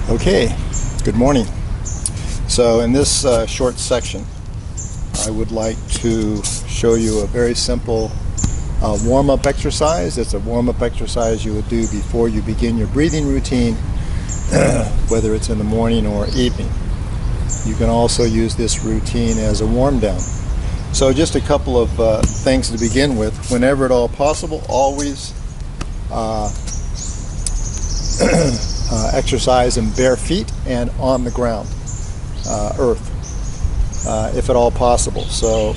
Okay, good morning. So in this short section, I would like to show you a very simple warm-up exercise. It's a warm-up exercise you would do before you begin your breathing routine, whether it's in the morning or evening. You can also use this routine as a warm-down. So just a couple of things to begin with. Whenever at all possible, always exercise in bare feet and on the ground, earth, if at all possible. So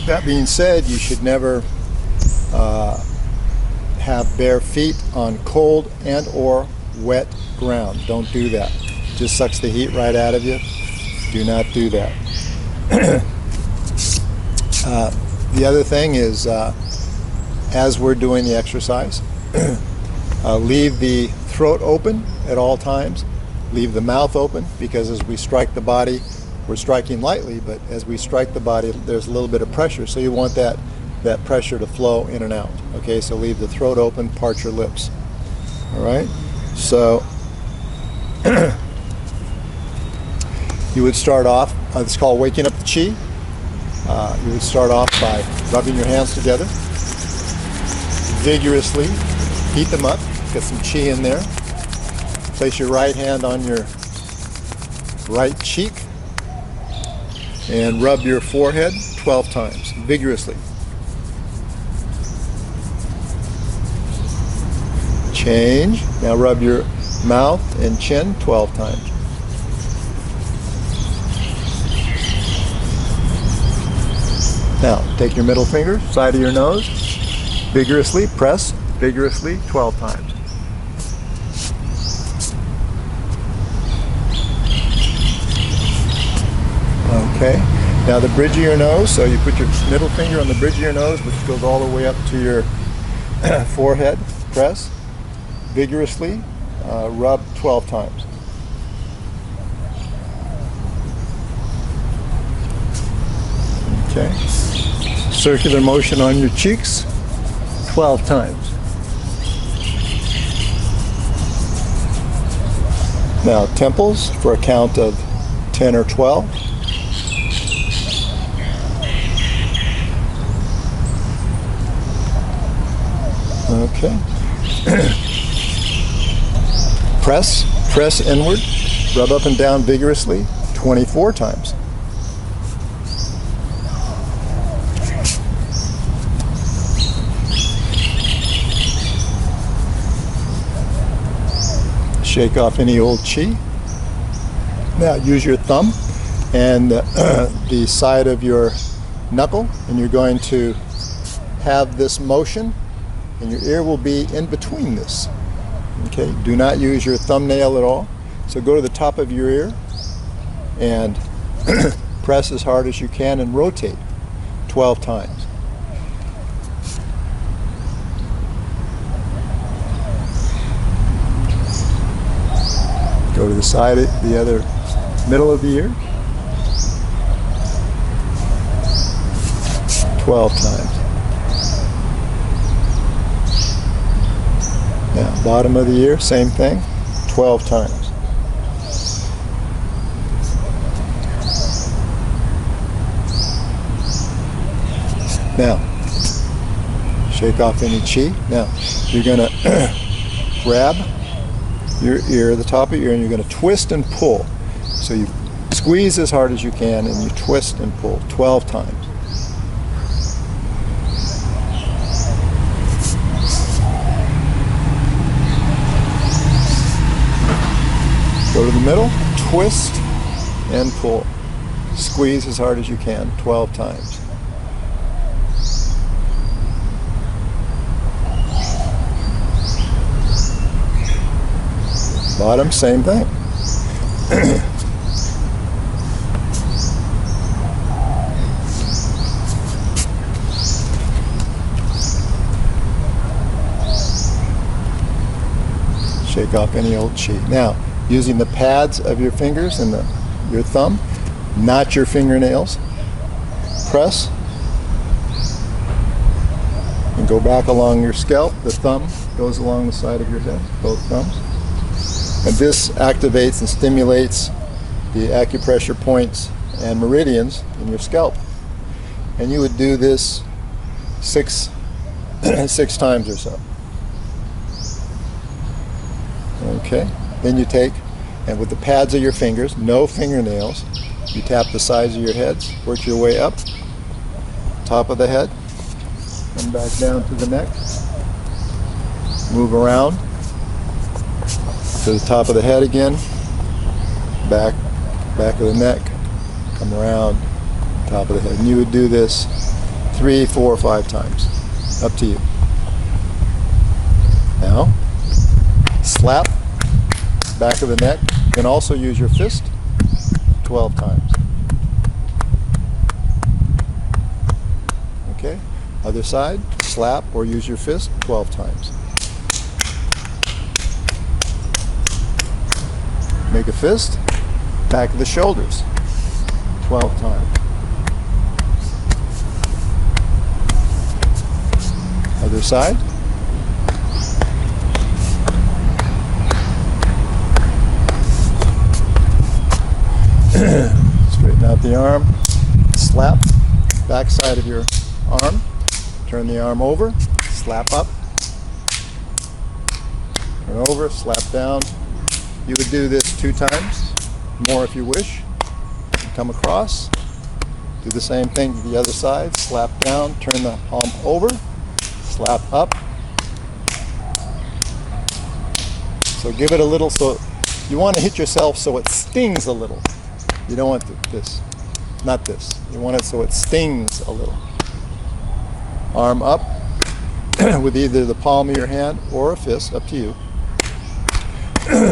that being said, you should never have bare feet on cold and or wet ground. Don't do that. It just sucks the heat right out of you. Do not do that. The other thing is, as we're doing the exercise, leave the throat open at all times. Leave the mouth open, because as we strike the body, we're striking lightly, but as we strike the body, there's a little bit of pressure, so you want that pressure to flow in and out. Okay, so leave the throat open, part your lips. All right, so you would start off, it's called waking up the chi. You would start off by rubbing your hands together vigorously, heat them up, get some chi in there. Place your right hand on your right cheek and rub your forehead 12 times, vigorously. Change. Now rub your mouth and chin 12 times. Now take your middle finger, side of your nose, vigorously press, vigorously 12 times. Okay, now the bridge of your nose, so you put your middle finger on the bridge of your nose, which goes all the way up to your forehead, press, vigorously, rub 12 times. Okay, circular motion on your cheeks, 12 times. Now temples for a count of 10 or 12. Okay. Press inward, rub up and down vigorously 24 times. Shake off any old chi. Now use your thumb and the side of your knuckle, and you're going to have this motion, and your ear will be in between this. Okay, do not use your thumbnail at all. So go to the top of your ear and press as hard as you can and rotate 12 times. Go to the side, the other middle of the ear, 12 times. Now, bottom of the ear, same thing, 12 times. Now, shake off any chi. Now, you're going to grab your ear, the top of your ear, and you're going to twist and pull. So you squeeze as hard as you can and you twist and pull 12 times. Go to the middle, twist and pull. Squeeze as hard as you can 12 times. Bottom, same thing. Shake off any old chi. Now, using the pads of your fingers and your thumb, not your fingernails, press and go back along your scalp. The thumb goes along the side of your head, both thumbs. And this activates and stimulates the acupressure points and meridians in your scalp. And you would do this six times or so. Okay, then you take, and with the pads of your fingers, no fingernails, you tap the sides of your heads, work your way up, top of the head, come back down to the neck, move around to the top of the head again, back of the neck, come around, top of the head. And you would do this 3, 4, 5 times. Up to you. Now, slap, back of the neck. You can also use your fist 12 times. Okay? Other side, slap or use your fist 12 times. Make a fist, back of the shoulders 12 times. Other side. Straighten out the arm. Slap. Back side of your arm. Turn the arm over. Slap up. Turn over. Slap down. You would do this 2 times. More if you wish. Come across. Do the same thing to the other side. Slap down. Turn the palm over. Slap up. So give it a little, so you want to hit yourself so it stings a little. You don't want this, not this. You want it so it stings a little. Arm up with either the palm of your hand or a fist, up to you.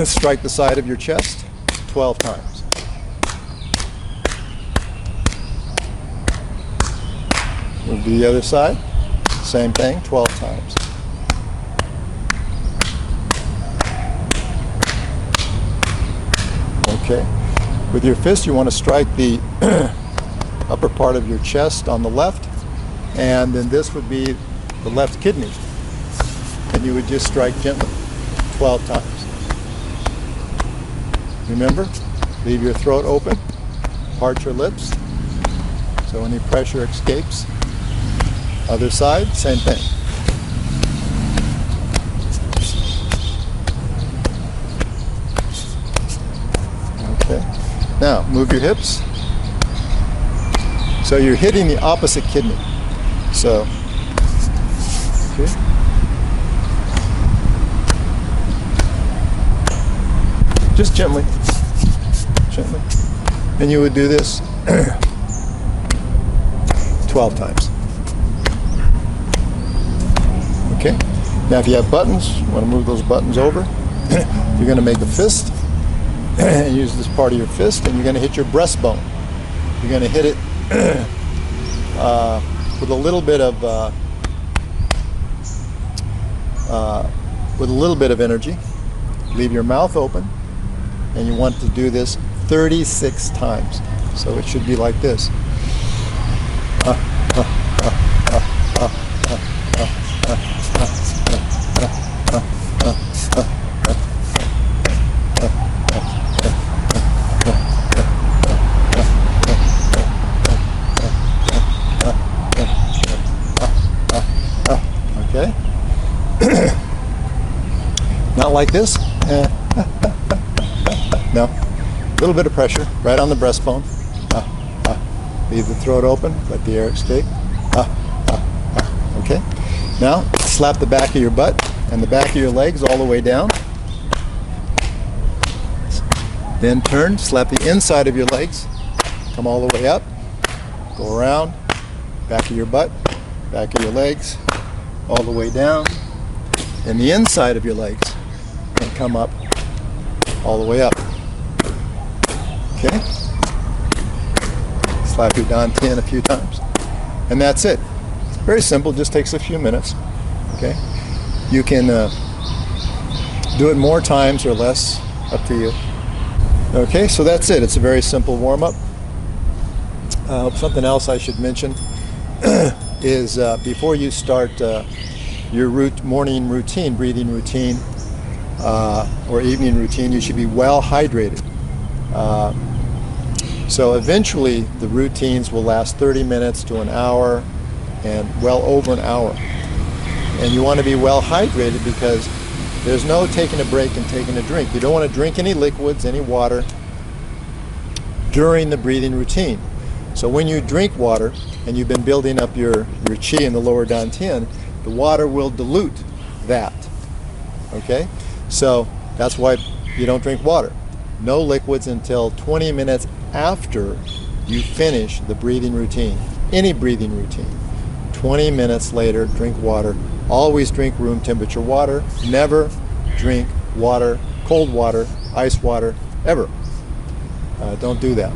Strike the side of your chest 12 times. Move to the other side. Same thing, 12 times. Okay. With your fist, you want to strike the upper part of your chest on the left, and then this would be the left kidney. And you would just strike gently 12 times. Remember, leave your throat open, part your lips, so any pressure escapes. Other side, same thing. Okay. Now, move your hips. So you're hitting the opposite kidney. So, okay. Just gently. Gently. And you would do this 12 times. Okay. Now if you have buttons, you want to move those buttons over. You're going to make a fist and use this part of your fist, and you're going to hit your breastbone. You're going to hit it with a little bit of energy. Leave your mouth open, and you want to do this 36 times. So it should be like this. Okay? Not like this. No. A little bit of pressure right on the breastbone. Leave the throat open. Let the air escape. Okay? Now, slap the back of your butt and the back of your legs all the way down. Then turn, slap the inside of your legs. Come all the way up. Go around. Back of your butt. Back of your legs. All the way down. And the inside of your legs. And come up. All the way up. Okay? Slap your dantian a few times. And that's it. Very simple, just takes a few minutes. Okay? You can do it more times or less, up to you. Okay, so that's it. It's a very simple warm-up. Something else I should mention is before you start your morning routine, breathing routine, or evening routine, you should be well hydrated. So eventually the routines will last 30 minutes to an hour and well over an hour. And you want to be well hydrated because there's no taking a break and taking a drink. You don't want to drink any liquids, any water during the breathing routine. So when you drink water and you've been building up your chi in the lower dantian, the water will dilute that. Okay? So that's why you don't drink water. No liquids until 20 minutes after you finish the breathing routine. Any breathing routine. 20 minutes later, drink water. Always drink room temperature water. Never drink water, cold water, ice water, ever. Don't do that.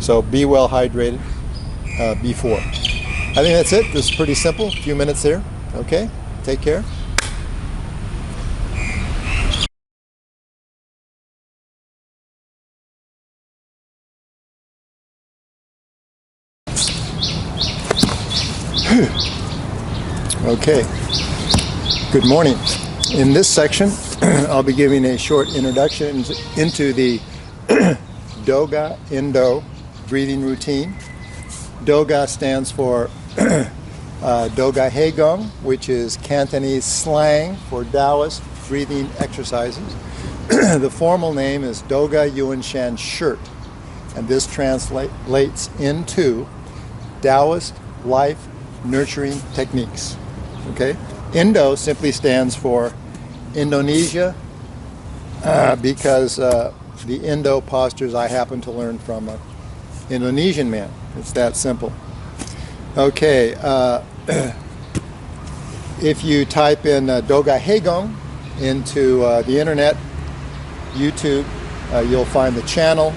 So be well hydrated before. I think that's it. This is pretty simple. A few minutes here. Okay? Take care. Okay, good morning. In this section, I'll be giving a short introduction into the Doga-Indo Breathing-Routine. Doga stands for DogaHayGung, which is Cantonese slang for Taoist breathing exercises. The formal name is Doga-Yuan-Shan shirt, and this translates into Taoist life nurturing techniques. Okay, Indo simply stands for Indonesia because the Indo postures I happen to learn from an Indonesian man. It's that simple. Okay, if you type in DogaHayGung into the internet, YouTube, you'll find the channel,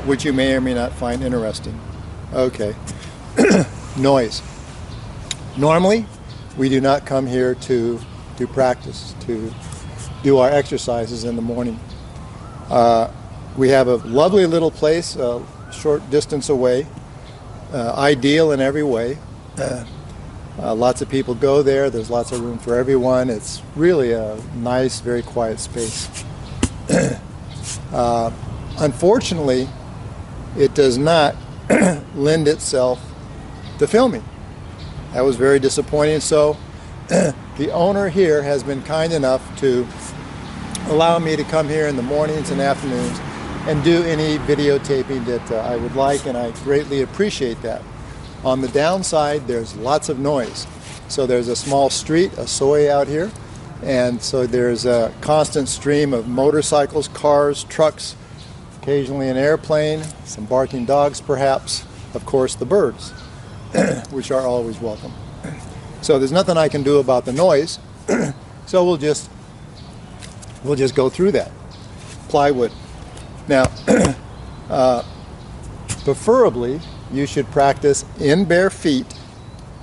which you may or may not find interesting. Okay. Noise. Normally, we do not come here to practice, to do our exercises in the morning. We have a lovely little place, a short distance away, ideal in every way. Lots of people go there. There's lots of room for everyone. It's really a nice, very quiet space. Unfortunately, it does not lend itself to filming. That was very disappointing. So the owner here has been kind enough to allow me to come here in the mornings and afternoons and do any videotaping that I would like, and I greatly appreciate that. On the downside, there's lots of noise. So there's a small street, a soi out here, and so there's a constant stream of motorcycles, cars, trucks, occasionally an airplane, some barking dogs perhaps, of course the birds, which are always welcome. So there's nothing I can do about the noise, so we'll just go through that. Plywood. Now, preferably you should practice in bare feet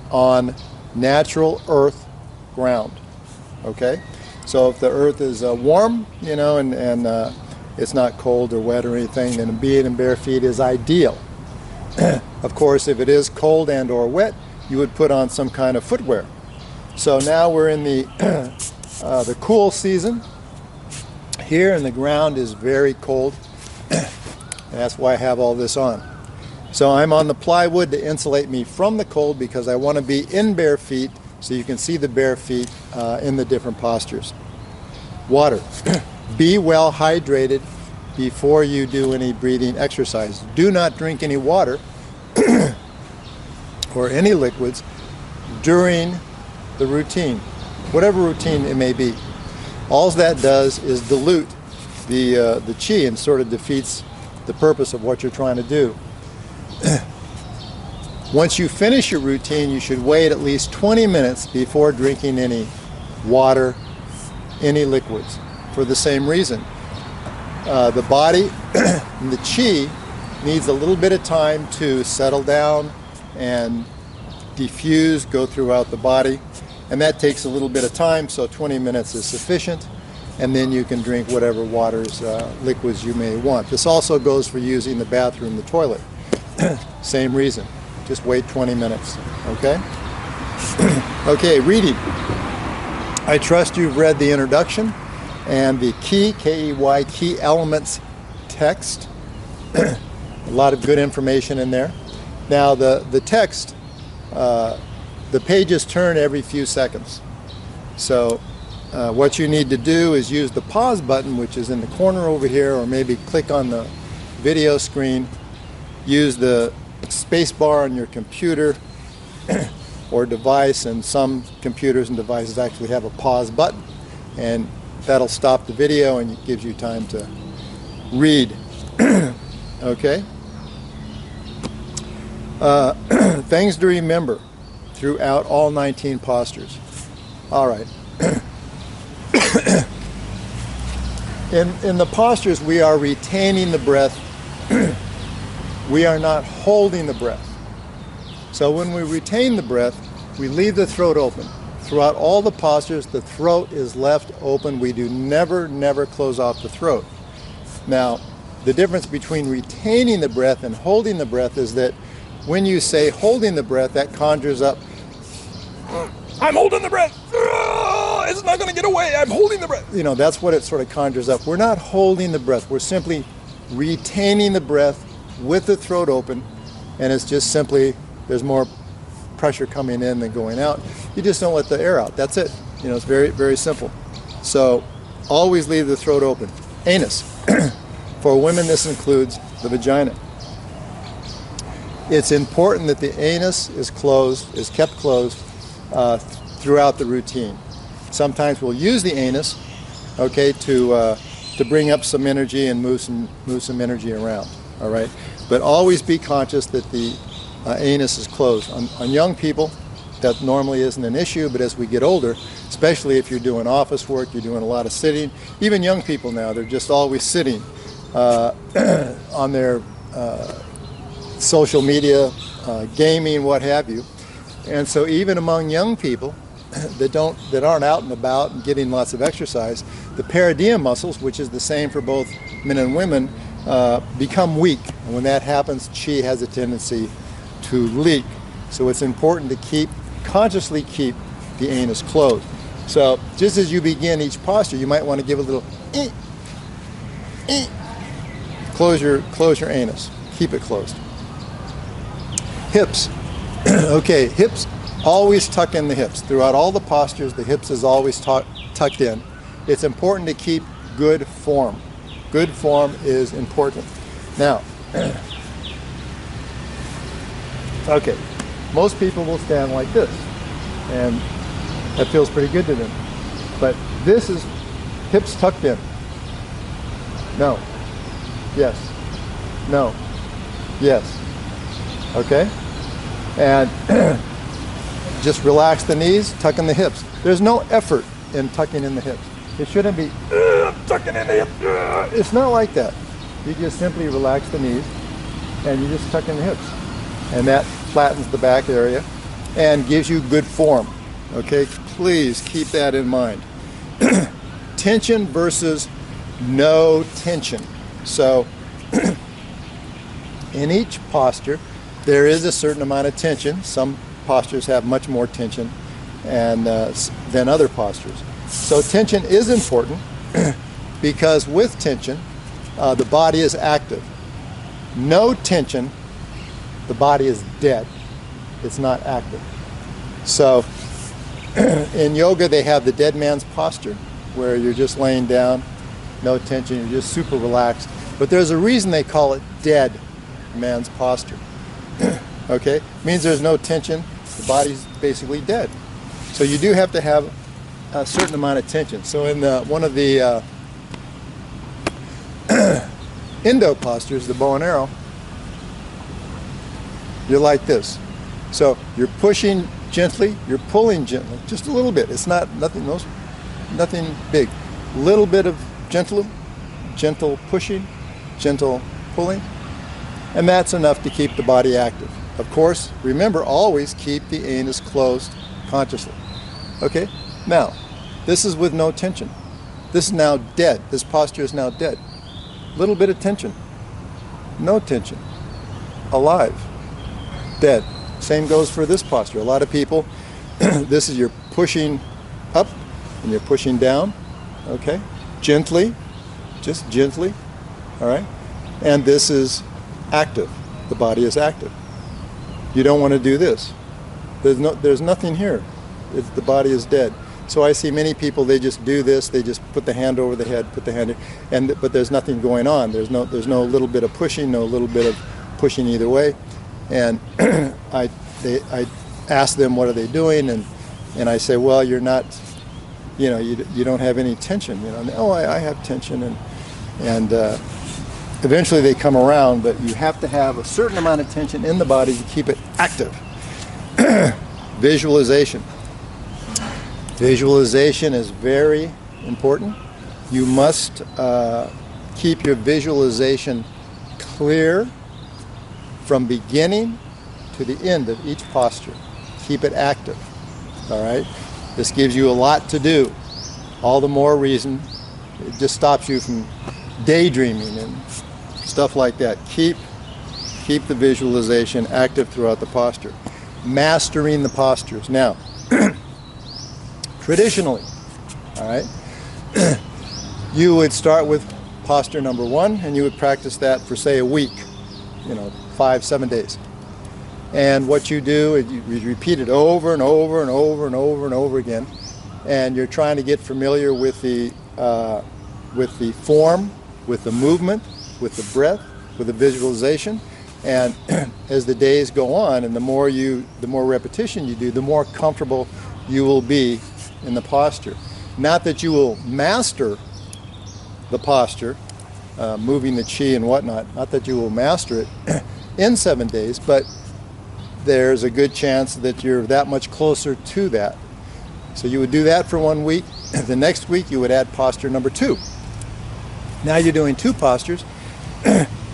on natural earth ground. Okay? So if the earth is warm, you know, and it's not cold or wet or anything, then being in bare feet is ideal. Of course, if it is cold and or wet, you would put on some kind of footwear. So now we're in the cool season here, and the ground is very cold. And that's why I have all this on. So I'm on the plywood to insulate me from the cold because I want to be in bare feet so you can see the bare feet in the different postures. Water. Be well hydrated before you do any breathing exercise. Do not drink any water or any liquids during the routine, whatever routine it may be. All that does is dilute the chi and sort of defeats the purpose of what you're trying to do. Once you finish your routine, you should wait at least 20 minutes before drinking any water, any liquids, for the same reason. The body, the chi, needs a little bit of time to settle down and diffuse, go throughout the body, and that takes a little bit of time, so 20 minutes is sufficient, and then you can drink whatever waters, liquids you may want. This also goes for using the bathroom, the toilet. Same reason. Just wait 20 minutes, okay? Okay, reading. I trust you've read the introduction and the key, K-E-Y, key elements text. A lot of good information in there. Now the text, the pages turn every few seconds. So what you need to do is use the pause button, which is in the corner over here, or maybe click on the video screen. Use the space bar on your computer or device, and some computers and devices actually have a pause button, and that'll stop the video and it gives you time to read. Okay? Things to remember throughout all 19 postures. All right. In the postures, we are retaining the breath. We are not holding the breath. So when we retain the breath, we leave the throat open. Throughout all the postures, the throat is left open. We do never close off the throat. Now, the difference between retaining the breath and holding the breath is that when you say holding the breath, that conjures up, I'm holding the breath. It's not going to get away. I'm holding the breath. You know, that's what it sort of conjures up. We're not holding the breath. We're simply retaining the breath with the throat open, and it's just simply, there's more pressure coming in than going out. You just don't let the air out. That's it. You know, it's very simple. So always leave the throat open. Anus. For women, this includes the vagina. It's important that the anus is closed, is kept closed throughout the routine. Sometimes we'll use the anus, okay, to bring up some energy and move some energy around. All right, but always be conscious that the anus is closed. On young people, that normally isn't an issue, but as we get older, especially if you're doing office work, you're doing a lot of sitting. Even young people now, they're just always sitting on their social media, gaming, what have you. And so even among young people that aren't out and about and getting lots of exercise, the peridium muscles, which is the same for both men and women, become weak. And when that happens, chi has a tendency to leak. So it's important to consciously keep the anus closed. So just as you begin each posture, you might want to give a little close your anus. Keep it closed. Hips. Okay, hips, always tuck in the hips. Throughout all the postures, the hips is always tucked in. It's important to keep good form. Good form is important. Now, okay, most people will stand like this, and that feels pretty good to them. But this is hips tucked in. No. Yes. No. Yes. Okay? And just relax the knees, tuck in the hips. There's no effort in tucking in the hips. It shouldn't be, I'm tucking in the hips. It's not like that. You just simply relax the knees and you just tuck in the hips. And that flattens the back area and gives you good form. Okay, please keep that in mind. Tension versus no tension. So in each posture, there is a certain amount of tension. Some postures have much more tension than other postures. So tension is important because with tension, the body is active. No tension, the body is dead. It's not active. So in yoga, they have the dead man's posture, where you're just laying down, no tension, you're just super relaxed. But there's a reason they call it dead man's posture. Okay? It means there's no tension, the body's basically dead. So you do have to have a certain amount of tension. So in one of the Indo postures, the bow and arrow, you're like this. So you're pushing gently, you're pulling gently, just a little bit. It's nothing big. Little bit of gentle pushing, gentle pulling, and that's enough to keep the body active. Of course, remember, always keep the anus closed consciously. Okay? Now, this is with no tension. This is now dead. This posture is now dead. Little bit of tension. No tension. Alive. Dead. Same goes for this posture. A lot of people, this is you're pushing up, and you're pushing down, okay? Gently, just gently, all right? And this is active. The body is active. You don't want to do this. There's nothing here. The body is dead. So I see many people, they just do this, they just put the hand over the head, put the hand in, but there's nothing going on. There's no little bit of pushing, no little bit of pushing either way. And I ask them, what are they doing? And I say, well, you're not, you don't have any tension. Oh, I have tension. And eventually they come around, but you have to have a certain amount of tension in the body to keep it active. Visualization. Visualization is very important. You must keep your visualization clear from beginning to the end of each posture. Keep it active, all right? This gives you a lot to do. All the more reason, it just stops you from daydreaming and stuff like that. Keep the visualization active throughout the posture. Mastering the postures. Now, traditionally, all right, you would start with posture number 1, and you would practice that for, say, a week, 5-7 days. And what you do is you repeat it over and over and over and over and over again, and you're trying to get familiar with the form, with the movement, with the breath, with the visualization. And as the days go on, and the more repetition you do, the more comfortable you will be in the posture. Not that you will master the posture, moving the chi and whatnot, not that you will master it in 7 days, but there's a good chance that you're that much closer to that. So you would do that for 1 week. The next week you would add posture number 2. Now you're doing 2 postures,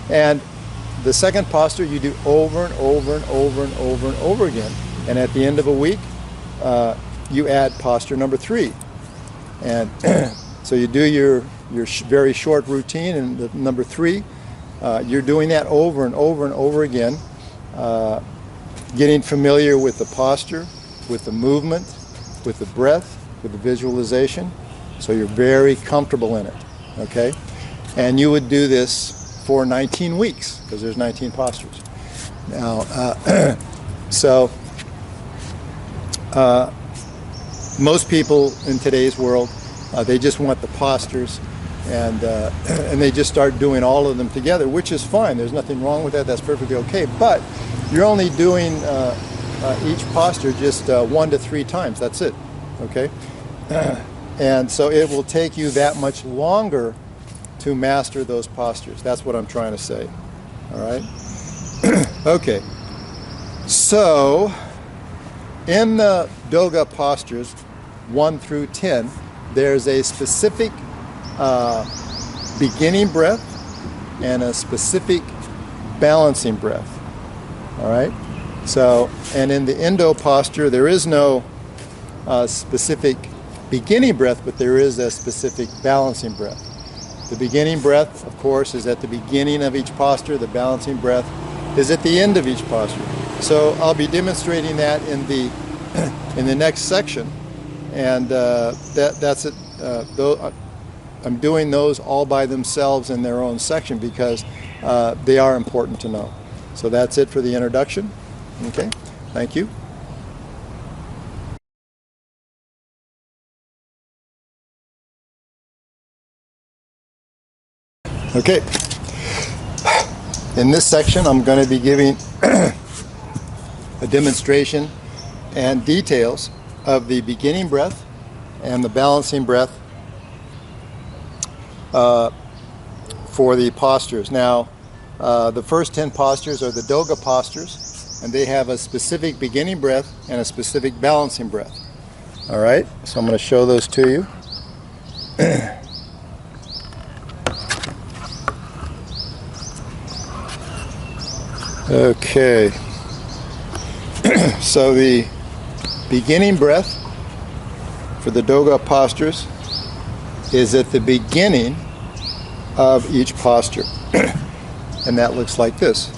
and the second posture you do over and over and over and over and over again. And at the end of a week, you add posture number 3. And so you do your very short routine, and the number 3, you're doing that over and over and over again, getting familiar with the posture, with the movement, with the breath, with the visualization, so you're very comfortable in it, okay? And you would do this for 19 weeks, because there's 19 postures. Now, most people in today's world, they just want the postures, and they just start doing all of them together, which is fine. There's nothing wrong with that. That's perfectly okay. But you're only doing each posture just 1 to 3 times. That's it, okay? And so it will take you that much longer to master those postures. That's what I'm trying to say, all right? Okay, so in the Doga postures 1 through 10, there's a specific beginning breath and a specific balancing breath, all right? So, and in the Indo posture, there is no specific beginning breath, but there is a specific balancing breath. The beginning breath, of course, is at the beginning of each posture. The balancing breath is at the end of each posture. So I'll be demonstrating that in the next section, and that's it. I'm doing those all by themselves in their own section because they are important to know. So that's it for the introduction. Okay, thank you. Okay, in this section I'm going to be giving a demonstration and details of the beginning breath and the balancing breath for the postures. Now, the first 10 postures are the Doga postures, and they have a specific beginning breath and a specific balancing breath. All right, so I'm going to show those to you. Okay, so the beginning breath for the Doga postures is at the beginning of each posture, and that looks like this.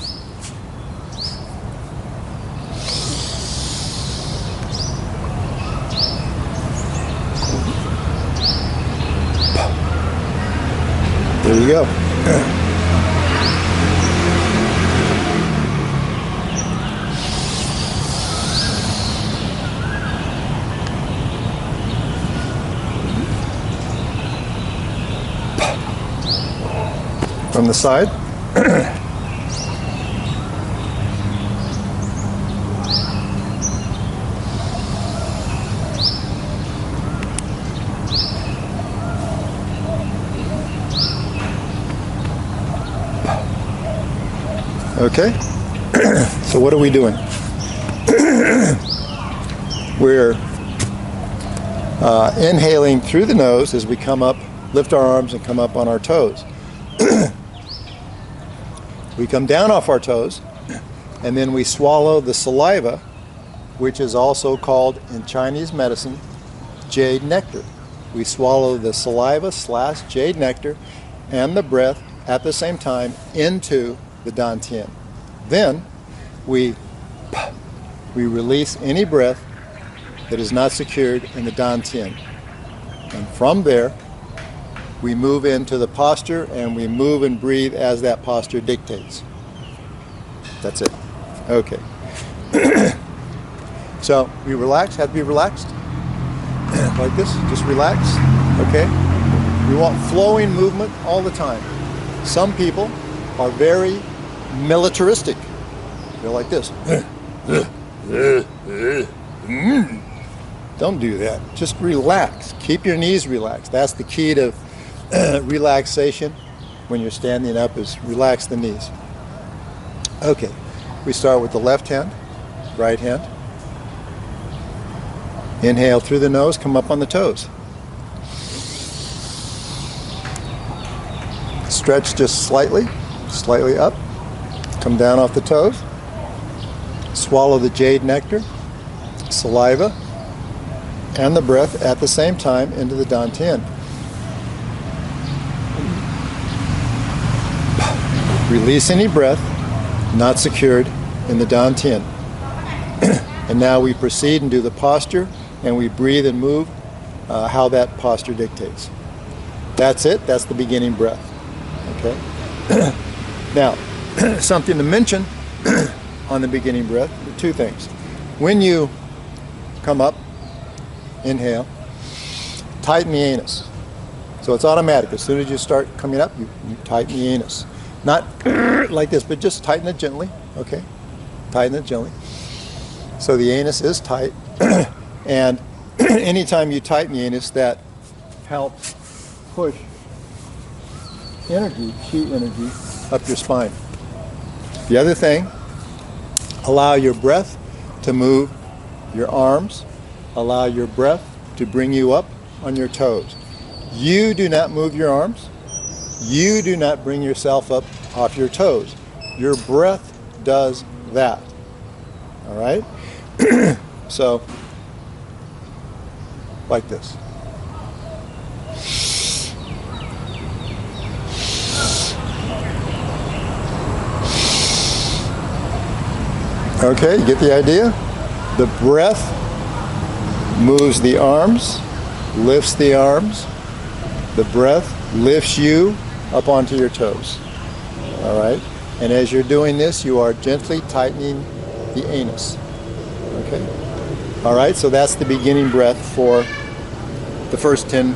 There you go. From the side. Okay, so what are we doing? We're inhaling through the nose as we come up, lift our arms and come up on our toes. We come down off our toes, and then we swallow the saliva, which is also called in Chinese medicine jade nectar. We swallow the saliva / jade nectar and the breath at the same time into the dantian. Then we release any breath that is not secured in the dantian. And from there, we move into the posture, and we move and breathe as that posture dictates. That's it. Okay. So we relax, have to be relaxed. Like this, just relax. Okay? We want flowing movement all the time. Some people are very militaristic. They're like this. Don't do that. Just relax. Keep your knees relaxed. That's the key to relaxation when you're standing up, is relax the knees. Okay, we start with the left hand, right hand. Inhale through the nose, come up on the toes. Stretch just slightly up. Come down off the toes. Swallow the jade nectar, saliva, and the breath at the same time into the dantian. Release any breath not secured in the dantian. And now we proceed and do the posture, and we breathe and move how that posture dictates. That's it. That's the beginning breath. Okay. Now, something to mention on the beginning breath, two things. When you come up, inhale, tighten the anus. So it's automatic. As soon as you start coming up, you tighten the anus. Not like this, but just tighten it gently. Okay? Tighten it gently. So the anus is tight. And anytime you tighten the anus, that helps push energy, chi energy, up your spine. The other thing, allow your breath to move your arms. Allow your breath to bring you up on your toes. You do not move your arms. You do not bring yourself up off your toes. Your breath does that. All right? So, like this. Okay, you get the idea? The breath moves the arms, lifts the arms. The breath lifts you up onto your toes. All right? And as you're doing this, you are gently tightening the anus. Okay? All right, so that's the beginning breath for the first 10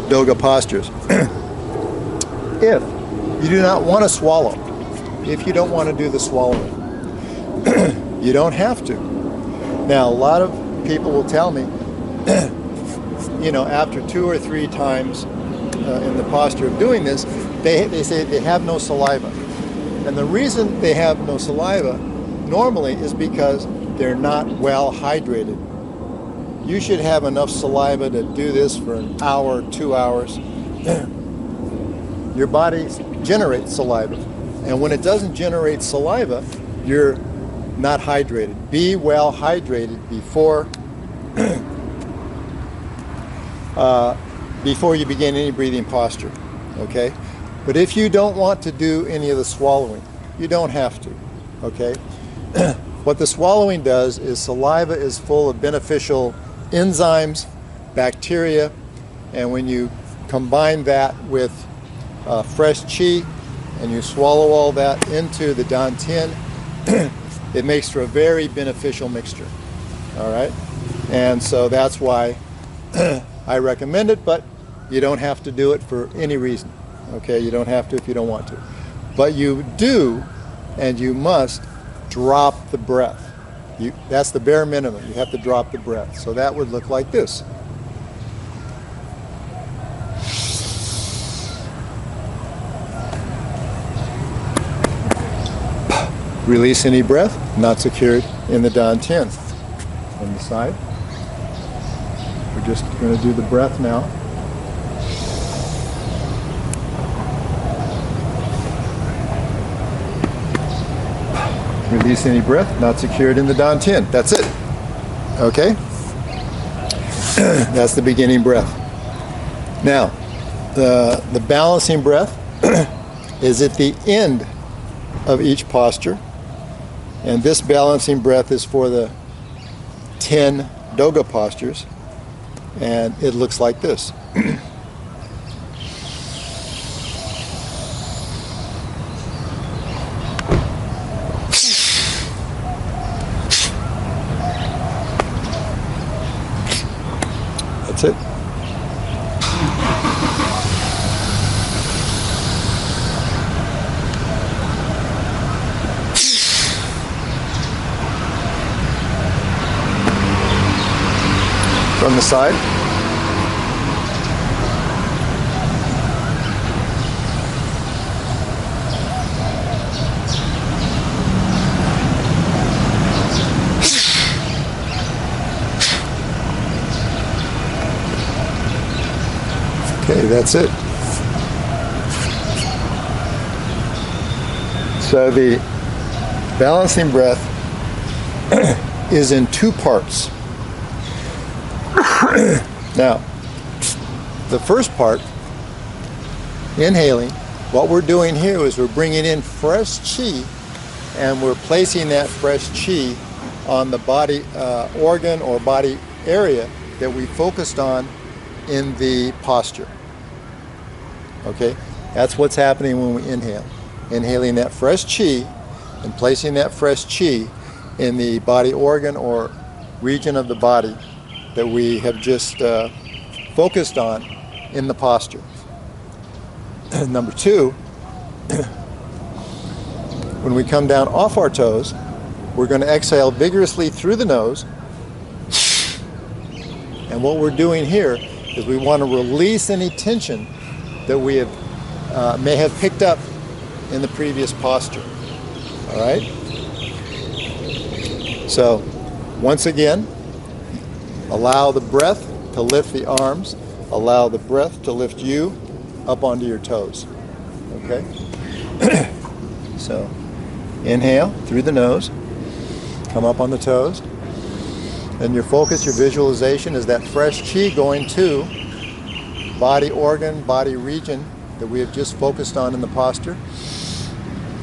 Doga postures. If you do not want to swallow, if you don't want to do the swallowing, you don't have to. Now, a lot of people will tell me, after 2 or 3 times in the posture of doing this, they say they have no saliva. And the reason they have no saliva normally is because they're not well hydrated. You should have enough saliva to do this for an hour, 2 hours. Your body generates saliva. And when it doesn't generate saliva, you're not hydrated. Be well hydrated before before you begin any breathing posture. Okay? But if you don't want to do any of the swallowing, you don't have to. Okay? What the swallowing does is saliva is full of beneficial enzymes, bacteria, and when you combine that with fresh chi, and you swallow all that into the dantian, it makes for a very beneficial mixture. All right, and so that's why I recommend it, but you don't have to do it for any reason. Okay, you don't have to if you don't want to, but you do, and you must drop the breath. That's the bare minimum. You have to drop the breath. So that would look like this. Release any breath not secured in the dantian. On the side. We're just going to do the breath now. Release any breath not secured in the dantian. That's it. Okay? That's the beginning breath. Now, the balancing breath is at the end of each posture. And this balancing breath is for the 10 Doga postures. And it looks like this. That's it. From the side. Okay, that's it. So the balancing breath is in two parts. Now, the first part, inhaling, what we're doing here is we're bringing in fresh chi, and we're placing that fresh chi on the body organ or body area that we focused on in the posture. Okay, that's what's happening when we inhale. Inhaling that fresh chi and placing that fresh chi in the body organ or region of the body that we have just focused on in the posture. Number two, when we come down off our toes, we're going to exhale vigorously through the nose. And what we're doing here is we want to release any tension that we have may have picked up in the previous posture. All right? So, once again, allow the breath to lift the arms. Allow the breath to lift you up onto your toes. Okay? So, inhale through the nose. Come up on the toes. And your focus, your visualization is that fresh chi going to body organ, body region that we have just focused on in the posture.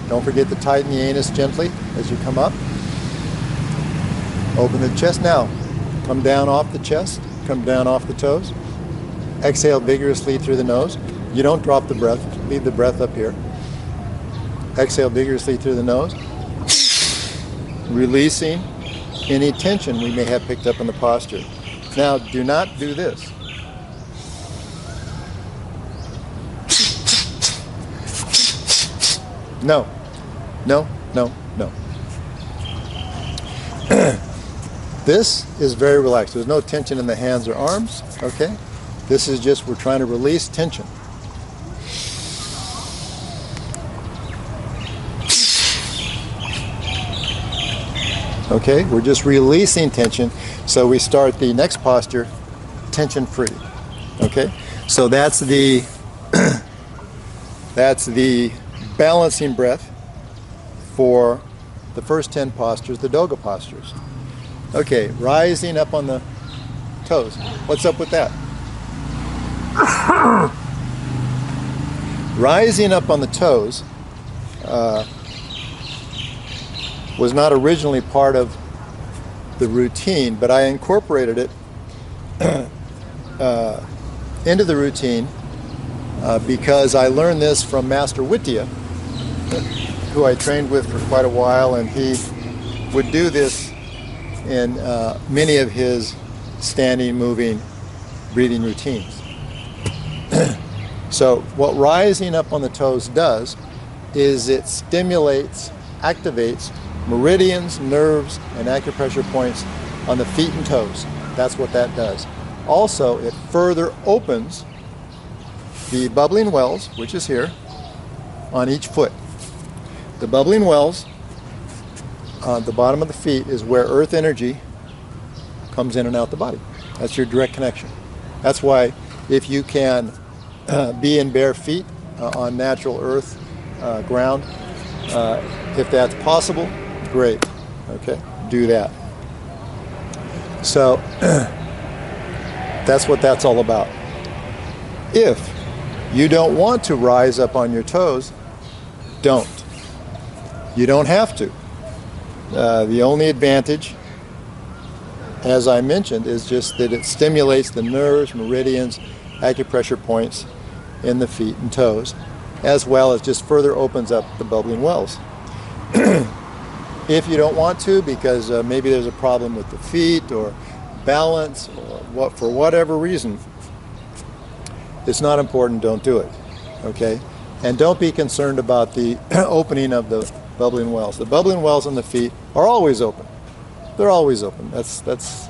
Don't forget to tighten the anus gently as you come up. Open the chest now. Come down off the chest. Come down off the toes. Exhale vigorously through the nose. You don't drop the breath. Leave the breath up here. Exhale vigorously through the nose. Releasing any tension we may have picked up in the posture. Now, do not do this. No, no, no, no. This is very relaxed. There's no tension in the hands or arms, okay? This is just, we're trying to release tension. Okay, we're just releasing tension, so we start the next posture tension-free. Okay, so that's the that's the balancing breath for the first 10 postures, the Doga postures. Okay, rising up on the toes. What's up with that? Rising up on the toes was not originally part of the routine, but I incorporated it into the routine because I learned this from Master Whittia, who I trained with for quite a while, and he would do this in many of his standing, moving, breathing routines. So what rising up on the toes does is it stimulates, activates meridians, nerves, and acupressure points on the feet and toes. That's what that does. Also, it further opens the bubbling wells, which is here, on each foot. The bubbling wells on the bottom of the feet is where earth energy comes in and out the body. That's your direct connection. That's why if you can be in bare feet on natural earth ground, if that's possible, great. Okay, do that. So that's what that's all about. If you don't want to rise up on your toes, don't. You don't have to. The only advantage, as I mentioned, is just that it stimulates the nerves, meridians, acupressure points in the feet and toes, as well as just further opens up the bubbling wells. If you don't want to, because maybe there's a problem with the feet or balance, or for whatever reason, it's not important, don't do it. Okay? And don't be concerned about the opening of the bubbling wells. The bubbling wells on the feet are always open. They're always open. That's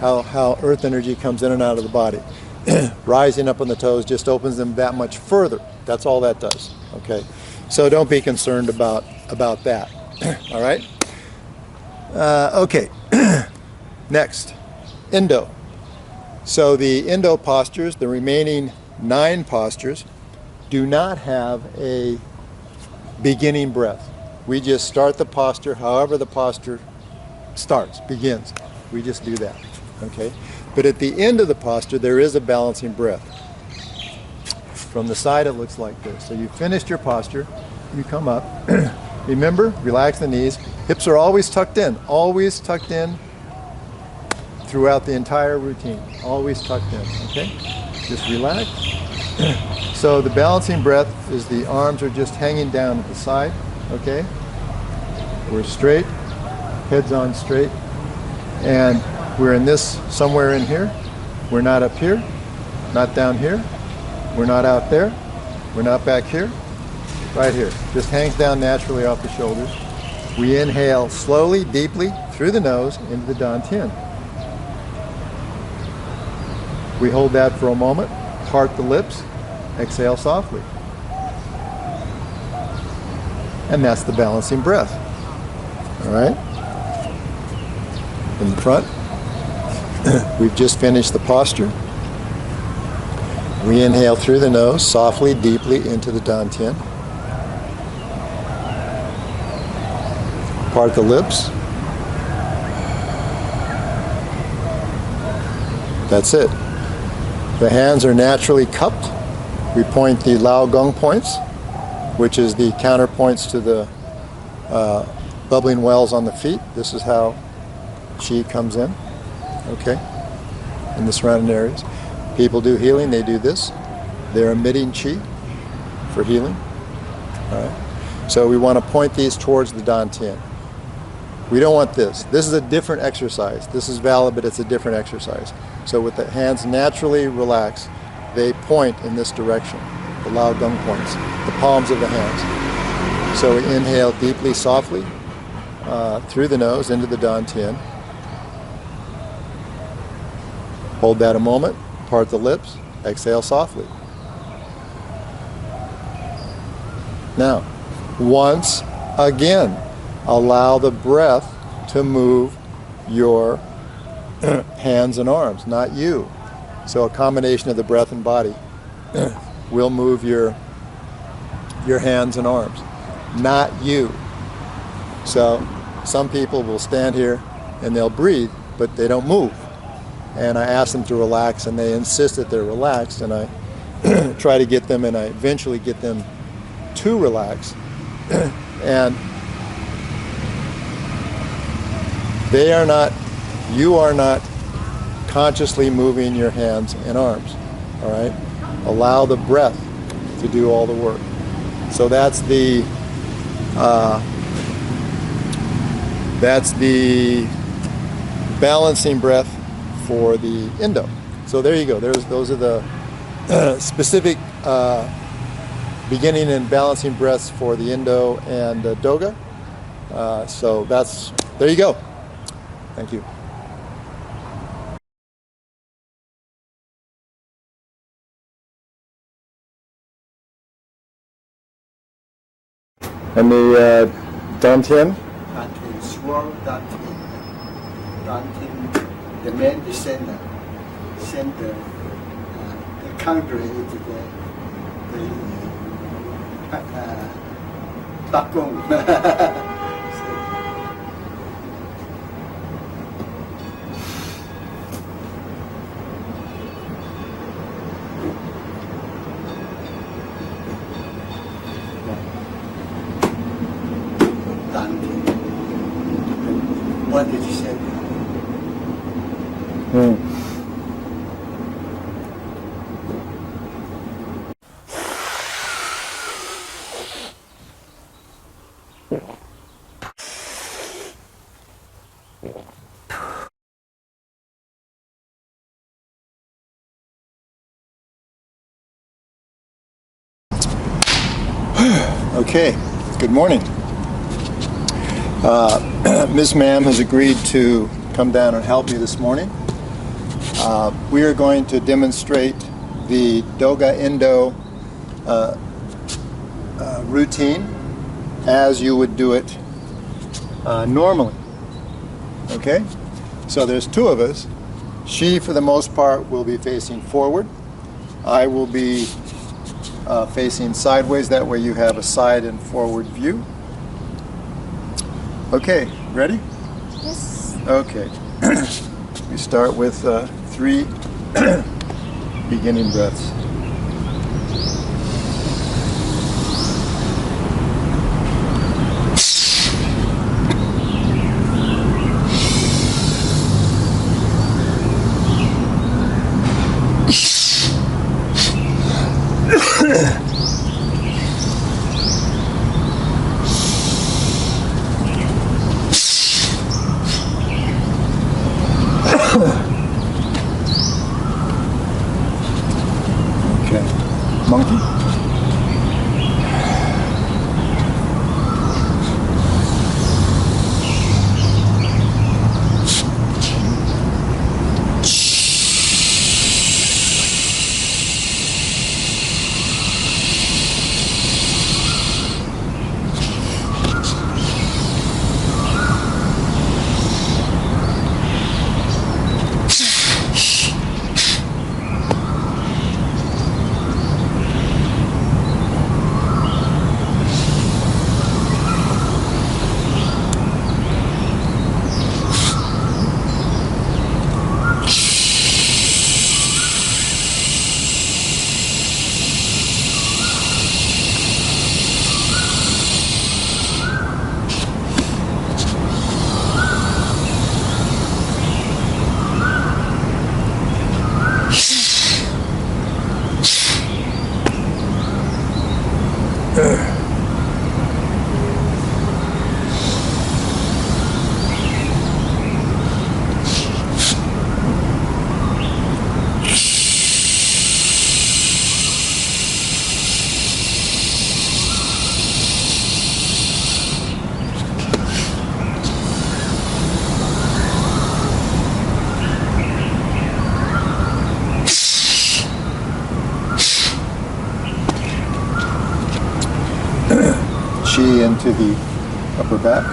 how earth energy comes in and out of the body. Rising up on the toes just opens them that much further. That's all that does. Okay? So don't be concerned about that. All right? Okay. Next, Indo. So the Indo postures, the remaining 9 postures, do not have a beginning breath. We just start the posture however the posture starts, begins. We just do that. Okay? But at the end of the posture, there is a balancing breath. From the side, it looks like this. So you finished your posture, you come up. Remember, relax the knees. Hips are always tucked in throughout the entire routine. Always tucked in, okay? Just relax. So the balancing breath is the arms are just hanging down at the side, okay? We're straight, heads on straight, and we're in this, somewhere in here. We're not up here, not down here. We're not out there. We're not back here. Right here. Just hangs down naturally off the shoulders. We inhale slowly, deeply, through the nose into the dantian. We hold that for a moment, part the lips, exhale softly. And that's the balancing breath. All right? In the front. We've just finished the posture. We inhale through the nose, softly, deeply into the dantian. Part the lips. That's it. The hands are naturally cupped. We point the Lao Gong points, which is the counterpoints to the bubbling wells on the feet. This is how chi comes in, okay, in the surrounding areas. People do healing, they do this. They're emitting chi for healing. All right. So we want to point these towards the dantian. We don't want this. This is a different exercise. This is valid, but it's a different exercise. So with the hands naturally relaxed, they point in this direction, the Lao Gong points, the palms of the hands. So we inhale deeply, softly, through the nose into the dantian. Hold that a moment, part the lips, exhale softly. Now, once again, allow the breath to move your hands and arms, not you. So a combination of the breath and body will move your hands and arms, not you. So some people will stand here and they'll breathe, but they don't move. And I ask them to relax, and they insist that they're relaxed, and I try to get them, and I eventually get them to relax. And they are not, you are not consciously moving your hands and arms, all right? Allow the breath to do all the work. So that's the balancing breath for the Indo. So there you go. Those are the specific beginning and balancing breaths for the Indo and Doga. So there you go. Thank you. And the Dantian? Dantian, swirl Dantian. Dantian, the main descender. Center, the counter is the chi-gung. What did you say? Okay, good morning. Ms. Ma'am has agreed to come down and help me this morning. We are going to demonstrate the Doga-Indo routine as you would do it normally. Okay? So there's two of us. She, for the most part, will be facing forward. I will be facing sideways. That way you have a side and forward view. Okay, ready? Yes. Okay. We start with 3 beginning breaths. Okay, monkey. Chi into the upper back.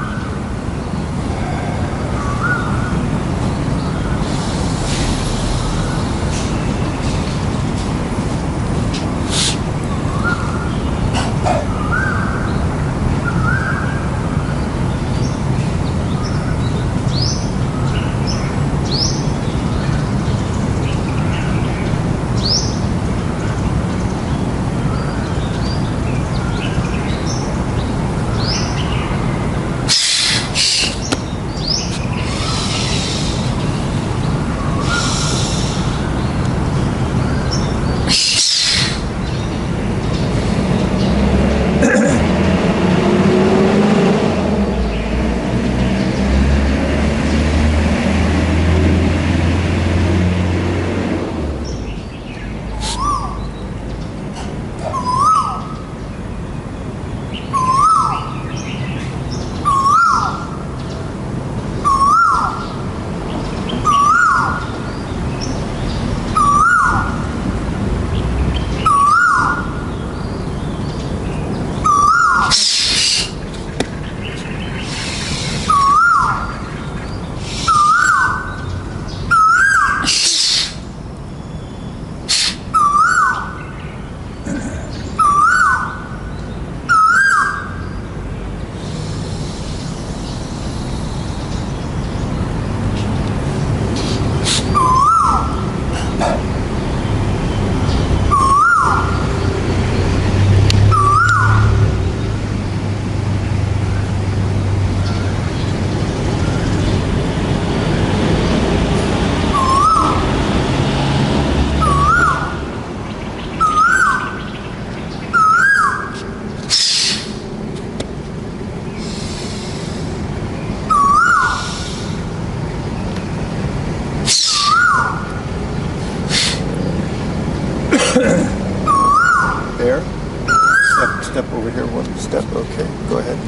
step over here, one step. Okay, go ahead.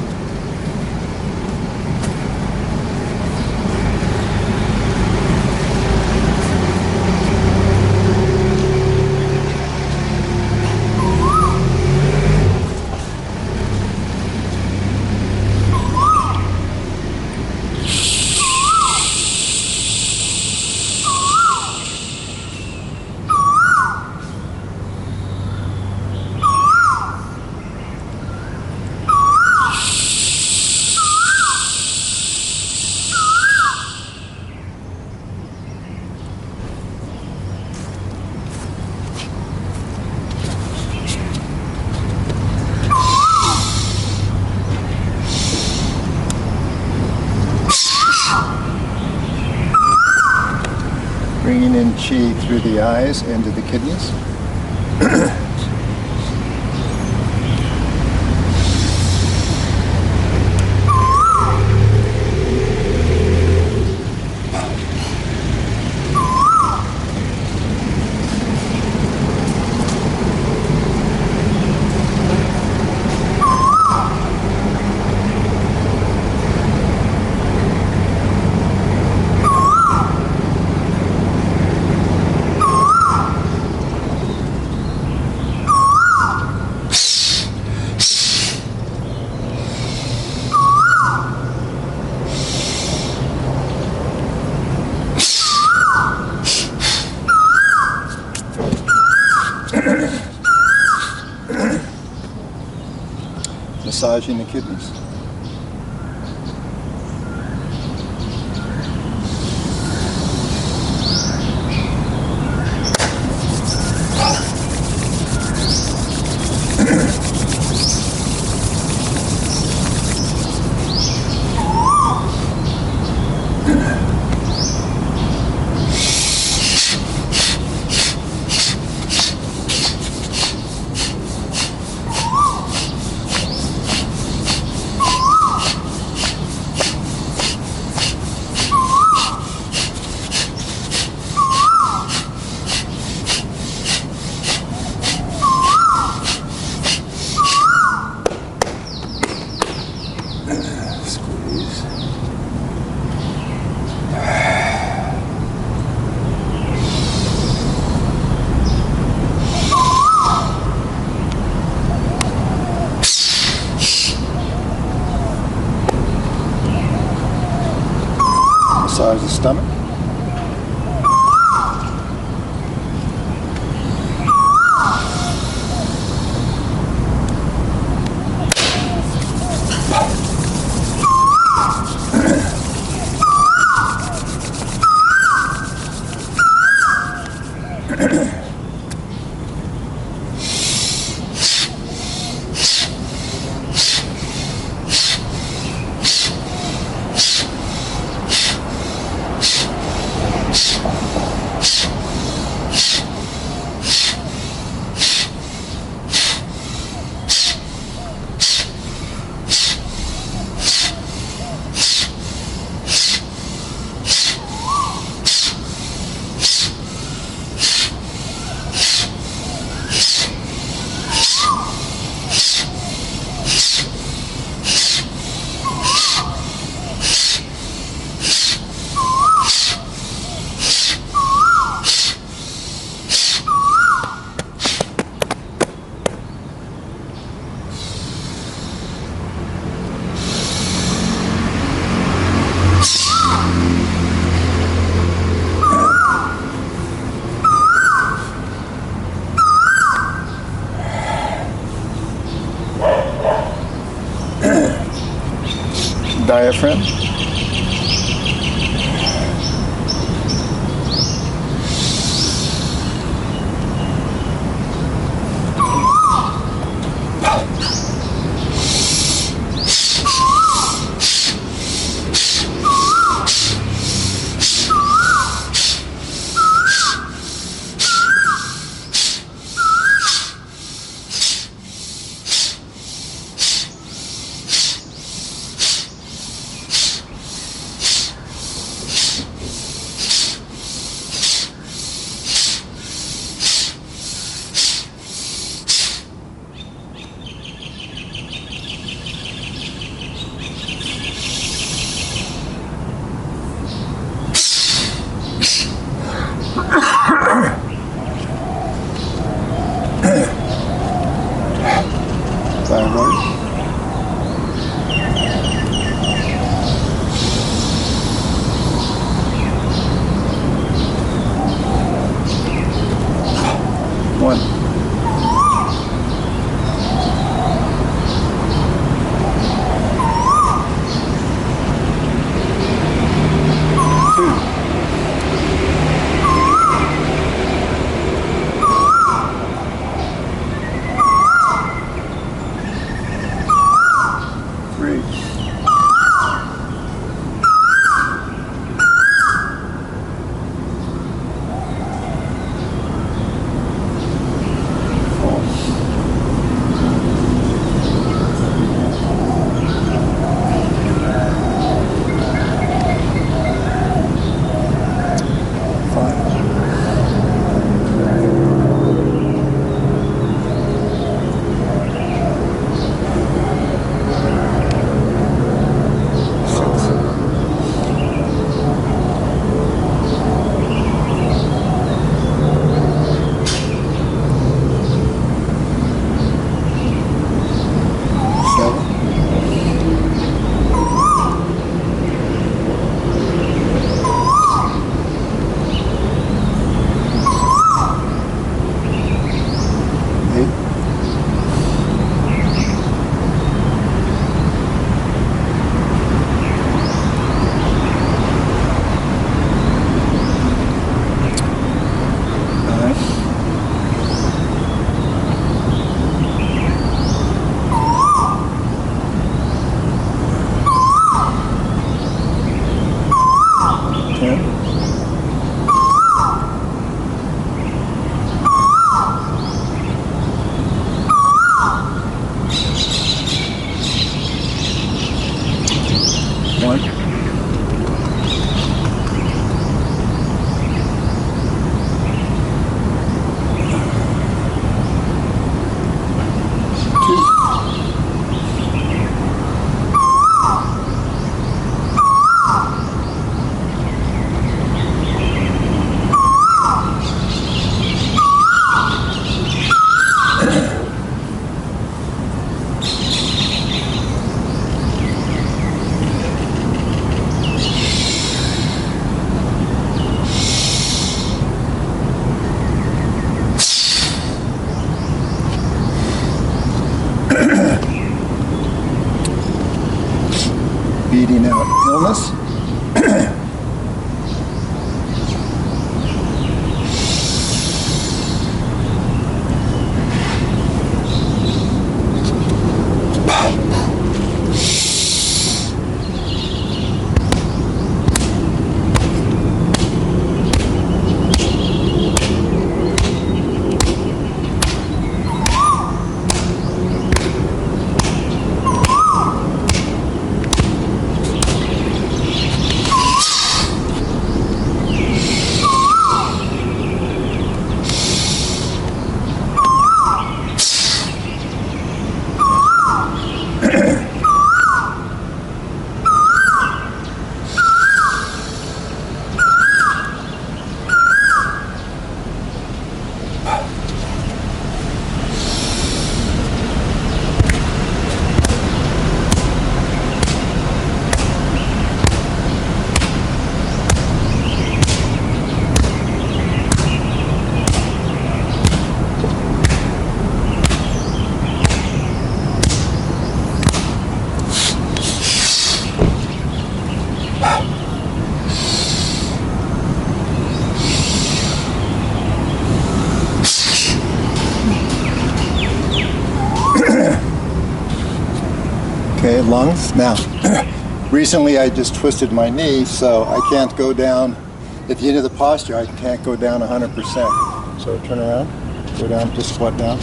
Bringing in chi through the eyes into the kidneys. Massaging the kidneys. Squeeze. Massage the stomach. Diaphragm. stillness. Okay, lungs. Now, recently I just twisted my knee, so I can't go down, at the end of the posture, I can't go down 100%. So turn around, go down, just squat down.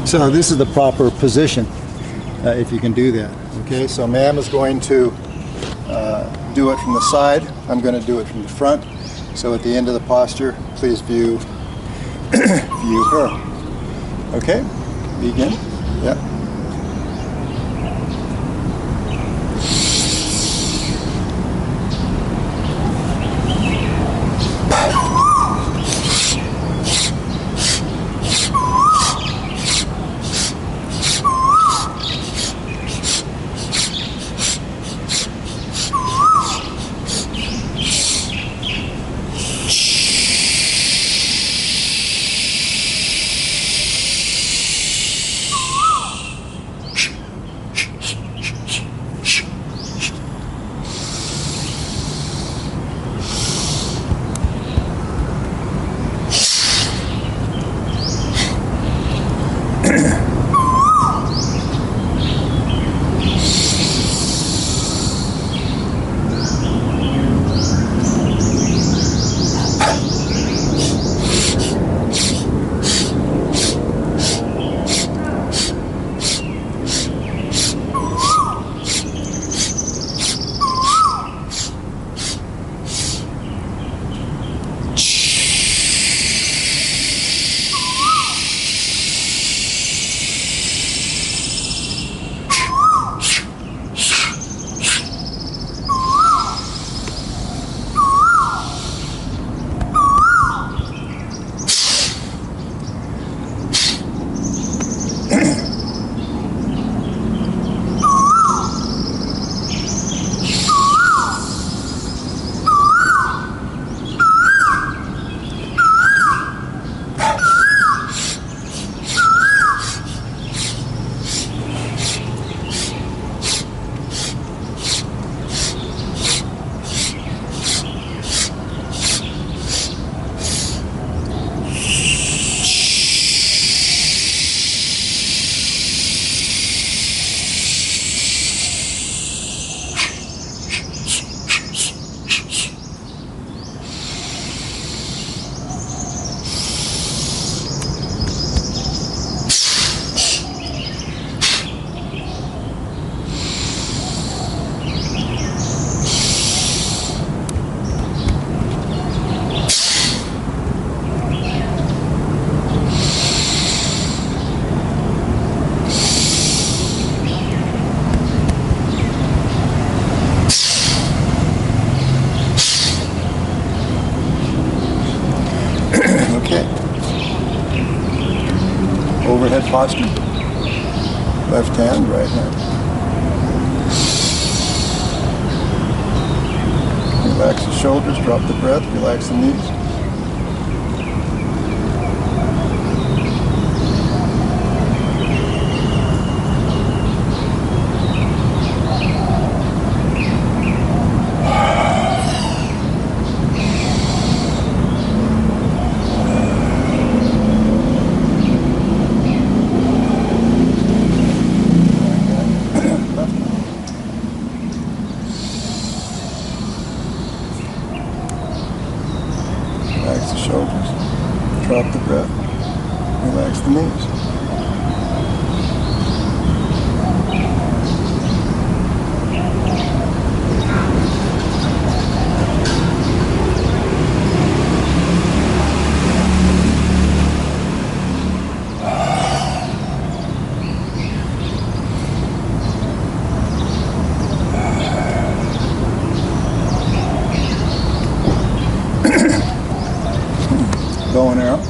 So this is the proper position, if you can do that. Okay, so ma'am is going to do it from the side. I'm going to do it from the front. So at the end of the posture, please view, view her. Okay, begin. Yeah. Overhead posture. Left hand, right hand. Relax the shoulders, drop the breath, relax the knees. Drop the breath. Relax the knees. Bow and arrow.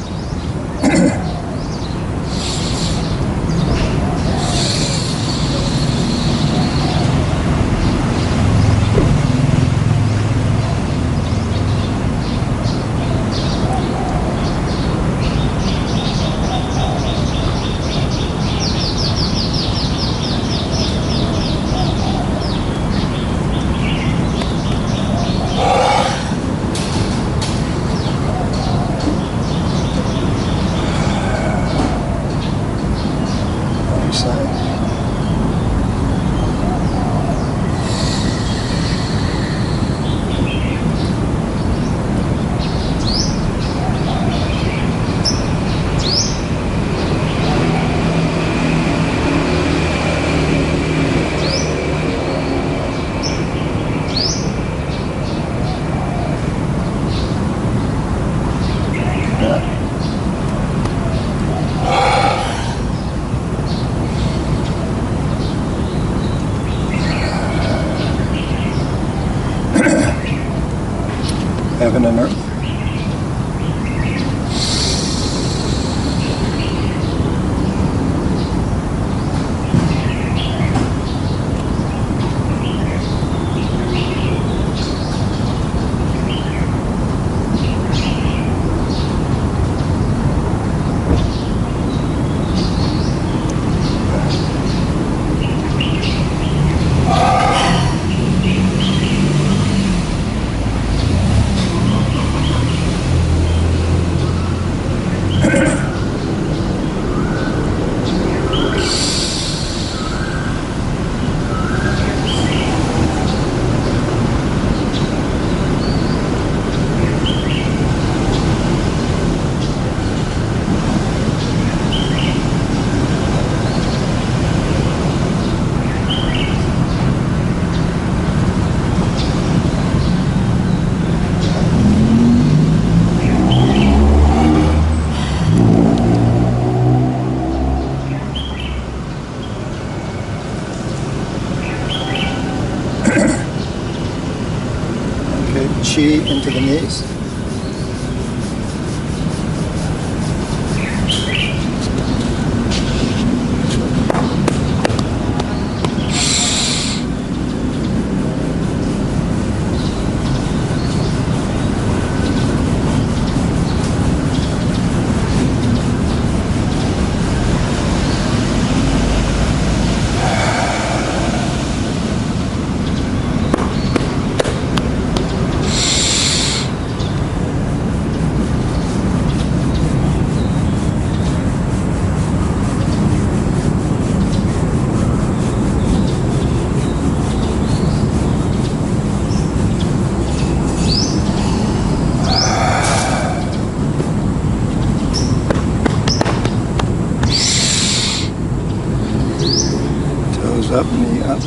Heaven and earth. Chi into the knees. Up, knee up.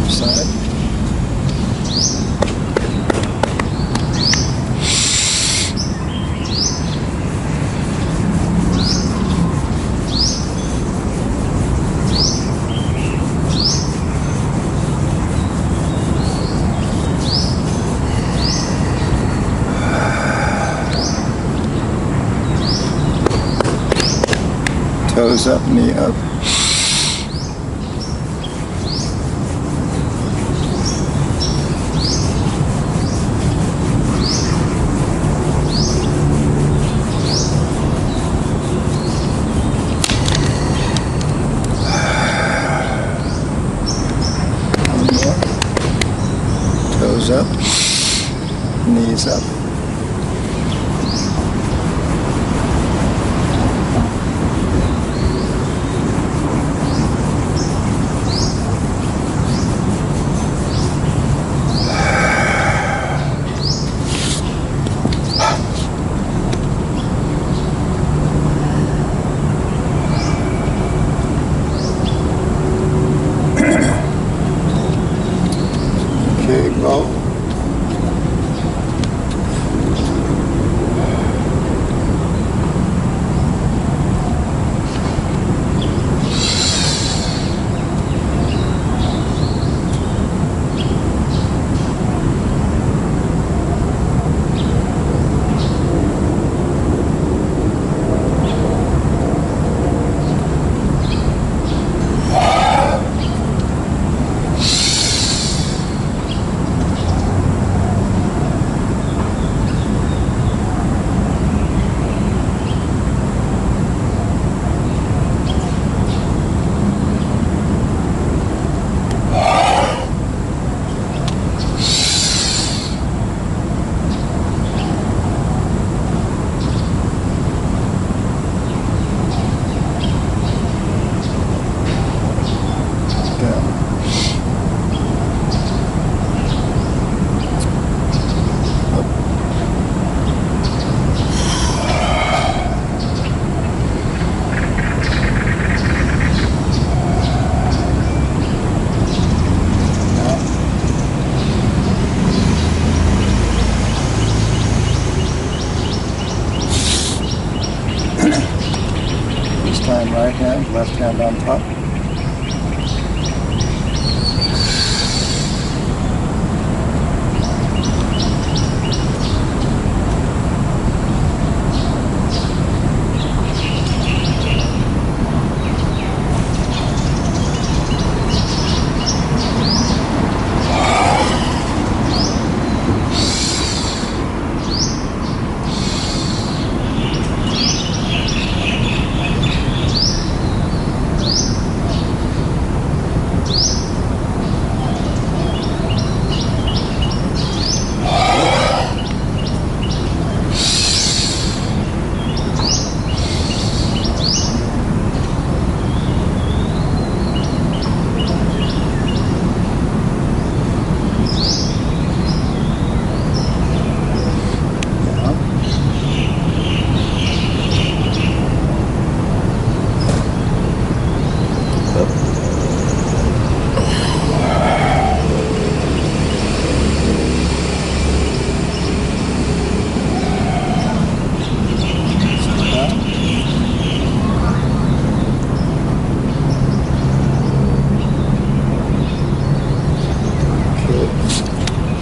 Side. Toes up, knee up. Shoulders up, knees up. Okay, roll. This time right hand, left hand on top.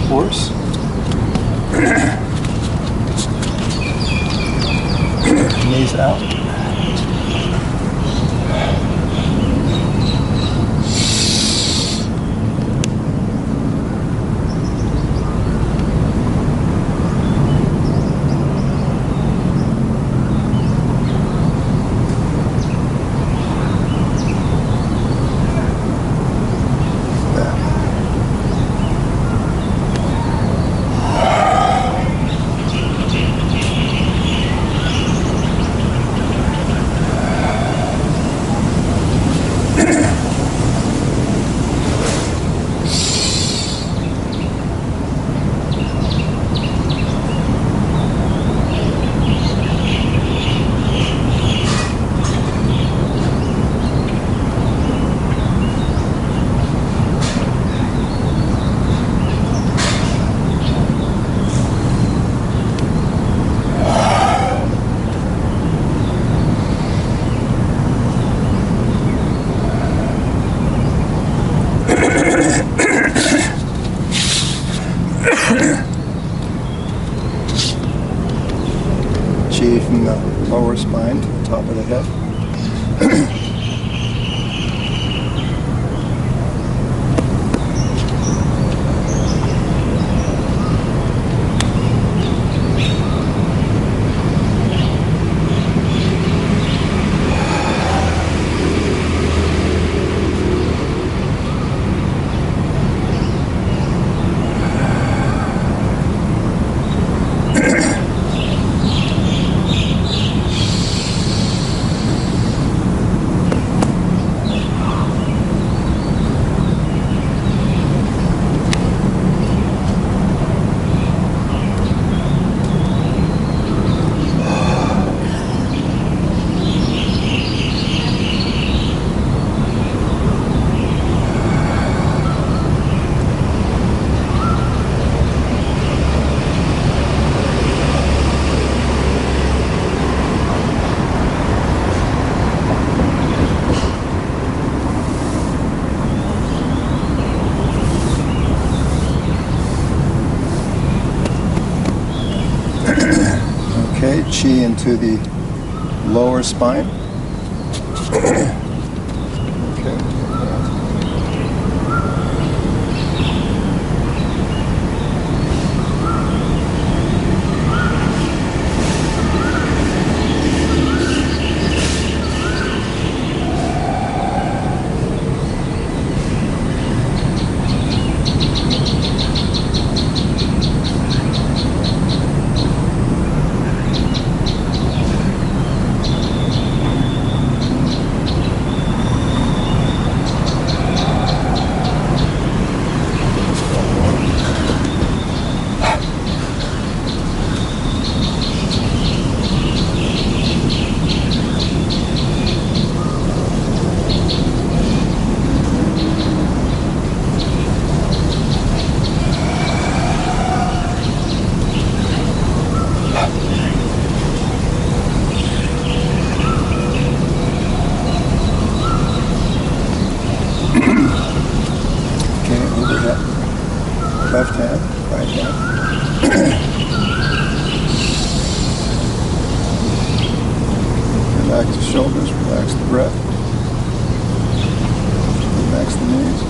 Horse. Knees out. chi into the lower spine. Okay. Left hand, right hand. Relax the shoulders, relax the breath. Relax the knees.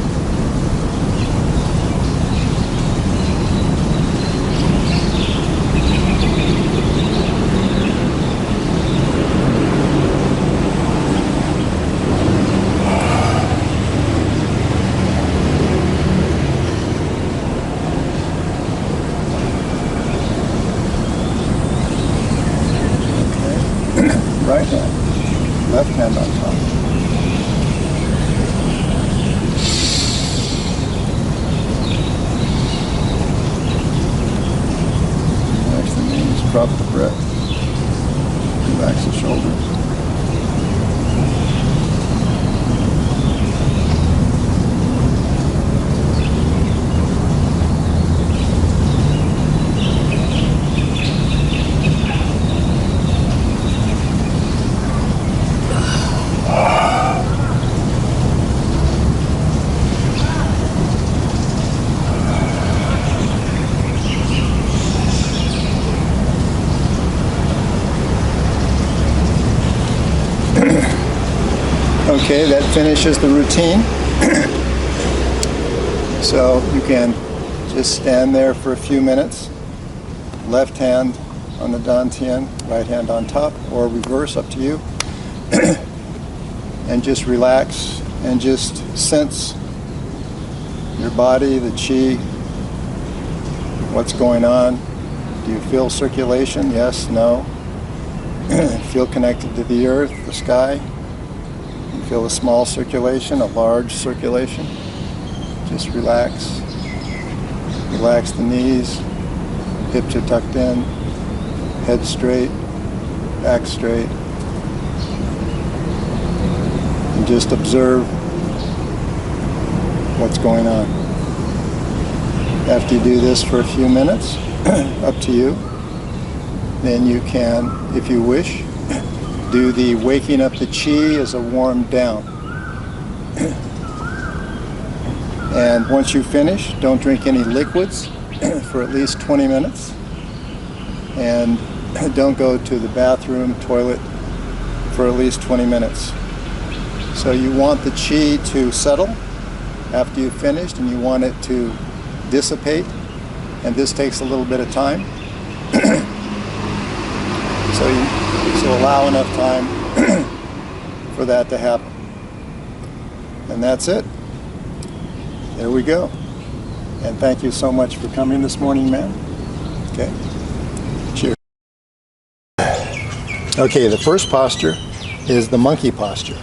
Right hand, left hand on top. Relax the knees, drop the breath. Relax the shoulders. Okay, that finishes the routine. So you can just stand there for a few minutes. Left hand on the dantian, right hand on top, or reverse, up to you. And just relax and just sense your body, the chi, what's going on. Do you feel circulation? Yes, no. Feel connected to the earth, the sky. Feel a small circulation, a large circulation. Just relax. Relax the knees. Hips are tucked in. Head straight. Back straight. And just observe what's going on. After you do this for a few minutes, up to you, then you can, if you wish, do the waking up the chi as a warm down. And once you finish, don't drink any liquids for at least 20 minutes. And don't go to the bathroom, toilet for at least 20 minutes. So you want the chi to settle after you've finished, and you want it to dissipate. And this takes a little bit of time. So allow enough time for that to happen. And that's it. There we go. And thank you so much for coming this morning, man. Okay. Cheers. Okay, the first posture is the monkey posture.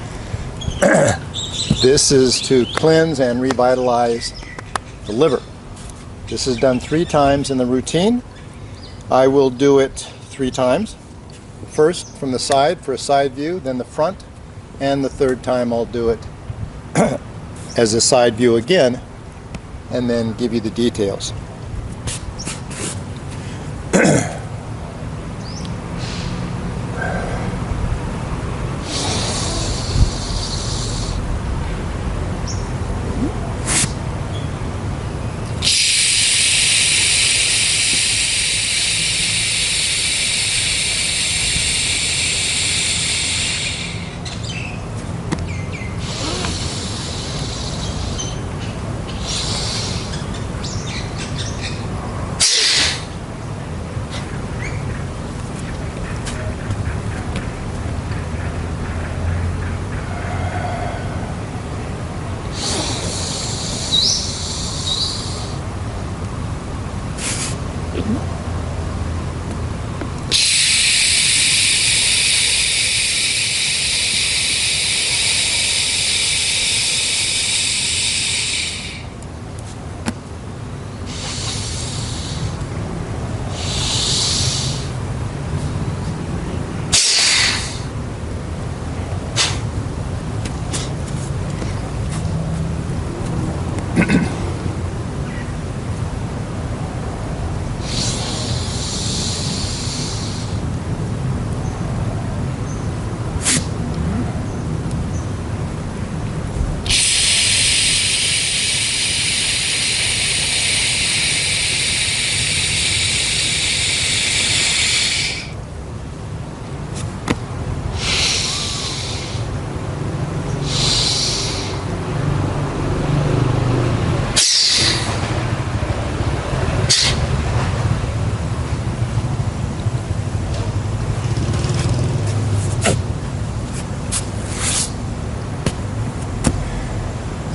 This is to cleanse and revitalize the liver. This is done 3 times in the routine. I will do it 3 times. First from the side for a side view, then the front, and the 3rd time I'll do it as a side view again, and then give you the details.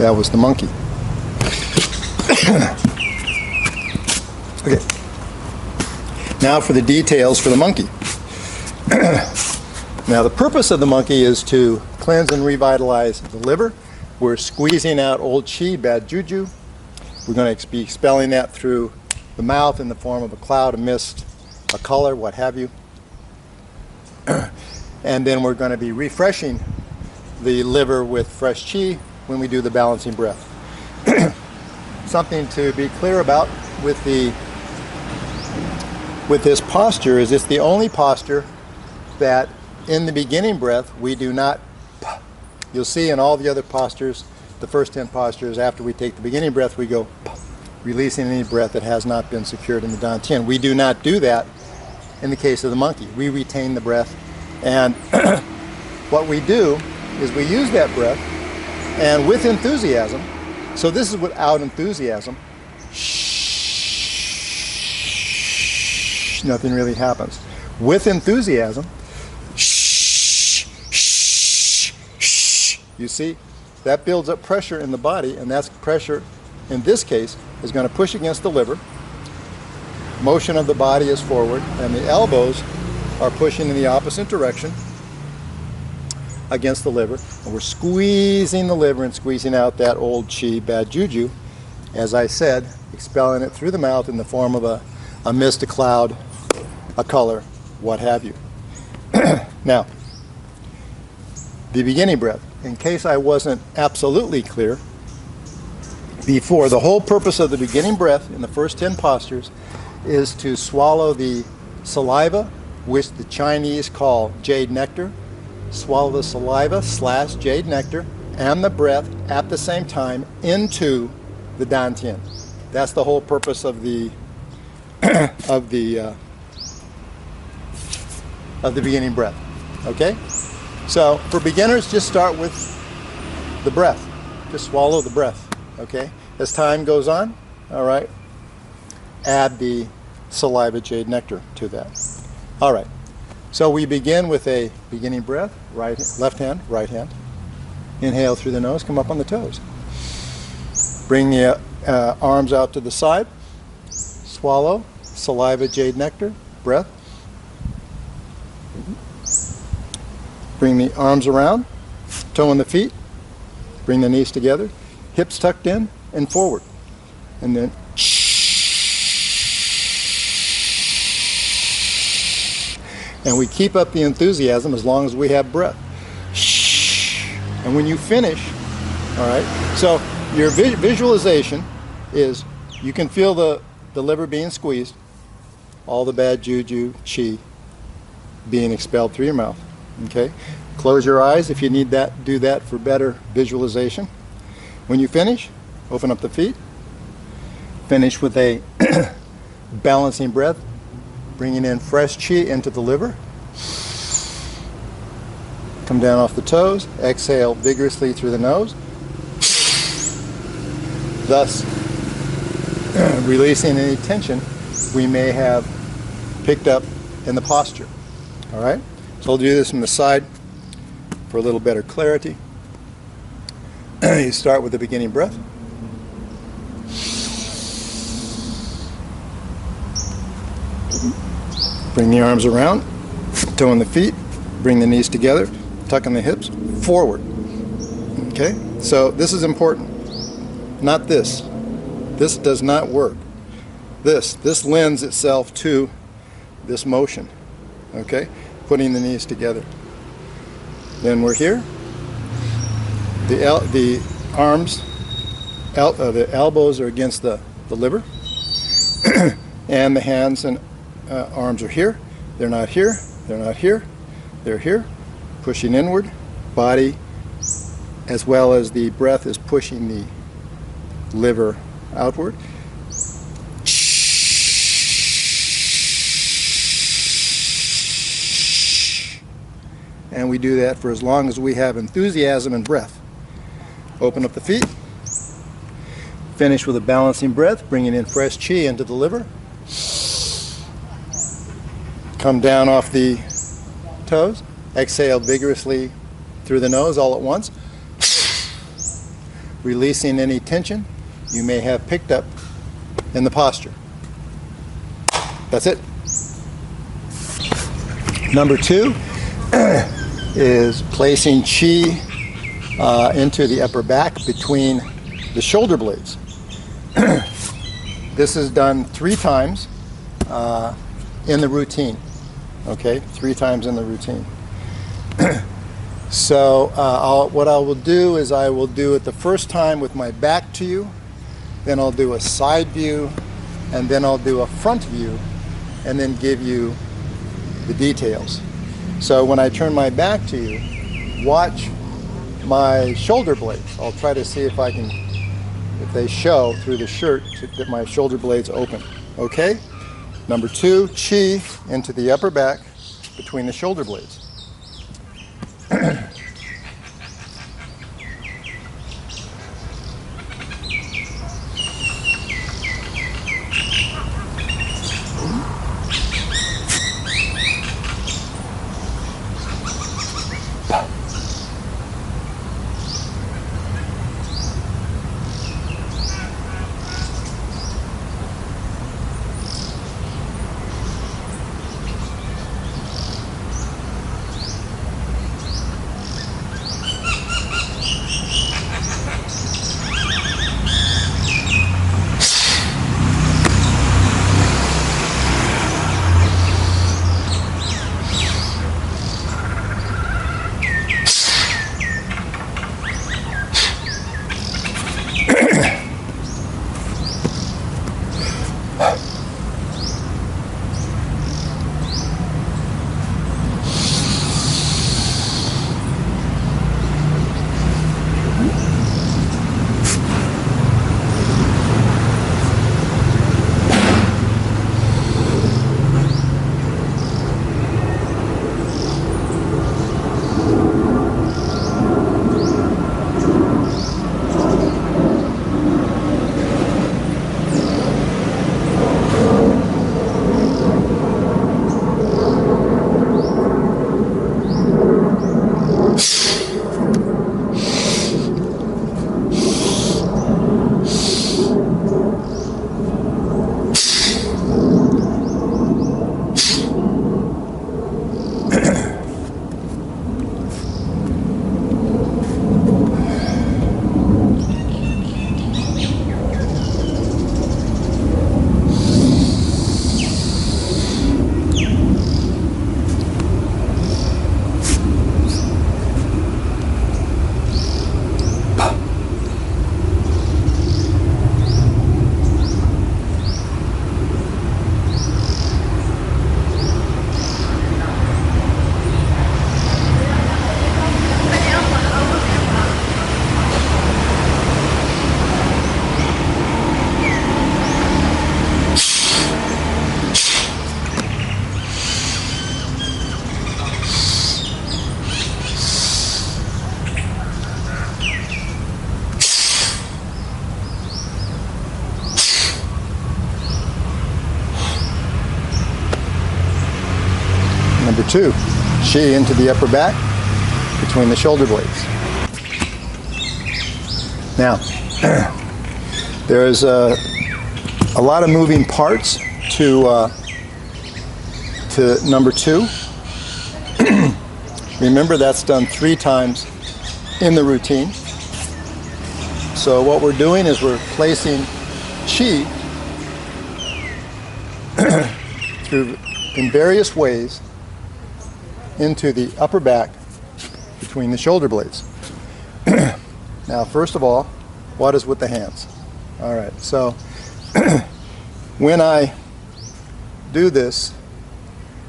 That was the monkey. Okay. Now for the details for the monkey. Now the purpose of the monkey is to cleanse and revitalize the liver. We're squeezing out old chi, bad juju. We're going to be expelling that through the mouth in the form of a cloud, a mist, a color, what have you. And then we're going to be refreshing the liver with fresh chi when we do the balancing breath. Something to be clear about with this posture is it's the only posture that in the beginning breath we do not. You'll see in all the other postures, the first 10 postures, after we take the beginning breath, we go releasing any breath that has not been secured in the dantian. We do not do that in the case of the monkey. We retain the breath, and what we do is we use that breath, and with enthusiasm, so this is without enthusiasm, nothing really happens. With enthusiasm, you see, that builds up pressure in the body, and that's pressure, in this case, is going to push against the liver. Motion of the body is forward, and the elbows are pushing in the opposite direction against the liver. And we're squeezing the liver and squeezing out that old chi, bad juju, as I said, expelling it through the mouth in the form of a mist, a cloud, a color, what have you. Now, the beginning breath. In case I wasn't absolutely clear before, the whole purpose of the beginning breath in the first 10 postures is to swallow the saliva, which the Chinese call jade nectar. Swallow the saliva / jade nectar and the breath at the same time into the dantian. That's the whole purpose of the beginning breath. Okay? So for beginners, just start with the breath. Just swallow the breath. Okay? As time goes on, all right, add the saliva jade nectar to that. All right. So we begin with a beginning breath, left hand, right hand. Inhale through the nose, come up on the toes. Bring the arms out to the side. Swallow, saliva jade nectar, breath. Bring the arms around, toe on the feet, bring the knees together, hips tucked in and forward. And then and we keep up the enthusiasm as long as we have breath. And when you finish, all right, so your visualization is you can feel the liver being squeezed, all the bad juju, chi, being expelled through your mouth. Okay? Close your eyes if you need that, do that for better visualization. When you finish, open up the feet. Finish with a balancing breath, bringing in fresh chi into the liver. Come down off the toes, exhale vigorously through the nose, thus releasing any tension we may have picked up in the posture. All right? So I'll do this from the side for a little better clarity. You start with the beginning breath. Bring the arms around, toe on the feet, bring the knees together, tucking the hips, forward. Okay? So this is important. Not this. This does not work. This lends itself to this motion. Okay? Putting the knees together. Then we're here. The arms, the elbows are against the liver, and the hands and arms are here. They're not here. They're not here. They're here. Pushing inward. Body, as well as the breath, is pushing the liver outward. And we do that for as long as we have enthusiasm and breath. Open up the feet. Finish with a balancing breath, bringing in fresh chi into the liver. Come down off the toes. Exhale vigorously through the nose all at once. releasing any tension you may have picked up in the posture. That's it. Number 2 is placing chi into the upper back between the shoulder blades. This is done 3 times in the routine. Okay, 3 times in the routine. So what I will do is I will do it the first time with my back to you, then I'll do a side view, and then I'll do a front view, and then give you the details. So when I turn my back to you, watch my shoulder blades. I'll try to see if they show through the shirt that my shoulder blades open. Okay? Number 2, chi into the upper back between the shoulder blades. Number 2, chi into the upper back between the shoulder blades. Now, there's a lot of moving parts to number 2. Remember, that's done 3 times in the routine. So what we're doing is we're placing chi in various ways into the upper back between the shoulder blades. Now, first of all, what is with the hands? All right, so when I do this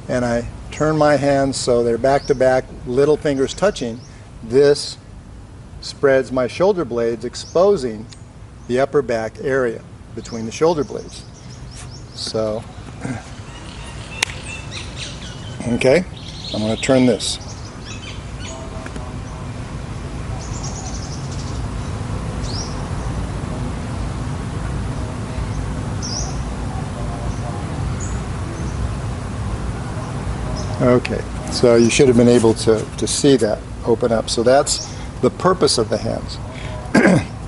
and I turn my hands so they're back to back, little fingers touching, this spreads my shoulder blades, exposing the upper back area between the shoulder blades. So, okay, I'm going to turn this. Okay, so you should have been able to see that open up. So that's the purpose of the hands.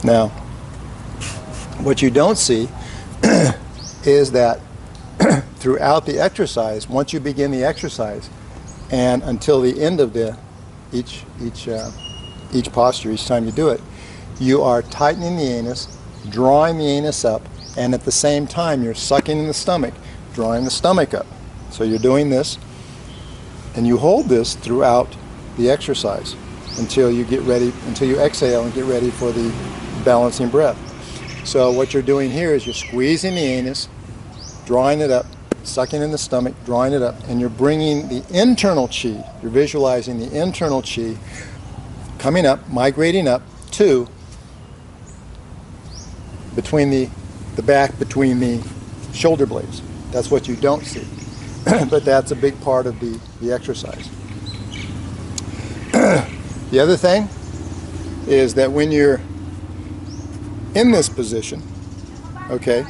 Now, what you don't see is that throughout the exercise, once you begin the exercise, and until the end of each posture, each time you do it, you are tightening the anus, drawing the anus up, and at the same time you're sucking in the stomach, drawing the stomach up. So you're doing this, and you hold this throughout the exercise until you get ready, until you exhale and get ready for the balancing breath. So what you're doing here is you're squeezing the anus, drawing it up, sucking in the stomach, drawing it up, and you're bringing the internal chi, you're visualizing the internal chi coming up, migrating up to between the back, between the shoulder blades. That's what you don't see. But that's a big part of the exercise. The other thing is that when you're in this position, okay,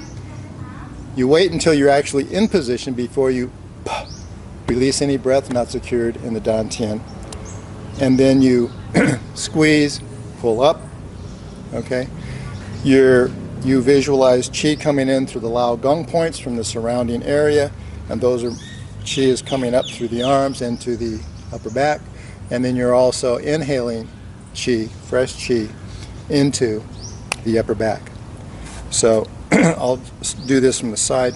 you wait until you're actually in position before you release any breath not secured in the dantian, and then you squeeze, pull up, okay. You visualize chi coming in through the lao gong points from the surrounding area, and those are chi is coming up through the arms into the upper back, and then you're also inhaling chi, fresh chi, into the upper back. So I'll do this from the side.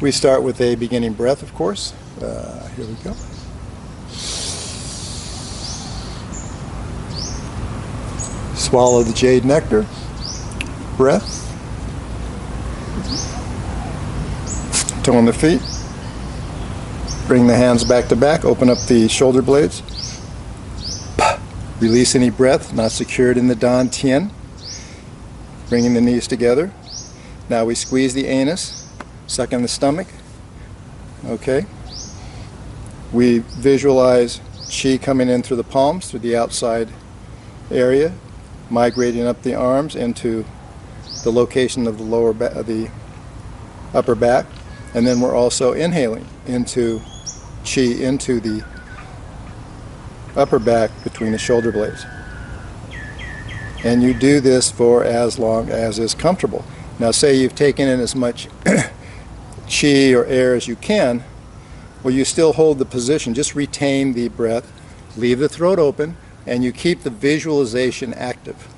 We start with a beginning breath, of course. Here we go. Swallow the jade nectar. Breath. Toe on the feet. Bring the hands back to back. Open up the shoulder blades. Release any breath not secured in the dantian. Bringing the knees together. Now we squeeze the anus, suck in the stomach. Okay. We visualize chi coming in through the palms, through the outside area, migrating up the arms into the location of the the upper back, and then we're also inhaling into chi into the upper back between the shoulder blades. And you do this for as long as is comfortable. Now say you've taken in as much chi or air as you can, well, you still hold the position. Just retain the breath, leave the throat open, and you keep the visualization active.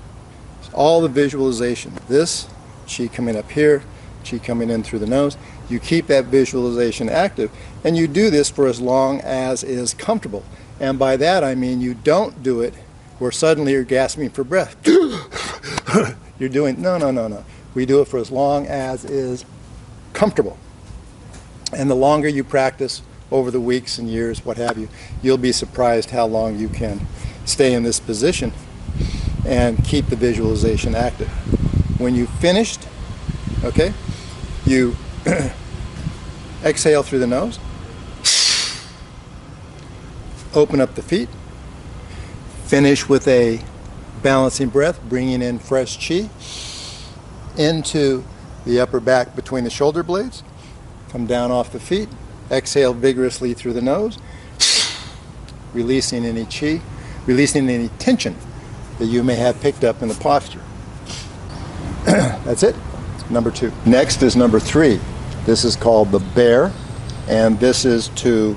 All the visualization. This, chi coming up here, chi coming in through the nose. You keep that visualization active, and you do this for as long as is comfortable. And by that I mean you don't do it where suddenly you're gasping for breath. You're doing, no. We do it for as long as is comfortable. And the longer you practice over the weeks and years, what have you, you'll be surprised how long you can stay in this position and keep the visualization active. When you've finished, okay, you exhale through the nose, open up the feet, finish with a balancing breath, bringing in fresh chi into the upper back between the shoulder blades. Come down off the feet, exhale vigorously through the nose, releasing any chi, releasing any tension that you may have picked up in the posture. That's it, number 2. Next is number 3. This is called the bear, and this is to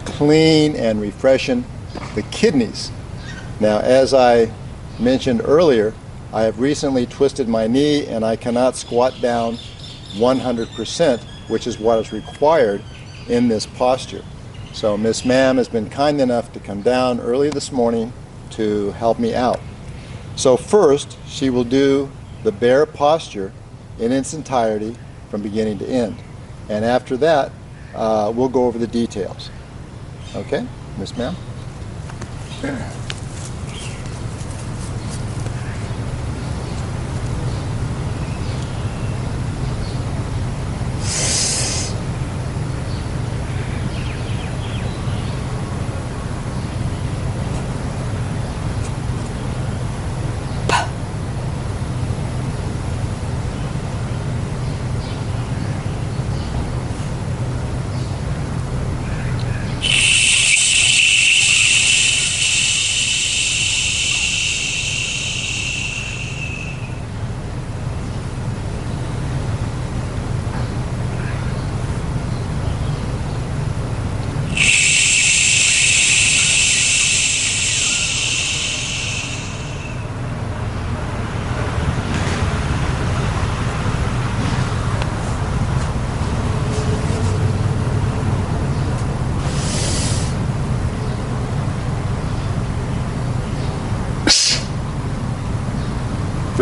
clean and refreshen the kidneys. Now, as I mentioned earlier, I have recently twisted my knee and I cannot squat down 100%, which is what is required in this posture. So Miss Ma'am has been kind enough to come down early this morning to help me out. So first, she will do the bear posture in its entirety from beginning to end. And after that, we'll go over the details. Okay, Miss Ma'am?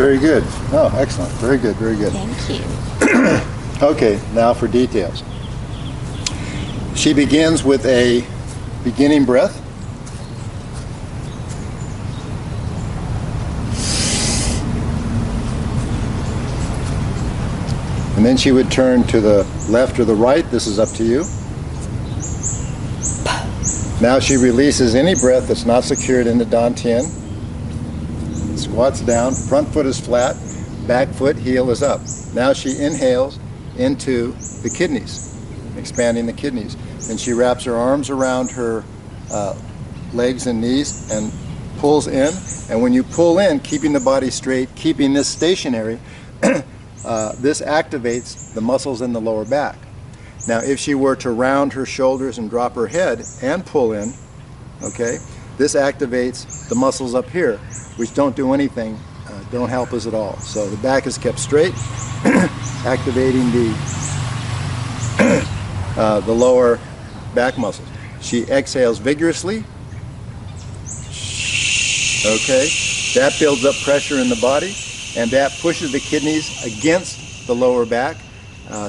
Very good. Oh, excellent. Very good, very good. Thank you. Okay, now for details. She begins with a beginning breath. And then she would turn to the left or the right. This is up to you. Now she releases any breath that's not secured into Dantian. Squats down, front foot is flat, back foot, heel is up. Now she inhales into the kidneys, expanding the kidneys. And she wraps her arms around her legs and knees and pulls in. And when you pull in, keeping the body straight, keeping this stationary, this activates the muscles in the lower back. Now, if she were to round her shoulders and drop her head and pull in, okay, this activates the muscles up here, which don't do anything, don't help us at all. So the back is kept straight, activating the lower back muscles. She exhales vigorously. Okay, that builds up pressure in the body, and that pushes the kidneys against the lower back,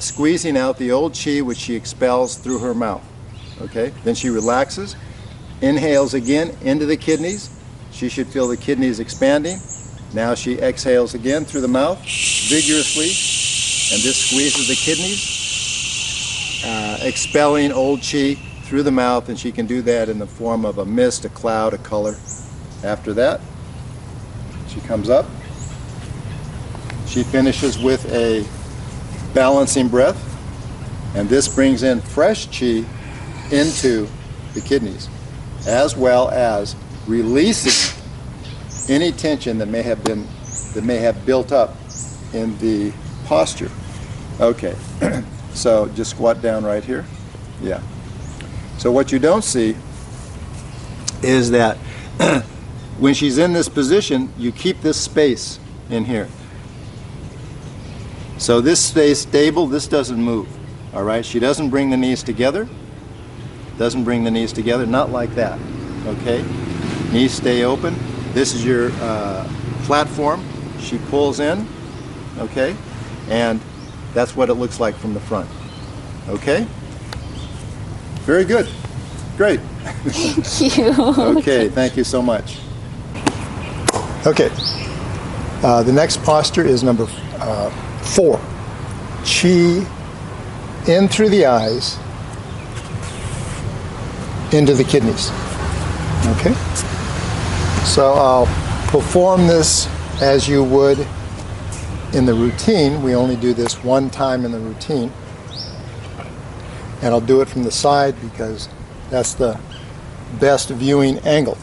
squeezing out the old chi which she expels through her mouth. Okay, then she relaxes, inhales again into the kidneys. She should feel the kidneys expanding. Now she exhales again through the mouth vigorously, and this squeezes the kidneys, expelling old chi through the mouth, and she can do that in the form of a mist, a cloud, a color. After that, she comes up. She finishes with a balancing breath, and this brings in fresh chi into the kidneys, as well as releasing any tension that may have built up in the posture. Okay, so just squat down right here. Yeah. So what you don't see is that when she's in this position, you keep this space in here. So this stays stable, this doesn't move. All right, she doesn't bring the knees together. Doesn't bring the knees together, not like that. Okay, knees stay open. This is your platform. She pulls in, okay, and that's what it looks like from the front. Okay, very good, great. Thank you. Okay, thank you so much. Okay, the next posture is number 4. Chi in through the eyes, into the kidneys. Okay, so I'll perform this as you would in the routine. We only do this one time in the routine, and I'll do it from the side because that's the best viewing angle.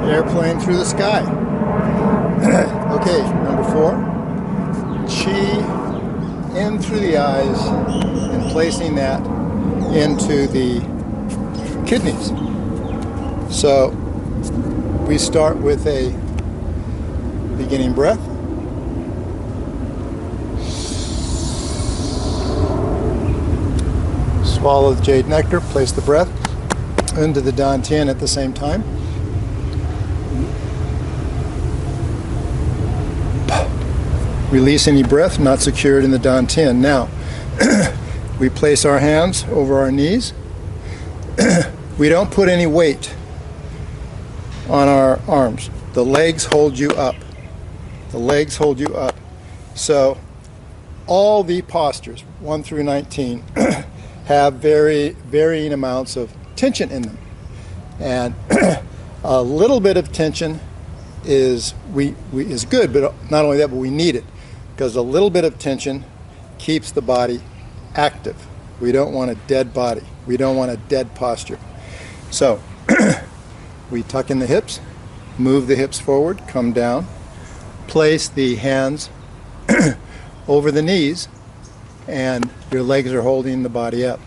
Airplane through the sky. Okay, number 4. Chi in through the eyes and placing that into the kidneys. So we start with a beginning breath. Swallow the jade nectar, place the breath into the dantian at the same time. Release any breath not secured in the dantian. Now, we place our hands over our knees We don't put any weight on our arms. The legs hold you up. The legs hold you up. So all the postures, 1 through 19, have varying amounts of tension in them. And a little bit of tension is good, but not only that, but we need it, because a little bit of tension keeps the body active. We don't want a dead body. We don't want a dead posture. So we tuck in the hips, move the hips forward, come down, place the hands over the knees, and your legs are holding the body up.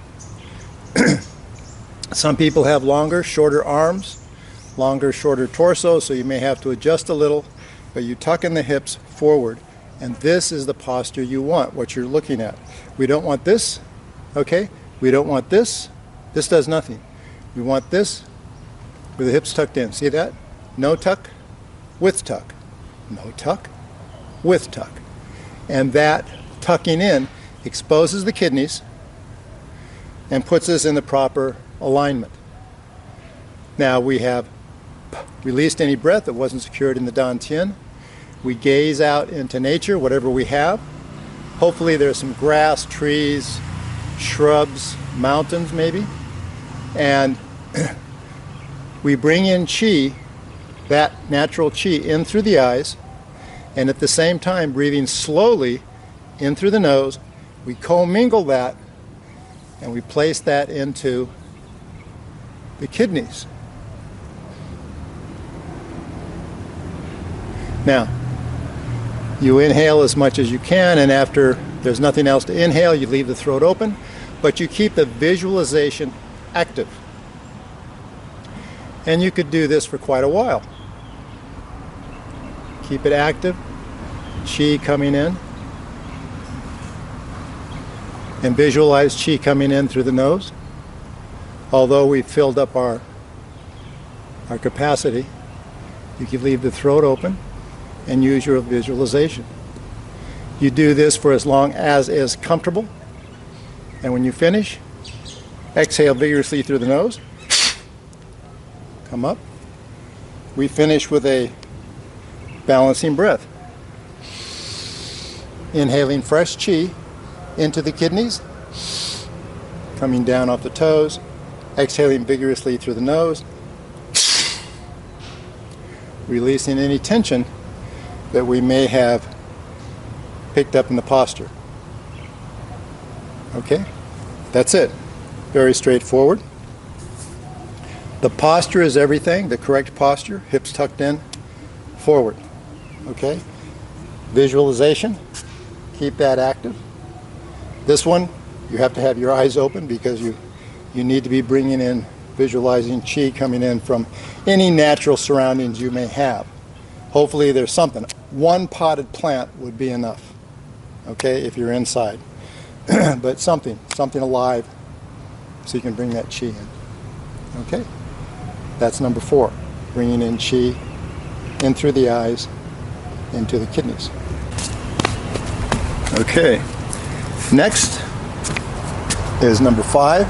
Some people have longer, shorter arms, longer, shorter torso, so you may have to adjust a little, but you tuck in the hips forward, and this is the posture you want, what you're looking at. We don't want this, okay? We don't want this. This does nothing. We want this with the hips tucked in. See that? No tuck, with tuck. No tuck, with tuck. And that tucking in exposes the kidneys and puts us in the proper alignment. Now we have released any breath that wasn't secured in the dantian. We gaze out into nature, whatever we have. Hopefully there's some grass, trees, shrubs, mountains maybe. And we bring in chi, that natural chi, in through the eyes, and at the same time breathing slowly in through the nose. We commingle that and we place that into the kidneys. Now, you inhale as much as you can, and after there's nothing else to inhale, you leave the throat open, but you keep the visualization active. And you could do this for quite a while. Keep it active, chi coming in, and visualize chi coming in through the nose. Although we've filled up our capacity, you can leave the throat open and use your visualization. You do this for as long as is comfortable, and when you finish, exhale vigorously through the nose. Come up. We finish with a balancing breath. Inhaling fresh chi into the kidneys, coming down off the toes, exhaling vigorously through the nose, releasing any tension that we may have picked up in the posture. Okay? That's it. Very straightforward. The posture is everything, the correct posture, hips tucked in, forward. Okay? Visualization, keep that active. This one, you have to have your eyes open because you need to be bringing in, visualizing chi coming in from any natural surroundings you may have. Hopefully there's something. One potted plant would be enough, okay, if you're inside. But something alive, so you can bring that chi in. Okay? That's number 4. Bringing in chi in through the eyes, into the kidneys. Okay. Next is number 5.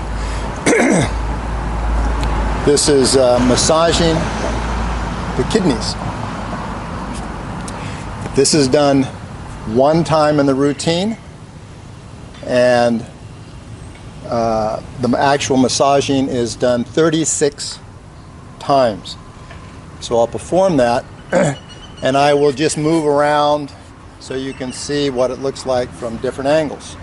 This is massaging the kidneys. This is done one time in the routine, and the actual massaging is done 36 times. So I'll perform that, and I will just move around so you can see what it looks like from different angles.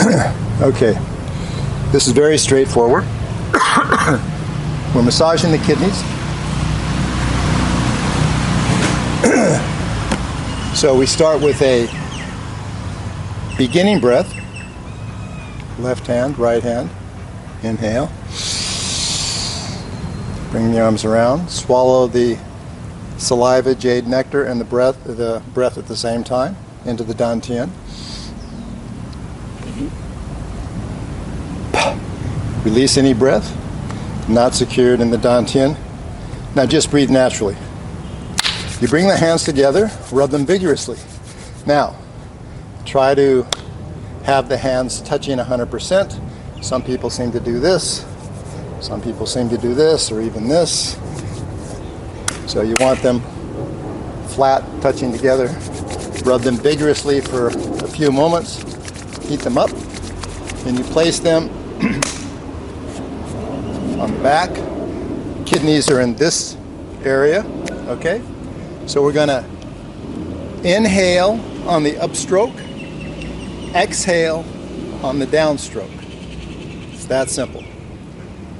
Okay, this is very straightforward. We're massaging the kidneys. So we start with a beginning breath. Left hand, right hand. Inhale. Bring the arms around. Swallow the saliva, jade nectar, and the breath at the same time into the dantian. Release any breath not secured in the dantian. Now just breathe naturally. You bring the hands together, rub them vigorously. Now, try to have the hands touching 100%. Some people seem to do this. Some people seem to do this or even this. So you want them flat, touching together. Rub them vigorously for a few moments. Heat them up. And you place them on the back. Kidneys are in this area. Okay? So we're going to inhale on the upstroke, exhale on the downstroke. It's that simple.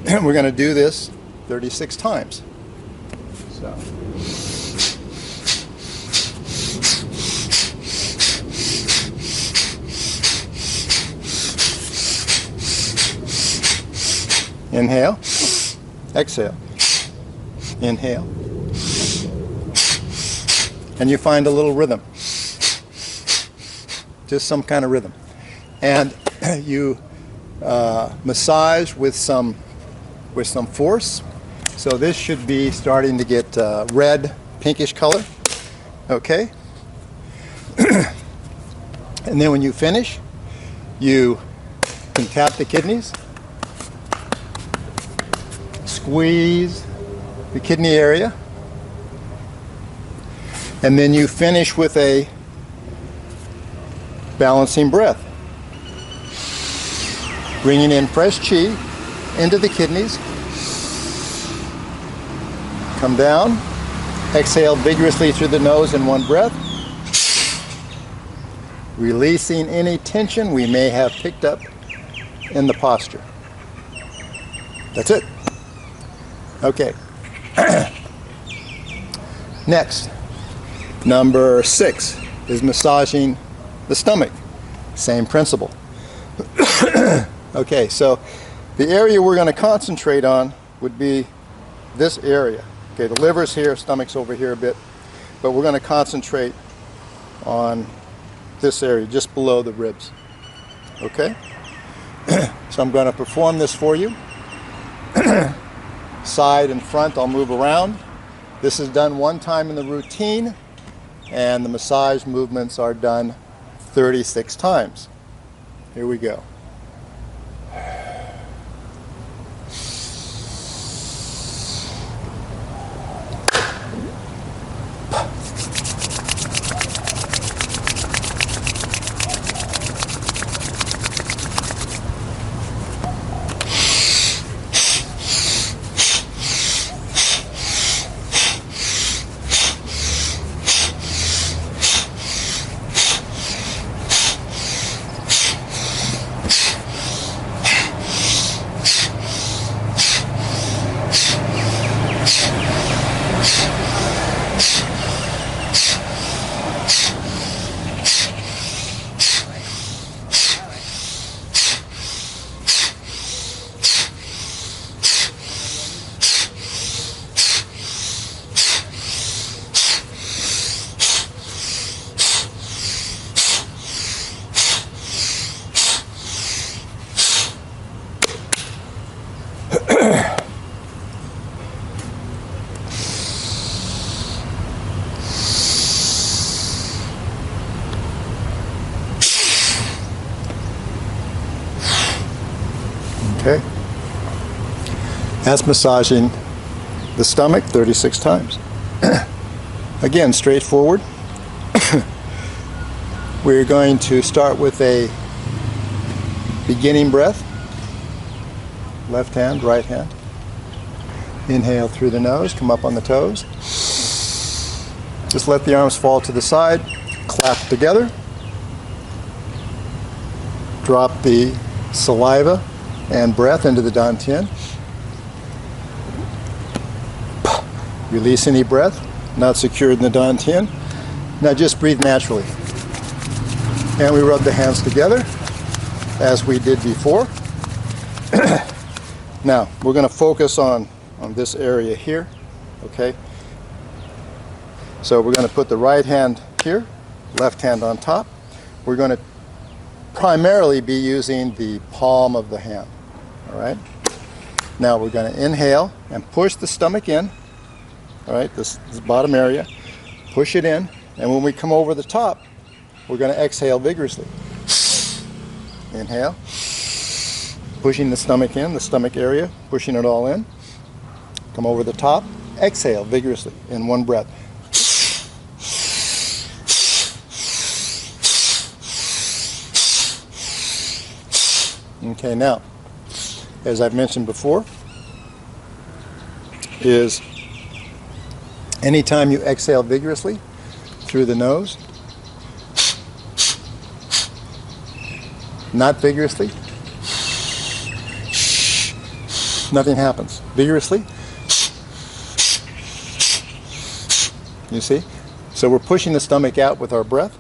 And we're going to do this 36 times. So. Inhale, exhale, inhale. And you find a little rhythm. Just some kind of rhythm. And you massage with some force. So this should be starting to get red, pinkish color. Okay? And then when you finish, you can tap the kidneys. Squeeze the kidney area. And then you finish with a balancing breath. Bringing in fresh chi into the kidneys. Come down. Exhale vigorously through the nose in one breath. Releasing any tension we may have picked up in the posture. That's it. Okay. Next, number 6 is massaging the stomach. Same principle. Okay, so the area we're going to concentrate on would be this area. Okay, the liver's here, stomach's over here a bit, but we're going to concentrate on this area just below the ribs. Okay? So I'm going to perform this for you. Side and front, I'll move around. This is done one time in the routine, and the massage movements are done 36 times. Here we go. Okay. That's massaging the stomach 36 times. Again, straightforward. We're going to start with a beginning breath. Left hand, right hand. Inhale through the nose, come up on the toes. Just let the arms fall to the side, clap together. drop the saliva and breath into the dantian. Release any breath not secured in the dantian. Now just breathe naturally. And we rub the hands together as we did before. Now we're going to focus on this area here. Okay. So we're going to put the right hand here, left hand on top. We're going to primarily be using the palm of the hand. All right. Now we're going to inhale and push the stomach in. All right, this bottom area. Push it in, and when we come over the top, we're going to exhale vigorously. Inhale, pushing the stomach in, the stomach area, pushing it all in. Come over the top, exhale vigorously in one breath. Okay, now, as I've mentioned before, is anytime you exhale vigorously through the nose, not vigorously, nothing happens. Vigorously, you see? So we're pushing the stomach out with our breath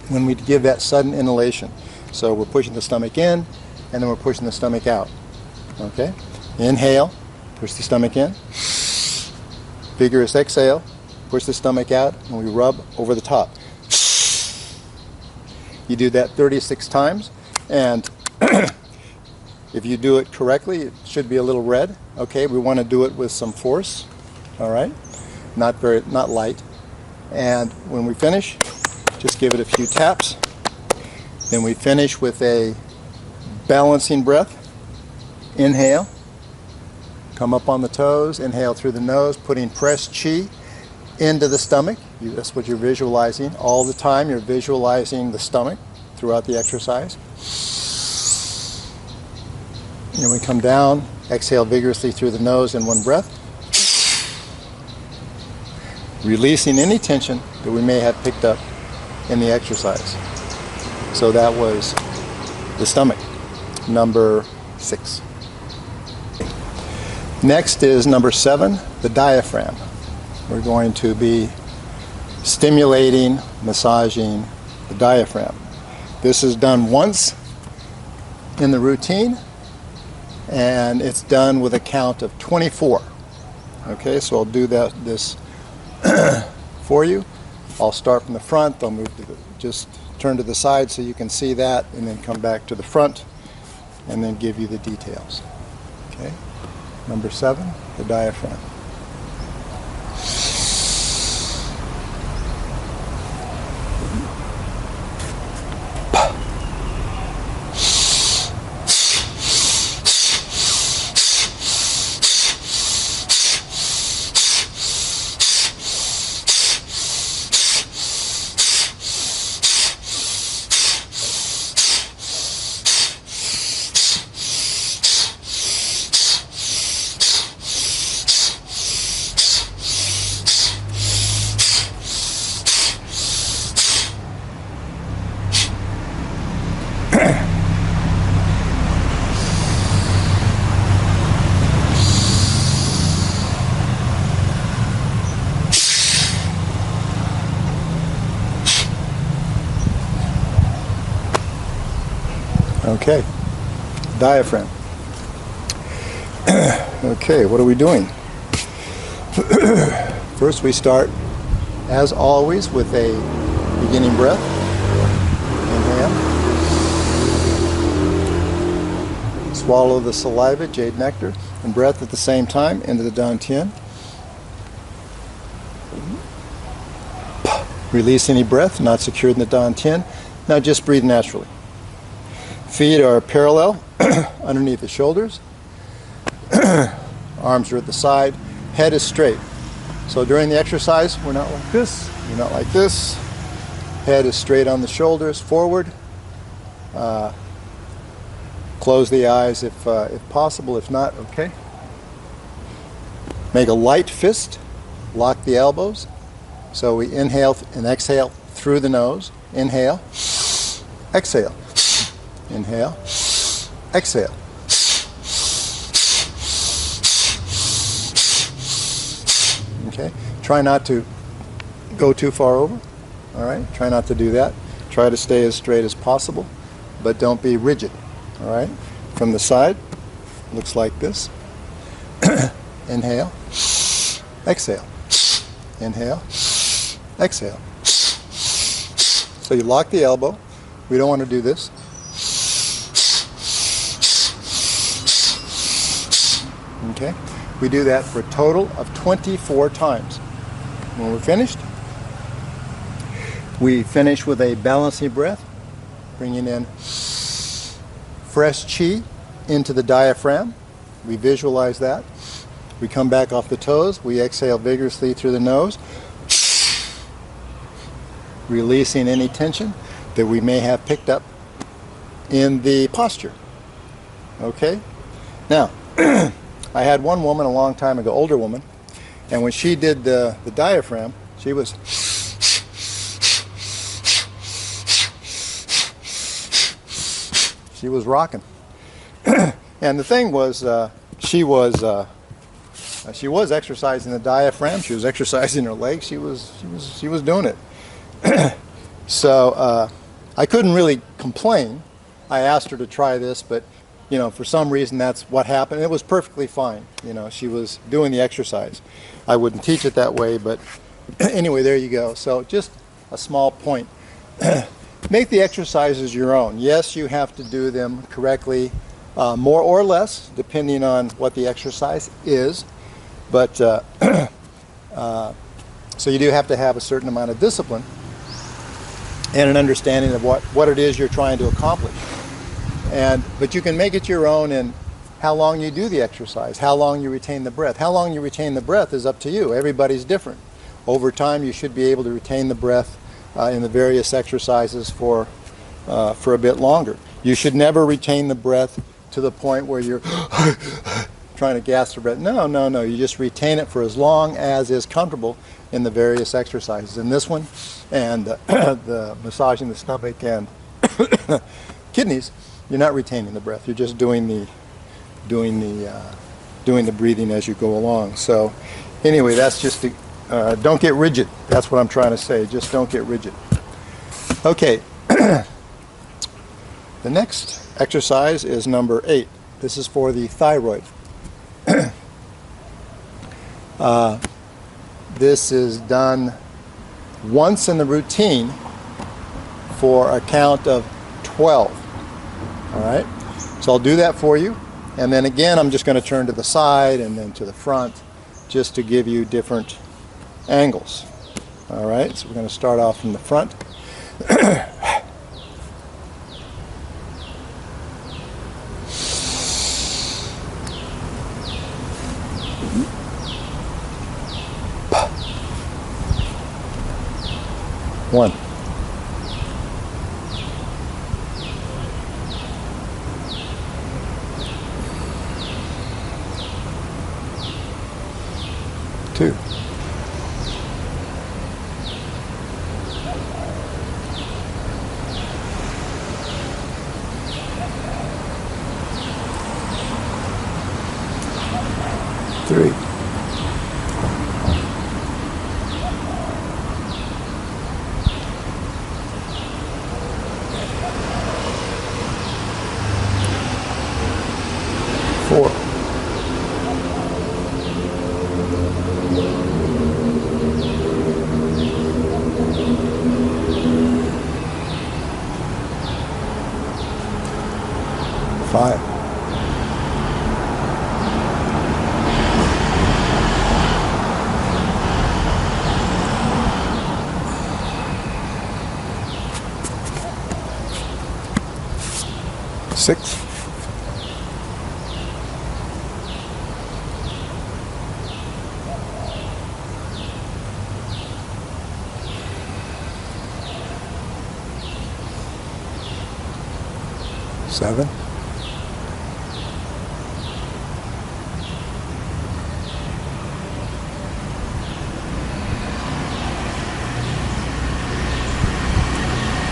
when we give that sudden inhalation. So we're pushing the stomach in, and then we're pushing the stomach out. Okay? Inhale, push the stomach in. Vigorous exhale, push the stomach out, and we rub over the top. You do that 36 times, and if you do it correctly, it should be a little red. Okay, we want to do it with some force. All right, not light. And when we finish, just give it a few taps. Then we finish with a balancing breath. Inhale. Come up on the toes, inhale through the nose, putting pressed chi into the stomach. That's what you're visualizing. All the time you're visualizing the stomach throughout the exercise. And we come down, exhale vigorously through the nose in one breath. Releasing any tension that we may have picked up in the exercise. So that was the stomach, number 6. Next is number 7, the diaphragm. We're going to be stimulating, massaging the diaphragm. This is done once in the routine, and it's done with a count of 24. Okay, so I'll do this for you. I'll start from the front, I'll move to just turn to the side so you can see that, and then come back to the front and then give you the details. Okay. Number 7, the diaphragm. Okay, diaphragm. Okay, what are we doing? First we start, as always, with a beginning breath. Inhale. Swallow the saliva, jade nectar, and breath at the same time into the dantian. Release any breath not secured in the dantian. Now just breathe naturally. Feet are parallel underneath the shoulders. Arms are at the side. Head is straight. So during the exercise, we're not like this. We're not like this. Head is straight on the shoulders, forward. Close the eyes if possible. If not, okay. Make a light fist. Lock the elbows. So we inhale and exhale through the nose. Inhale. exhale. Inhale, exhale. Okay, try not to go too far over. All right, try not to do that. Try to stay as straight as possible, but don't be rigid. All right, from the side, looks like this. Inhale, exhale. Inhale, exhale. So you lock the elbow. We don't want to do this. Okay, we do that for a total of 24 times. When we're finished, we finish with a balancing breath, bringing in fresh chi into the diaphragm. We visualize that. We come back off the toes. We exhale vigorously through the nose, releasing any tension that we may have picked up in the posture. Okay? Now, I had one woman a long time ago, older woman, and when she did the diaphragm, she was rocking. And the thing was, she was exercising the diaphragm. She was exercising her legs. She was doing it. So I couldn't really complain. I asked her to try this, but for some reason that's what happened. It was perfectly fine. She was doing the exercise. I wouldn't teach it that way, but anyway, there you go. So just a small point. Make the exercises your own. Yes, you have to do them correctly, more or less, depending on what the exercise is. But so you do have to have a certain amount of discipline and an understanding of what it is you're trying to accomplish. But you can make it your own in how long you do the exercise, how long you retain the breath. How long you retain the breath is up to you. Everybody's different. Over time, you should be able to retain the breath in the various exercises for a bit longer. You should never retain the breath to the point where you're trying to gasp for breath. No. You just retain it for as long as is comfortable in the various exercises. In this one, and the massaging the stomach and kidneys, you're not retaining the breath. You're just doing the breathing as you go along. So, anyway, that's just don't get rigid. That's what I'm trying to say. Just don't get rigid. Okay. The next exercise is number 8. This is for the thyroid. This is done once in the routine for a count of 12. All right? So I'll do that for you. And then again, I'm just going to turn to the side and then to the front just to give you different angles. All right? So we're going to start off from the front. One. Two. Three. 4. 5. 6. 7.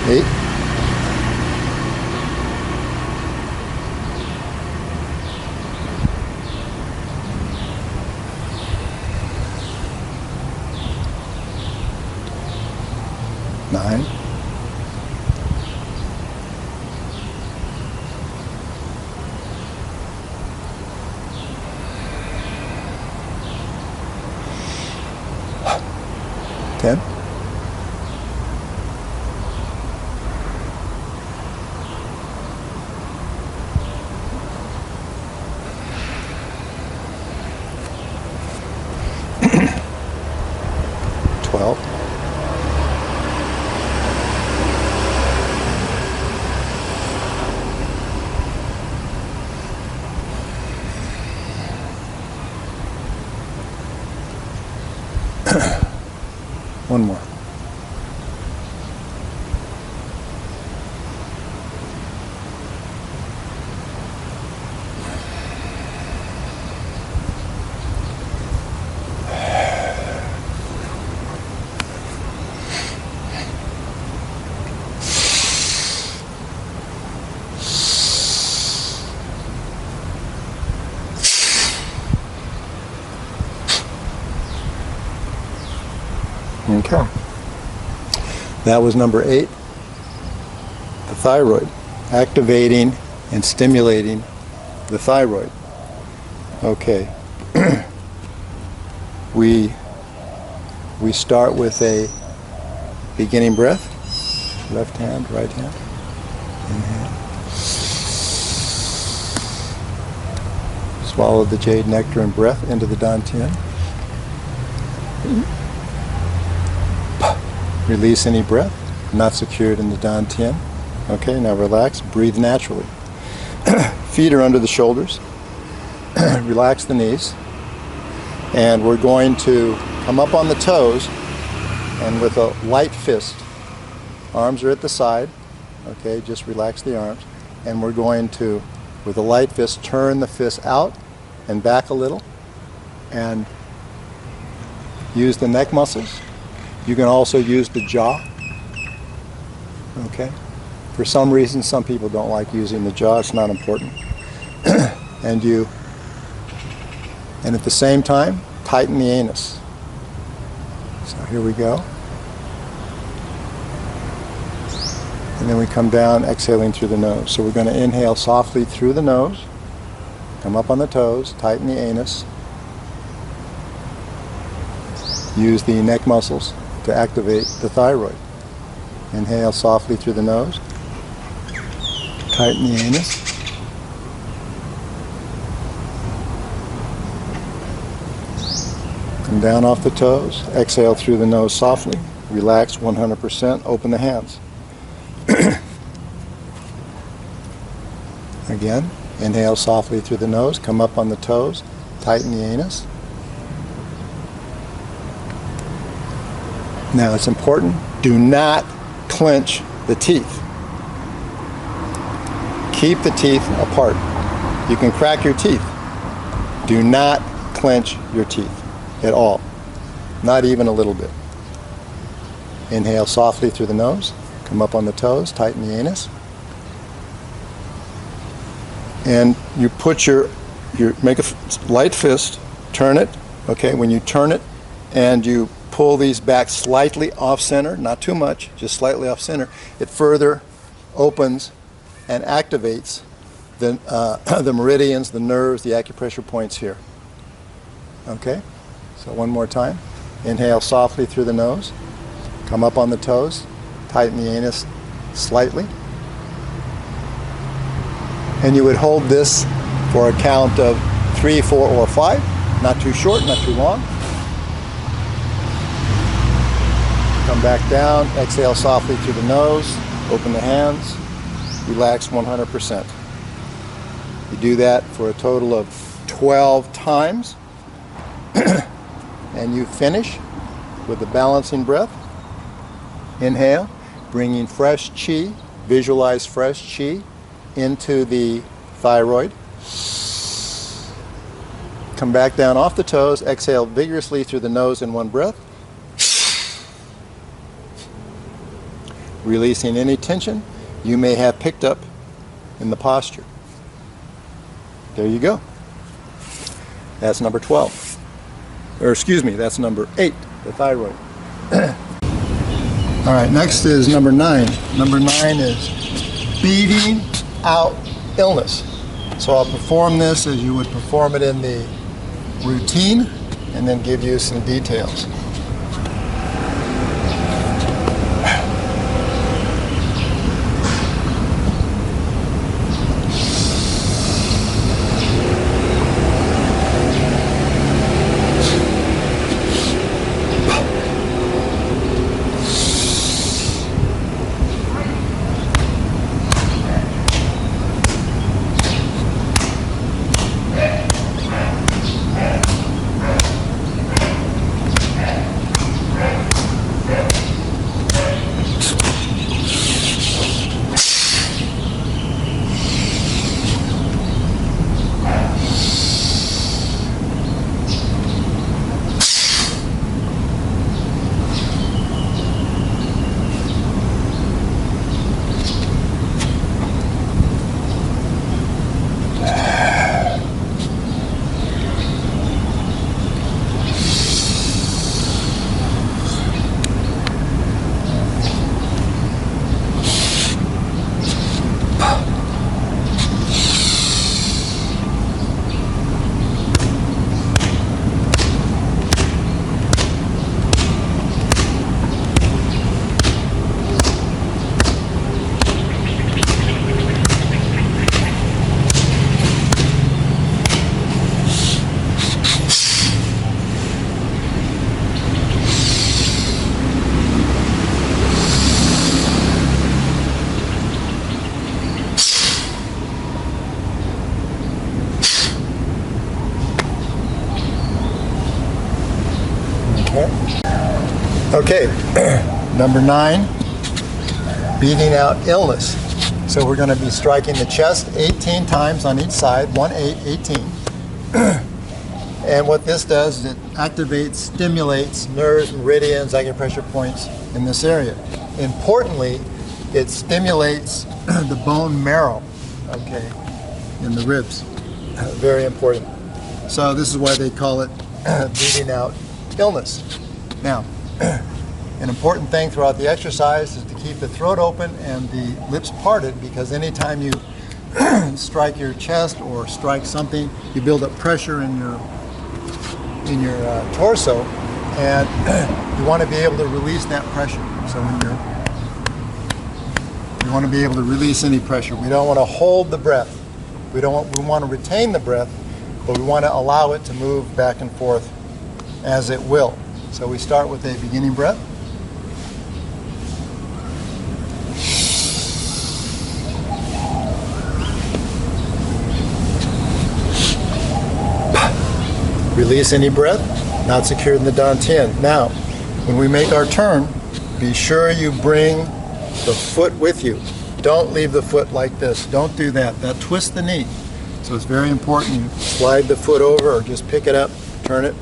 8. One more. Okay. That was number 8, the thyroid. Activating and stimulating the thyroid. Okay. We start with a beginning breath. Left hand, right hand. Inhale. Swallow the jade nectar and breath into the dantian. Release any breath not secured in the dantian. Okay, now relax, breathe naturally. Feet are under the shoulders. Relax the knees. And we're going to come up on the toes and with a light fist. Arms are at the side. Okay, just relax the arms. And we're going to, with a light fist, turn the fist out and back a little and use the neck muscles. You can also use the jaw. Okay? For some reason, some people don't like using the jaw. It's not important. And at the same time, tighten the anus. So here we go. And then we come down, exhaling through the nose. So we're going to inhale softly through the nose, come up on the toes, tighten the anus. Use the neck muscles to activate the thyroid. Inhale softly through the nose. Tighten the anus. Come down off the toes. Exhale through the nose softly. Relax 100%. Open the hands. Again, inhale softly through the nose. Come up on the toes. Tighten the anus. Now it's important, do not clench the teeth. Keep the teeth apart. You can crack your teeth. Do not clench your teeth at all. Not even a little bit. Inhale softly through the nose. Come up on the toes, tighten the anus. And you put make a light fist, turn it. Okay, when you turn it and you pull these back slightly off center, not too much, just slightly off center, it further opens and activates the meridians, the nerves, the acupressure points here. Okay, so one more time. Inhale softly through the nose, come up on the toes, tighten the anus slightly. And you would hold this for a count of 3, 4, or 5, not too short, not too long. Come back down, exhale softly through the nose, open the hands, relax 100%. You do that for a total of 12 times, and you finish with the balancing breath. Inhale, bringing fresh chi, visualize fresh chi into the thyroid. Come back down off the toes, exhale vigorously through the nose in one breath. Releasing any tension you may have picked up in the posture. There you go. That's number 12. Or excuse me, that's number 8, the thyroid. All right, next is number 9. Number 9 is beating out illness. So I'll perform this as you would perform it in the routine and then give you some details. Okay, number 9, beating out illness. So we're going to be striking the chest 18 times on each side, 1, 8, 18. And what this does is it activates, stimulates nerves, meridians, acupressure points in this area. Importantly, it stimulates the bone marrow, okay, in the ribs. Very important. So this is why they call it beating out illness. Now, an important thing throughout the exercise is to keep the throat open and the lips parted, because anytime you strike your chest or strike something, you build up pressure in your torso, and you want to be able to release that pressure. So when you want to be able to release any pressure. We don't want to hold the breath. We want to retain the breath, but we want to allow it to move back and forth as it will. So we start with a beginning breath. Release any breath not secured in the dantian. Now, when we make our turn, be sure you bring the foot with you. Don't leave the foot like this. Don't do that. That twists the knee. So it's very important you slide the foot over or just pick it up, turn it.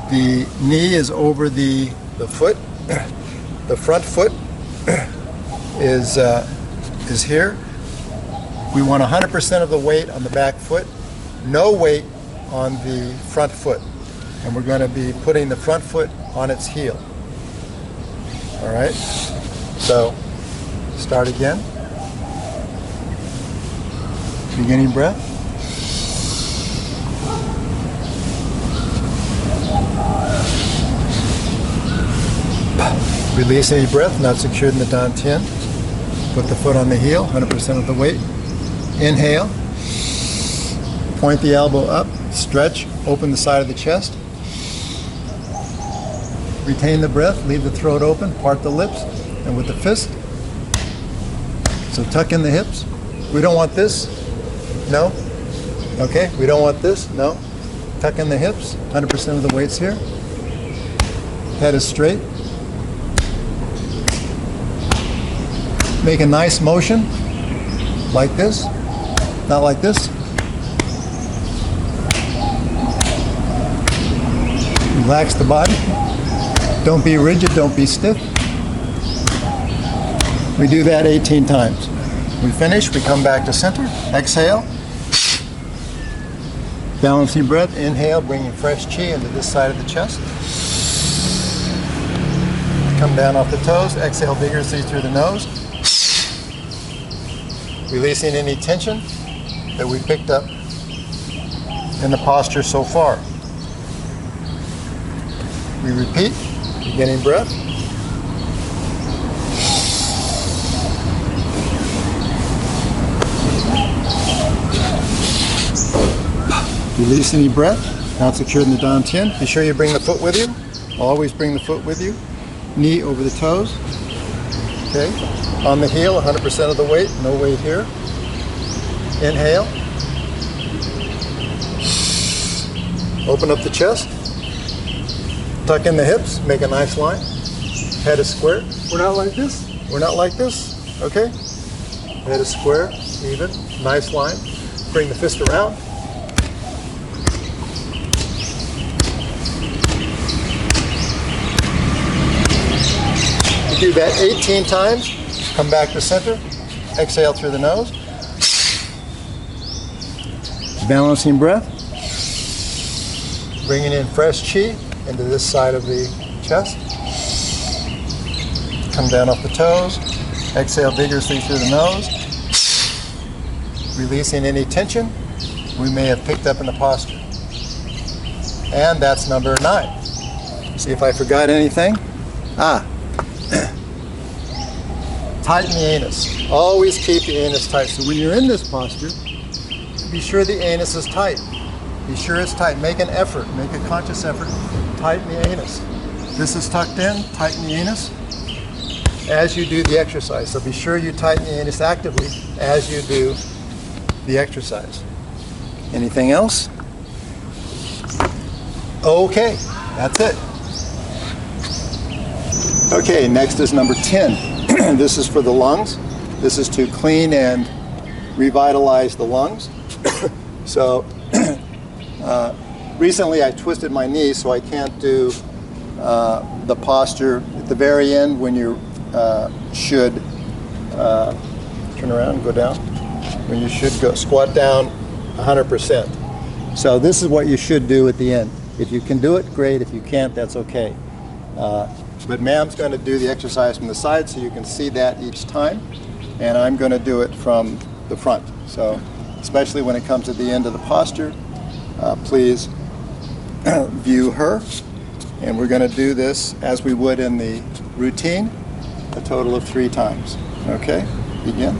The knee is over the foot. The front foot is here. We want 100% of the weight on the back foot, no weight on the front foot. And we're going to be putting the front foot on its heel. All right? So, start again. Beginning breath. Release any breath not secured in the dantian. Put the foot on the heel, 100% of the weight. Inhale. Point the elbow up. Stretch. Open the side of the chest. Retain the breath. Leave the throat open. Part the lips. And with the fist. So tuck in the hips. We don't want this. No. Okay. We don't want this. No. Tuck in the hips. 100% of the weight's here. Head is straight. Make a nice motion, like this, not like this. Relax the body. Don't be rigid, don't be stiff. We do that 18 times. We finish, we come back to center. Exhale. Balancing breath, inhale, bringing fresh chi into this side of the chest. Come down off the toes, exhale vigorously through the nose. Releasing any tension that we picked up in the posture so far. We repeat, beginning breath. Release any breath not secured in the dantian. Be sure you bring the foot with you. Always bring the foot with you. Knee over the toes. Okay. On the heel, 100% of the weight, no weight here. Inhale. Open up the chest. Tuck in the hips, make a nice line. Head is square. We're not like this. We're not like this. Okay? Head is square, even, nice line. Bring the fist around. You do that 18 times. Come back to center. Exhale through the nose. Balancing breath. Bringing in fresh chi into this side of the chest. Come down off the toes. Exhale vigorously through the nose. Releasing any tension we may have picked up in the posture. And that's number 9. See if I forgot anything. Tighten the anus. Always keep the anus tight. So when you're in this posture, be sure the anus is tight. Be sure it's tight. Make an effort. Make a conscious effort. Tighten the anus. This is tucked in. Tighten the anus as you do the exercise. So be sure you tighten the anus actively as you do the exercise. Anything else? Okay, that's it. Okay, next is number 10. This is for the lungs. This is to clean and revitalize the lungs. So recently I twisted my knee, so I can't do the posture at the very end when you should turn around, go down, when you should go squat down 100%. So this is what you should do at the end. If you can do it, great. If you can't, that's okay. But ma'am's going to do the exercise from the side so you can see that each time, and I'm going to do it from the front. So especially when it comes to the end of the posture, please view her. And we're going to do this as we would in the routine, a total of 3 times. Okay, begin.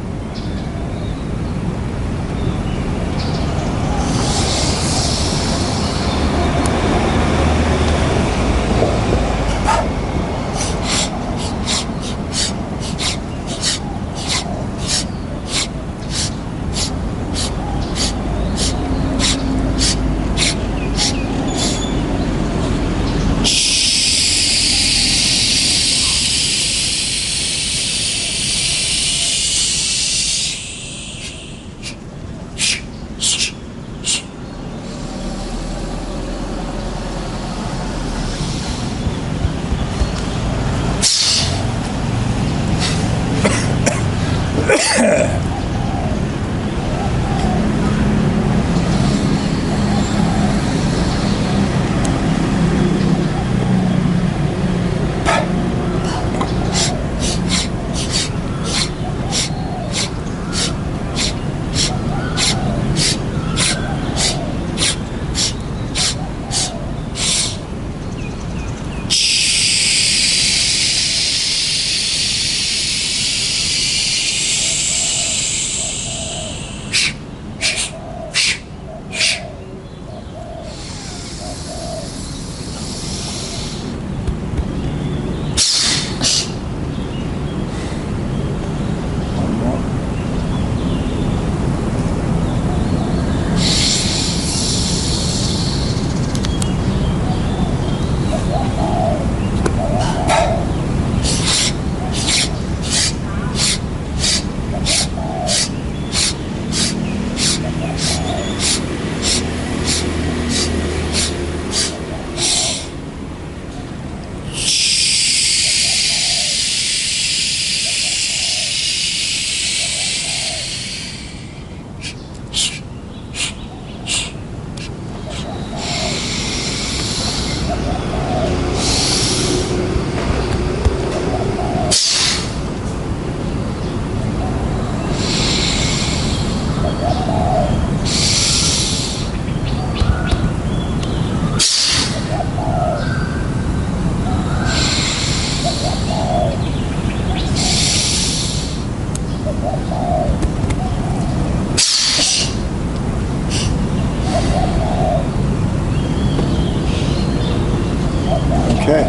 Okay.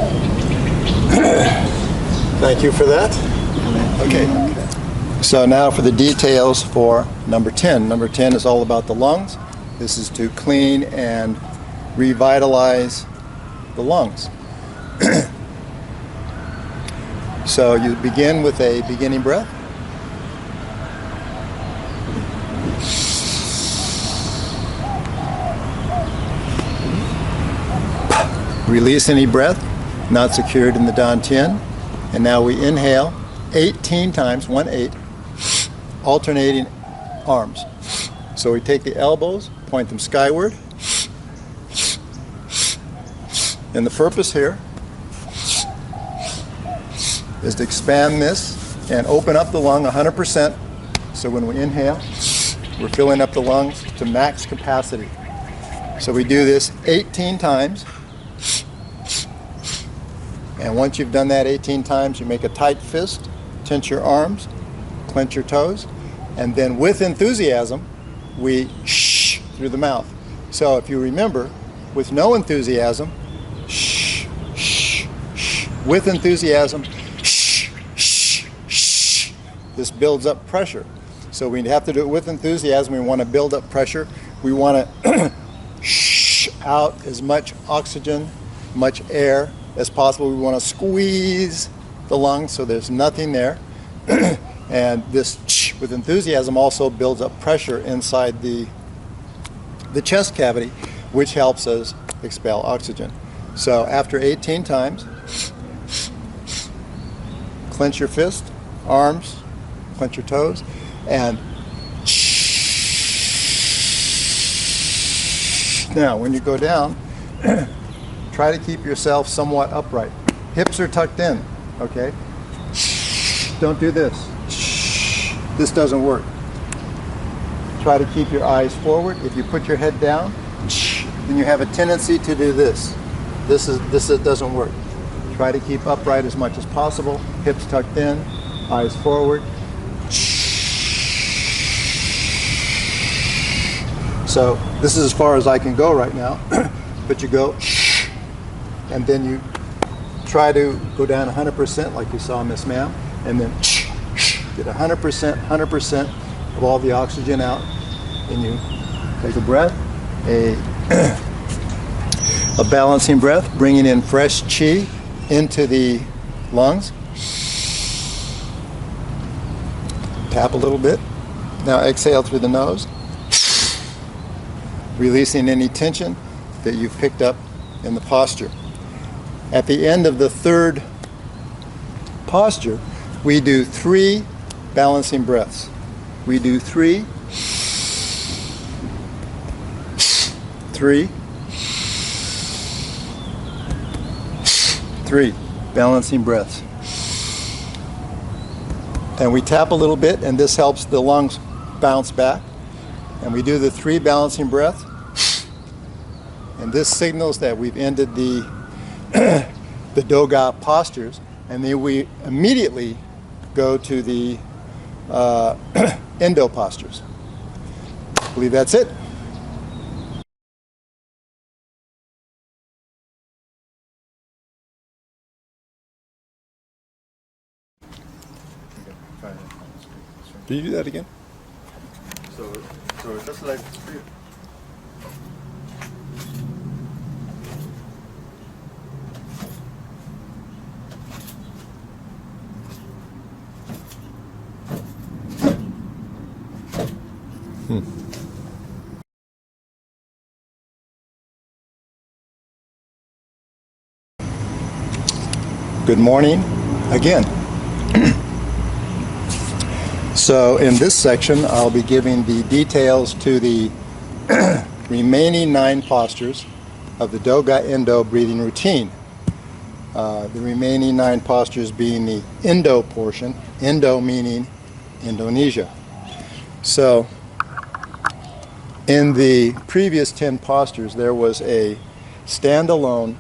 Thank you for that. Okay. So now for the details for number 10. Number 10 is all about the lungs. This is to clean and revitalize the lungs. So you begin with a beginning breath. Release any breath not secured in the dantian. And now we inhale 18 times, 1-8, alternating arms. So we take the elbows, point them skyward. And the purpose here is to expand this and open up the lung 100%. So when we inhale, we're filling up the lungs to max capacity. So we do this 18 times. And once you've done that 18 times, you make a tight fist, tense your arms, clench your toes, and then with enthusiasm, we shh through the mouth. So if you remember, with no enthusiasm, shh, shh, shh. With enthusiasm, shh, shh, shh. This builds up pressure. So we have to do it with enthusiasm. We want to build up pressure. We want to shh out as much oxygen, much air as possible. We want to squeeze the lungs, so there's nothing there. And this with enthusiasm also builds up pressure inside the chest cavity, which helps us expel oxygen. So after 18 times, clench your fist, arms, clench your toes, and now when you go down, try to keep yourself somewhat upright. Hips are tucked in, okay? Don't do this. This doesn't work. Try to keep your eyes forward. If you put your head down, then you have a tendency to do this. This doesn't work. Try to keep upright as much as possible. Hips tucked in, eyes forward. So this is as far as I can go right now. But you go, and then you try to go down 100% like you saw Miss Ma'am, and then get 100% of all the oxygen out. And you take a breath, a balancing breath, bringing in fresh chi into the lungs. Tap a little bit. Now exhale through the nose, releasing any tension that you've picked up in the posture. At the end of the third posture, we do 3 balancing breaths. We do 3, 3, 3 balancing breaths. And we tap a little bit, and this helps the lungs bounce back. And we do the 3 balancing breaths. And this signals that we've ended the Doga postures, and then we immediately go to the Indo postures. I believe that's it. Can you do that again? So just like Good morning again. So in this section, I'll be giving the details to the remaining 9 postures of the Doga-Indo breathing routine. The remaining 9 postures being the Indo portion, Indo meaning Indonesia. So in the previous 10 postures, there was a standalone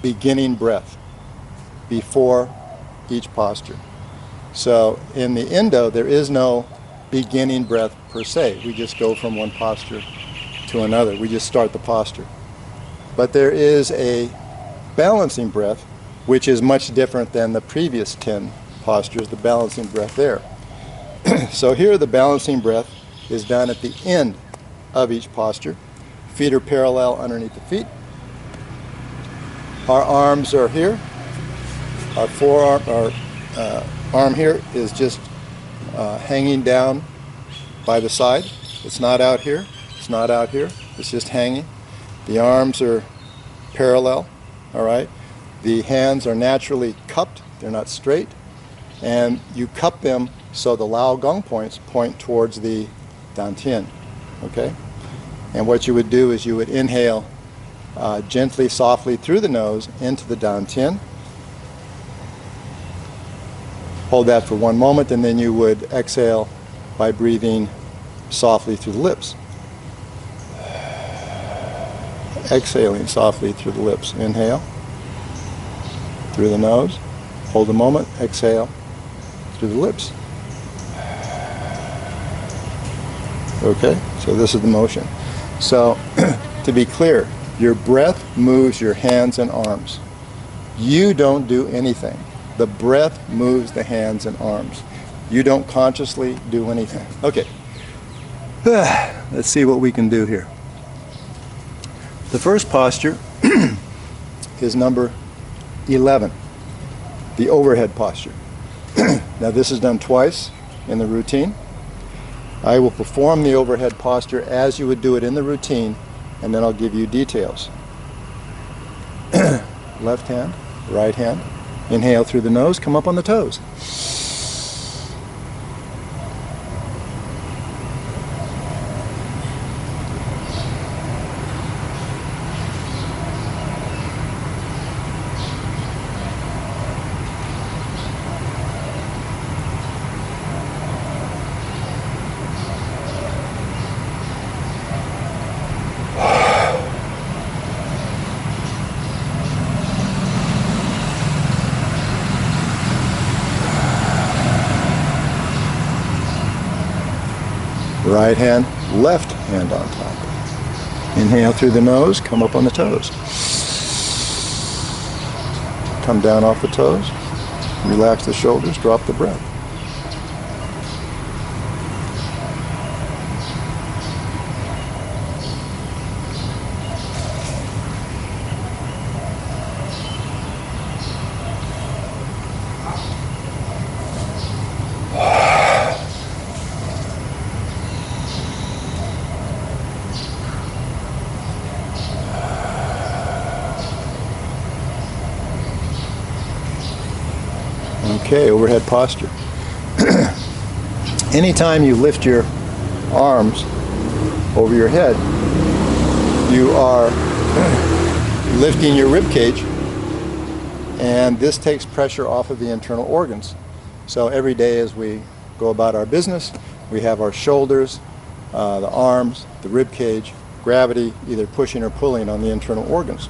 beginning breath before each posture. So in the Indo, there is no beginning breath per se. We just go from one posture to another. We just start the posture. But there is a balancing breath, which is much different than the previous 10 postures, the balancing breath there. So here the balancing breath is done at the end of each posture. Feet are parallel underneath the feet. Our arms are here. Our forearm, arm here is just hanging down by the side. It's not out here. It's not out here. It's just hanging. The arms are parallel. All right. The hands are naturally cupped. They're not straight. And you cup them so the Lao Gong points point towards the Dantian. Okay. And what you would do is you would inhale gently, softly through the nose into the Dantian. Hold that for 1 moment, and then you would exhale by breathing softly through the lips. Exhaling softly through the lips. Inhale through the nose. Hold a moment. Exhale through the lips. Okay, so this is the motion. So to be clear, your breath moves your hands and arms. You don't do anything. The breath moves the hands and arms. You don't consciously do anything. Okay. Let's see what we can do here. The first posture is number 11. the overhead posture. Now this is done twice in the routine. I will perform the overhead posture as you would do it in the routine, and then I'll give you details. Left hand, right hand. Inhale through the nose, come up on the toes. Right hand, left hand on top. Inhale through the nose, come up on the toes. Come down off the toes. Relax the shoulders, drop the breath. Okay, overhead posture. Anytime you lift your arms over your head, you are lifting your rib cage, and this takes pressure off of the internal organs. So every day as we go about our business, we have our shoulders, the arms, the rib cage, gravity either pushing or pulling on the internal organs.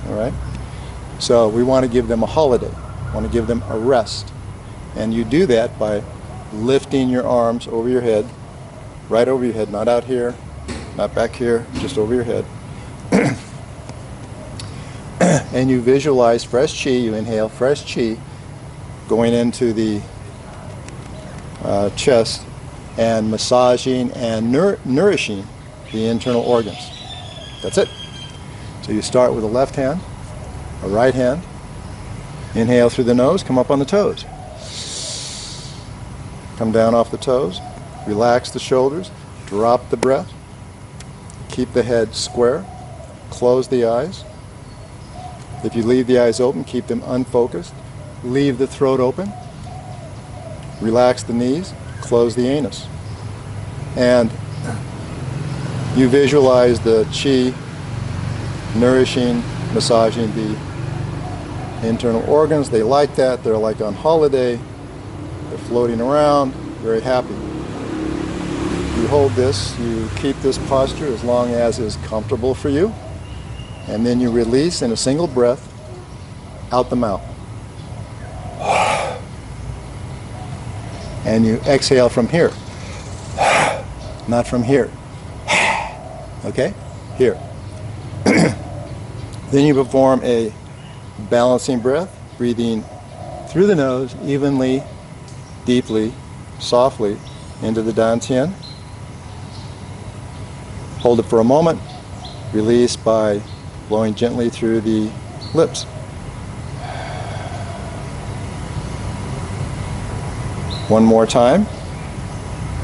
All right? So we want to give them a holiday. We want to give them a rest. And you do that by lifting your arms over your head, right over your head, not out here, not back here, just over your head. And you visualize fresh chi, you inhale fresh chi going into the chest and massaging and nourishing the internal organs. That's it. So you start with a left hand, a right hand. Inhale through the nose, come up on the toes. Come down off the toes. Relax the shoulders. Drop the breath. Keep the head square. Close the eyes. If you leave the eyes open, keep them unfocused. Leave the throat open. Relax the knees. Close the anus. And you visualize the chi nourishing, massaging the internal organs. They like that. They're like on holiday. They're floating around, very happy. You hold this, you keep this posture as long as is comfortable for you, and then you release in a single breath out the mouth. And you exhale from here, not from here. Okay? Here. Then you perform a balancing breath, breathing through the nose evenly, deeply, softly into the dantian. Hold it for a moment. Release by blowing gently through the lips. One more time.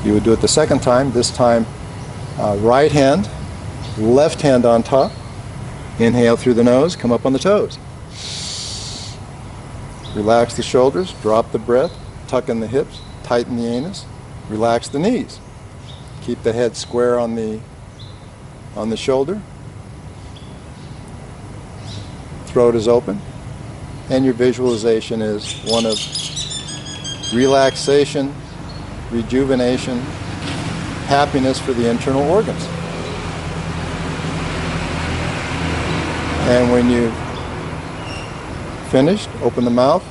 You would do it the second time. This time, right hand, left hand on top. Inhale through the nose, come up on the toes. Relax the shoulders, drop the breath. Tuck in the hips, tighten the anus, relax the knees. Keep the head square on the shoulder. Throat is open. And your visualization is one of relaxation, rejuvenation, happiness for the internal organs. And when you've finished, open the mouth,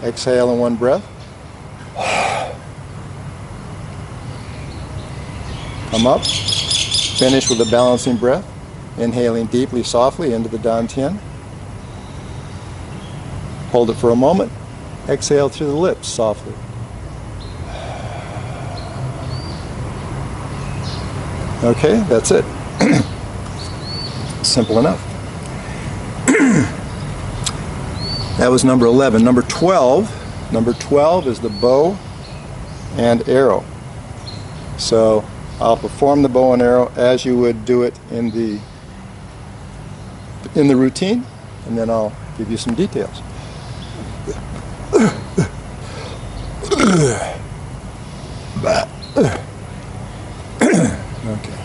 exhale in one breath. Come up, finish with a balancing breath, inhaling deeply, softly into the dantian. Hold it for a moment, exhale through the lips softly. Okay, that's it. Simple enough. That was number 11. Number 12. Number 12 is the bow and arrow. So I'll perform the bow and arrow as you would do it in the routine, and then I'll give you some details. Okay.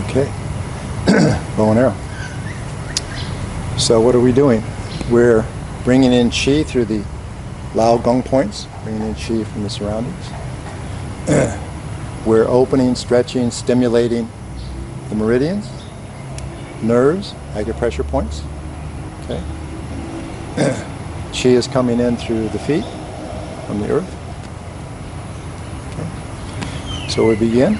Okay, bow and arrow. So what are we doing? We're bringing in chi through the Lao Gong points, bringing in chi from the surroundings. We're opening, stretching, stimulating the meridians, nerves, acupressure points. Okay. Chi is coming in through the feet from the earth. Okay. So we begin.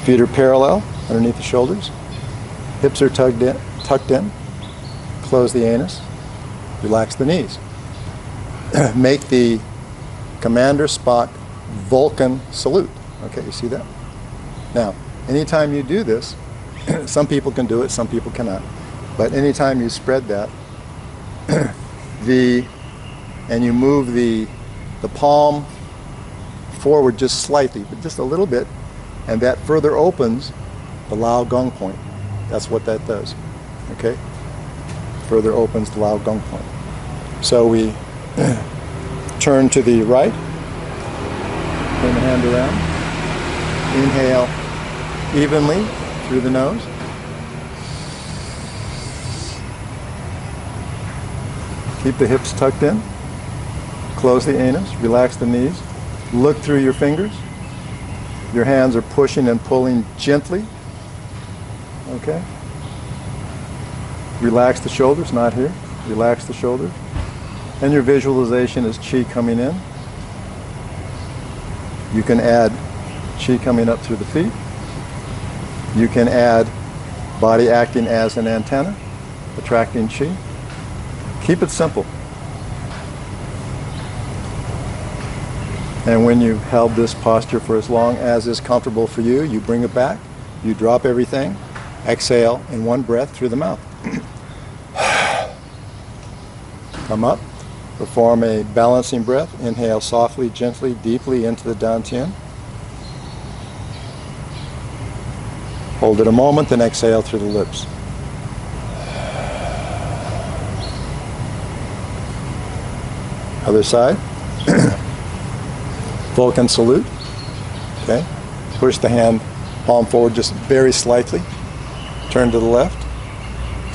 Feet are parallel underneath the shoulders. Hips are tucked in. Close the anus. Relax the knees. Make the Commander Spock Vulcan salute. Okay, you see that? Now, anytime you do this, some people can do it, some people cannot. But anytime you spread that, and you move the palm forward just slightly, but just a little bit, and that further opens the Lao Gong point. That's what that does. Okay? Further opens the Lao Gong point. So we turn to the right, turn the hand around, inhale evenly through the nose. Keep the hips tucked in. Close the anus, relax the knees. Look through your fingers. Your hands are pushing and pulling gently. Okay? Relax the shoulders, not here. Relax the shoulders. And your visualization is chi coming in. You can add chi coming up through the feet. You can add body acting as an antenna, attracting chi. Keep it simple. And when you've held this posture for as long as is comfortable for you, you bring it back, you drop everything, exhale in one breath through the mouth. Come up, perform a balancing breath, inhale softly, gently, deeply into the dantian. Hold it a moment, then exhale through the lips. Other side. Vulcan salute. Okay. Push the hand palm forward just very slightly. Turn to the left.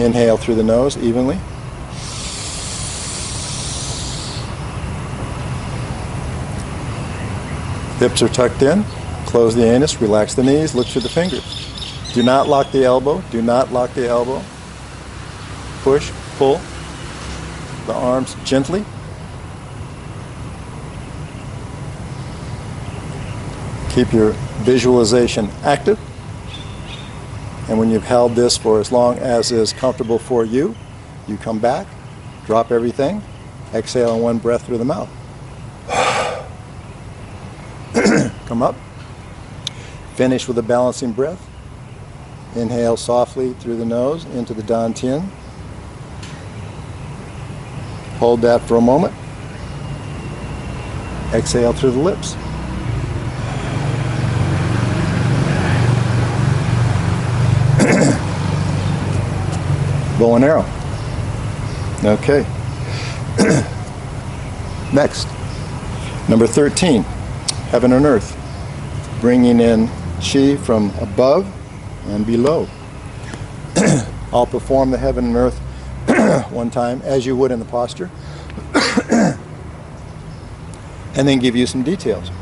Inhale through the nose evenly. Hips are tucked in. Close the anus. Relax the knees. Look through the fingers. Do not lock the elbow. Do not lock the elbow. Push, pull the arms gently. Keep your visualization active. And when you've held this for as long as is comfortable for you, you come back, drop everything, exhale in one breath through the mouth. Come up. Finish with a balancing breath. Inhale softly through the nose into the dantian. Hold that for a moment. Exhale through the lips. Bow and arrow. Okay. Next, number 13, heaven and earth. Bringing in chi from above and below. I'll perform the heaven and earth one time as you would in the posture, and then give you some details.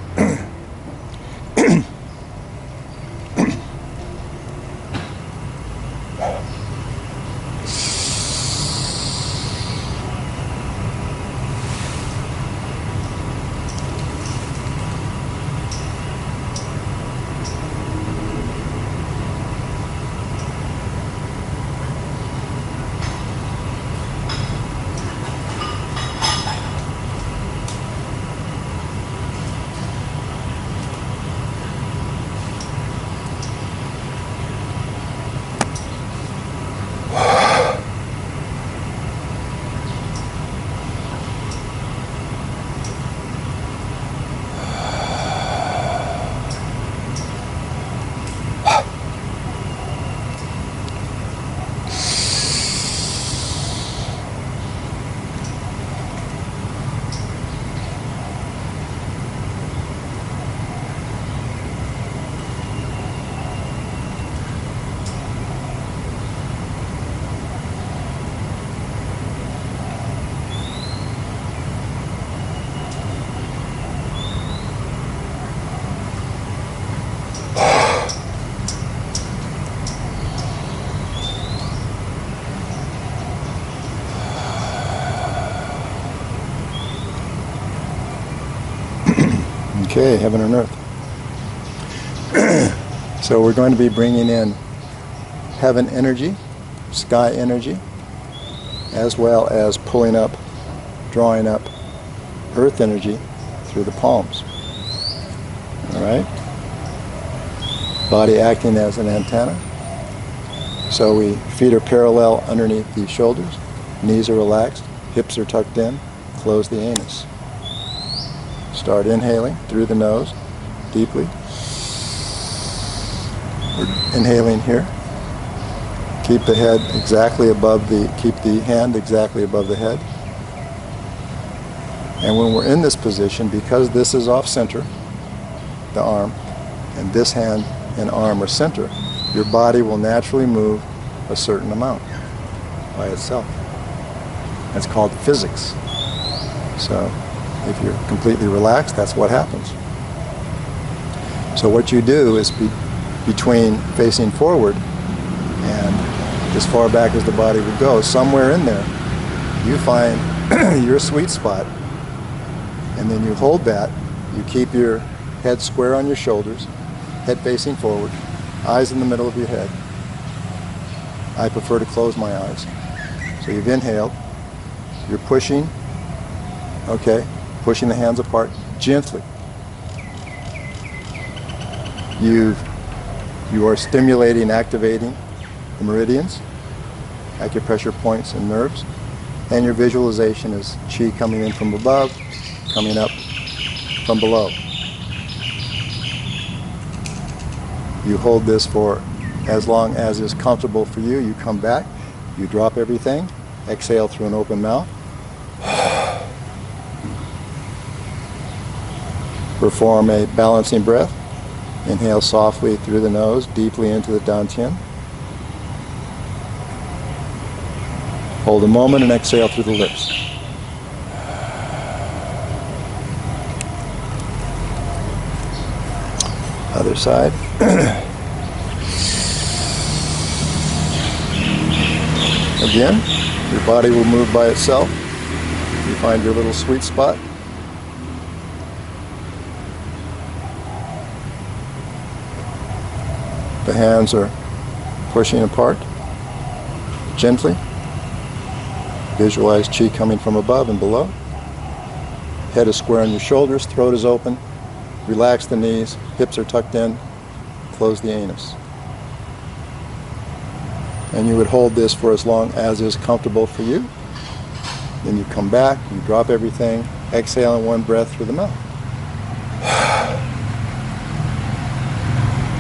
Okay, heaven and earth. So we're going to be bringing in heaven energy, sky energy, as well as pulling up, drawing up earth energy through the palms. All right? Body acting as an antenna. So feet are parallel underneath the shoulders, knees are relaxed, hips are tucked in, close the anus. Start inhaling through the nose, deeply. We're inhaling here. Keep the head exactly above keep the hand exactly above the head. And when we're in this position, because this is off center, the arm, and this hand and arm are center, your body will naturally move a certain amount by itself. That's called physics. So if you're completely relaxed, that's what happens. So what you do is between facing forward and as far back as the body would go, somewhere in there, you find your sweet spot, and then you hold that. You keep your head square on your shoulders, head facing forward, eyes in the middle of your head. I prefer to close my eyes. So you've inhaled, you're pushing, okay, pushing the hands apart gently. You are stimulating, activating the meridians, acupressure points and nerves, and your visualization is chi coming in from above, coming up from below. You hold this for as long as is comfortable for you. You come back, you drop everything, exhale through an open mouth. Perform a balancing breath. Inhale softly through the nose, deeply into the dantian. Hold a moment and exhale through the lips. Other side. Again, your body will move by itself. You find your little sweet spot. The hands are pushing apart gently. Visualize chi coming from above and below. Head is square on your shoulders, throat is open. Relax the knees, hips are tucked in. close the anus. And you would hold this for as long as is comfortable for you. Then you come back, you drop everything, exhale in one breath through the mouth.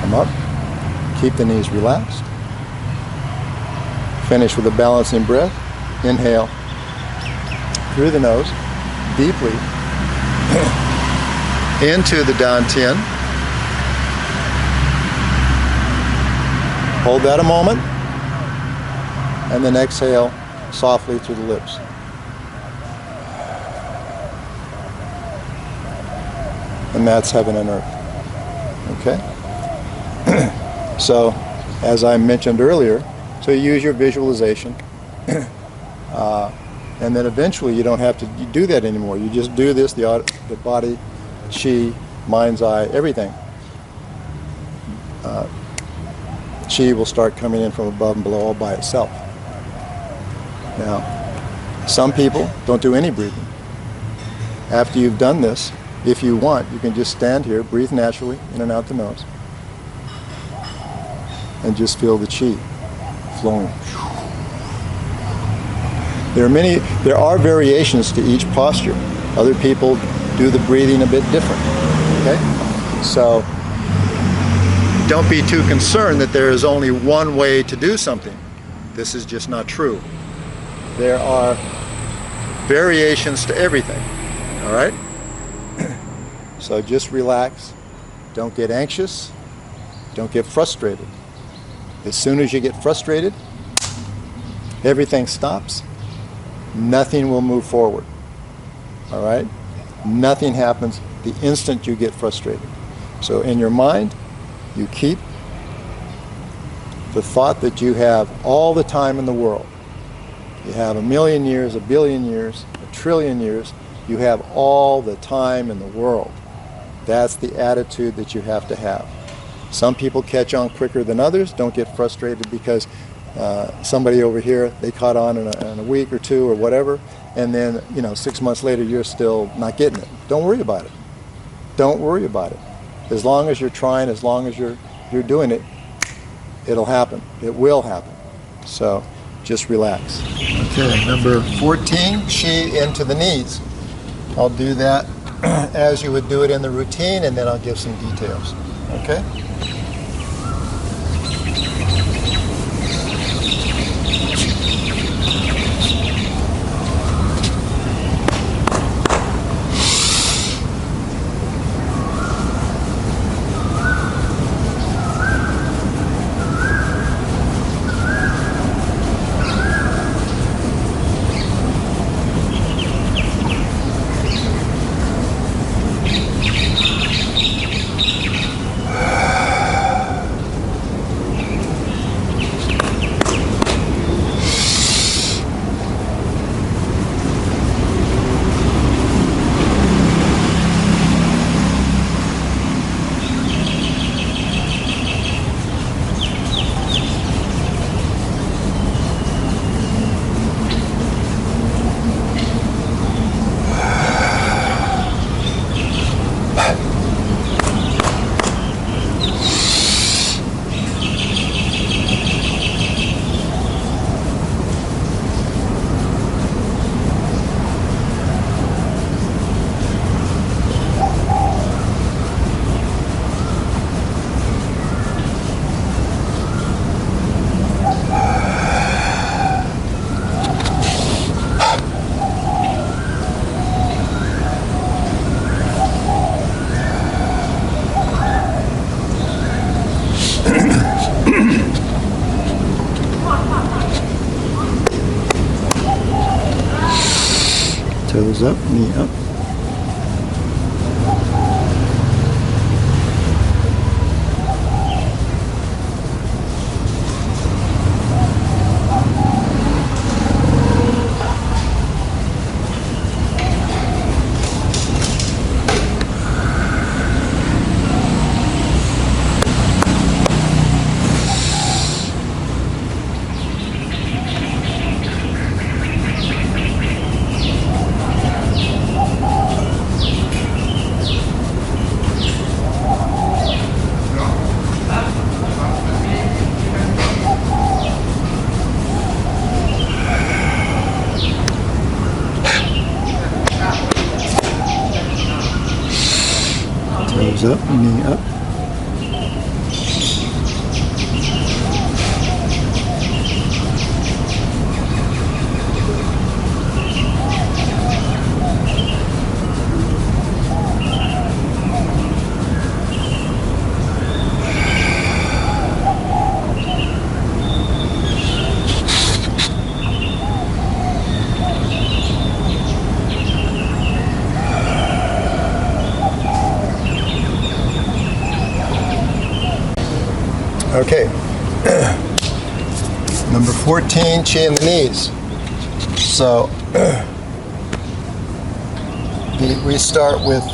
Come up, keep the knees relaxed. Finish with a balancing breath. Inhale through the nose, deeply, into the dantian. Hold that a moment, and then exhale softly through the lips. And that's heaven and earth. Okay? So, as I mentioned earlier, so you use your visualization, and then eventually you don't have to do that anymore. You just do this, the body, chi, mind's eye, everything. Chi will start coming in from above and below all by itself. Now, some people don't do any breathing. After you've done this, if you want, you can just stand here, breathe naturally, in and out the nose, and just feel the chi flowing. There are variations to each posture. Other people do the breathing a bit different. Okay? So don't be too concerned that there is only one way to do something. This is just not true. There are variations to everything. All right? So just relax. Don't get anxious. Don't get frustrated. As soon as you get frustrated, everything stops. Nothing will move forward. All right? Nothing happens the instant you get frustrated. So in your mind, you keep the thought that you have all the time in the world. You have 1,000,000 years, 1,000,000,000 years, 1,000,000,000,000 years. You have all the time in the world. That's the attitude that you have to have. Some people catch on quicker than others. Don't get frustrated because somebody over here, they caught on in a week or two or whatever, and then 6 months later you're still not getting it. Don't worry about it. Don't worry about it. As long as you're trying, as long as you're doing it, it'll happen. It will happen. So just relax. Okay, number 14, chi into the knees. I'll do that as you would do it in the routine, and then I'll give some details. Okay? Toes up, knee up. Toes up, knee up. Okay, number 14, chi in the knees. So we start with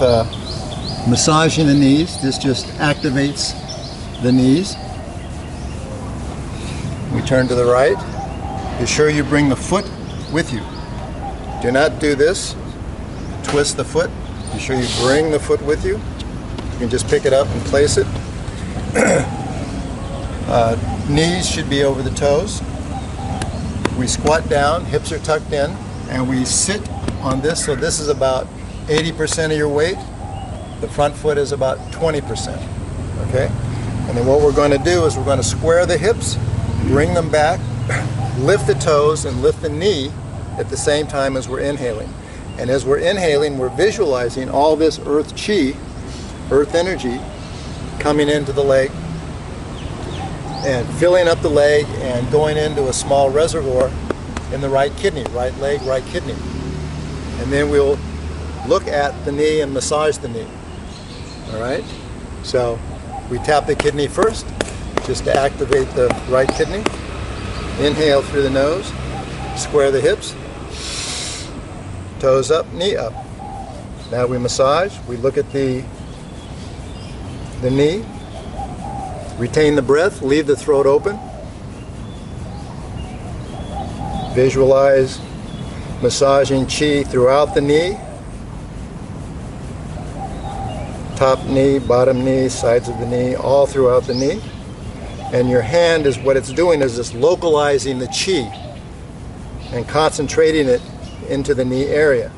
massaging the knees. This just activates the knees. We turn to the right. Be sure you bring the foot with you. Do not do this. Twist the foot. Be sure you bring the foot with you. You can just pick it up and place it. Knees should be over the toes. We squat down, hips are tucked in, and we sit on this. So this is about 80% of your weight. The front foot is about 20%. Okay? And then what we're going to do is we're going to square the hips, bring them back, lift the toes, and lift the knee at the same time as we're inhaling. And as we're inhaling, we're visualizing all this earth chi, earth energy, coming into the leg and filling up the leg and going into a small reservoir in the right kidney, right leg, right kidney. And then we'll look at the knee and massage the knee. All right? So we tap the kidney first, just to activate the right kidney. Inhale through the nose, square the hips, toes up, knee up. Now we massage, we look at the knee, retain the breath, leave the throat open. Visualize massaging chi throughout the knee. Top knee, bottom knee, sides of the knee, all throughout the knee. And your hand is, what it's doing is just localizing the chi and concentrating it into the knee area.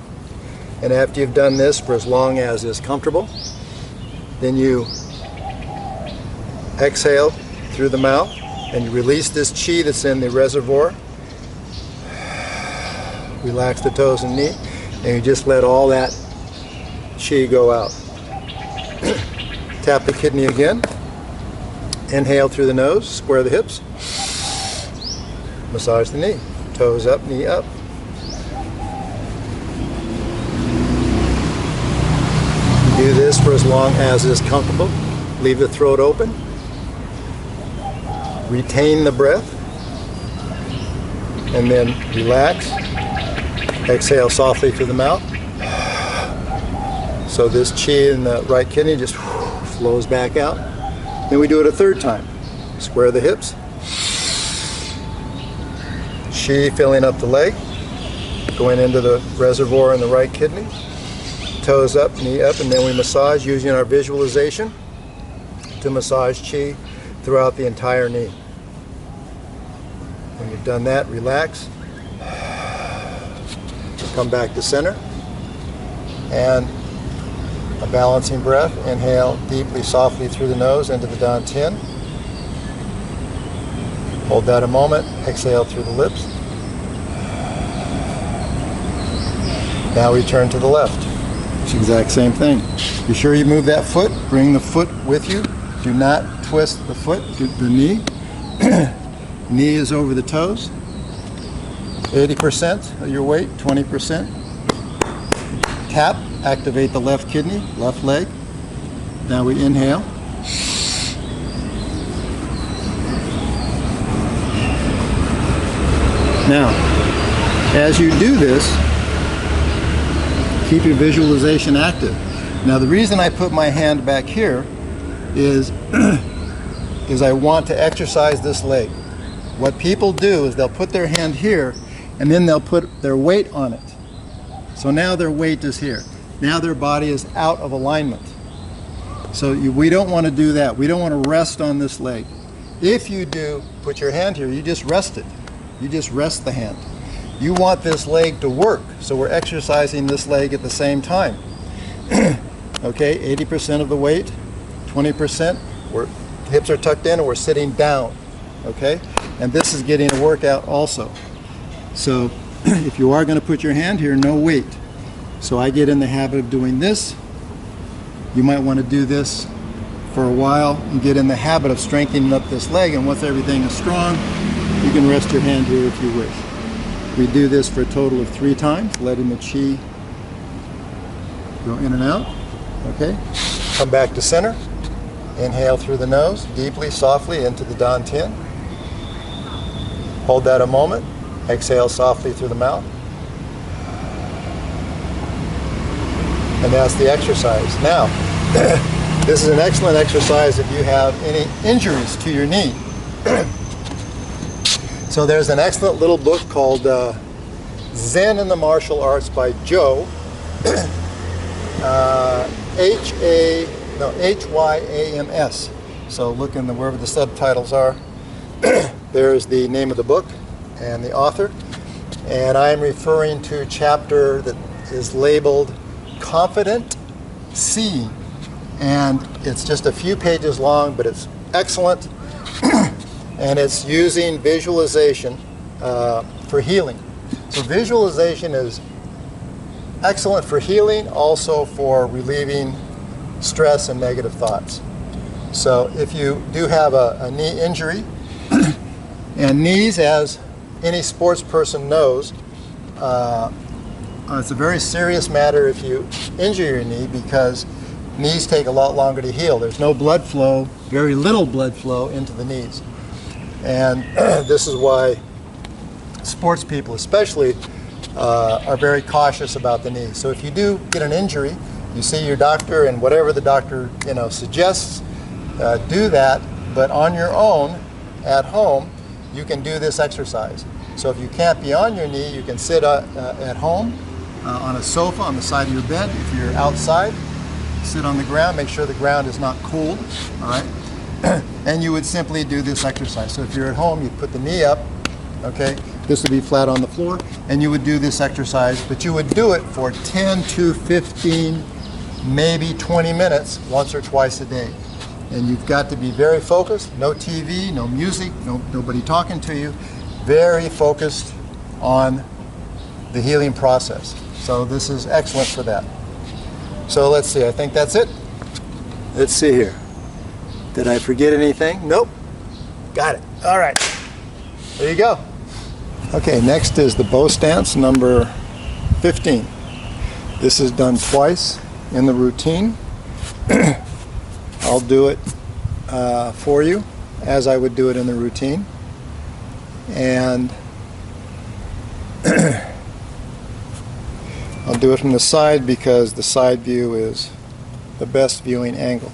And after you've done this for as long as is comfortable, then you exhale through the mouth and you release this chi that's in the reservoir. Relax the toes and knee, and you just let all that chi go out. Tap the kidney again. Inhale through the nose, square the hips. Massage the knee. Toes up, knee up. Do this for as long as is comfortable. Leave the throat open. Retain the breath, and then relax. Exhale softly through the mouth. So this chi in the right kidney just flows back out. Then we do it a third time. Square the hips. Chi filling up the leg, going into the reservoir in the right kidney. Toes up, knee up, and then we massage using our visualization to massage chi throughout the entire knee. When you've done that, relax. Come back to center. And a balancing breath. Inhale deeply, softly through the nose into the dantian. Hold that a moment. Exhale through the lips. Now we turn to the left. It's the exact same thing. Be sure you move that foot. Bring the foot with you. Do not twist the foot, the knee. Knee is over the toes. 80% of your weight, 20%. Tap, activate the left kidney, left leg. Now we inhale. Now, as you do this, keep your visualization active. Now the reason I put my hand back here is I want to exercise this leg. What people do is they'll put their hand here and then they'll put their weight on it. So now their weight is here. Now their body is out of alignment. So we don't want to do that. We don't want to rest on this leg. If you do put your hand here, you just rest it. You just rest the hand. You want this leg to work, so we're exercising this leg at the same time. Okay, 80% of the weight, 20%, hips are tucked in and we're sitting down. Okay, and this is getting a workout also. So if you are going to put your hand here, no weight. So I get in the habit of doing this. You might want to do this for a while and get in the habit of strengthening up this leg, and once everything is strong, you can rest your hand here if you wish. We do this for a total of 3 times, letting the chi go in and out. Okay, come back to center. Inhale through the nose, deeply, softly into the dantian. Hold that a moment. Exhale softly through the mouth. And that's the exercise. Now, this is an excellent exercise if you have any injuries to your knee. So there's an excellent little book called Zen in the Martial Arts by Joe. Hyams. So look in wherever the subtitles are. There's the name of the book and the author. And I'm referring to a chapter that is labeled Confident Seeing. And it's just a few pages long, but it's excellent. And it's using visualization for healing. So visualization is excellent for healing, also for relieving stress and negative thoughts. So if you do have a knee injury, and knees, as any sports person knows, it's a very serious matter if you injure your knee, because knees take a lot longer to heal. There's no blood flow, very little blood flow into the knees. And this is why sports people especially are very cautious about the knee. So if you do get an injury, you see your doctor, and whatever the doctor suggests, do that. But on your own, at home, you can do this exercise. So if you can't be on your knee, you can sit at home on a sofa on the side of your bed. If you're outside, sit on the ground. Make sure the ground is not cooled. All right. And you would simply do this exercise. So if you're at home, you'd put the knee up. Okay. This would be flat on the floor, and you would do this exercise, but you would do it for 10 to 15, maybe 20 minutes, once or twice a day. And you've got to be very focused, no TV, no music, nobody talking to you, very focused on the healing process. So this is excellent for that. So let's see, I think that's it. Let's see here. Did I forget anything? Nope. Got it. All right. There you go. Okay, next is the bow stance number 15. This is done twice in the routine. I'll do it for you as I would do it in the routine. And I'll do it from the side because the side view is the best viewing angle.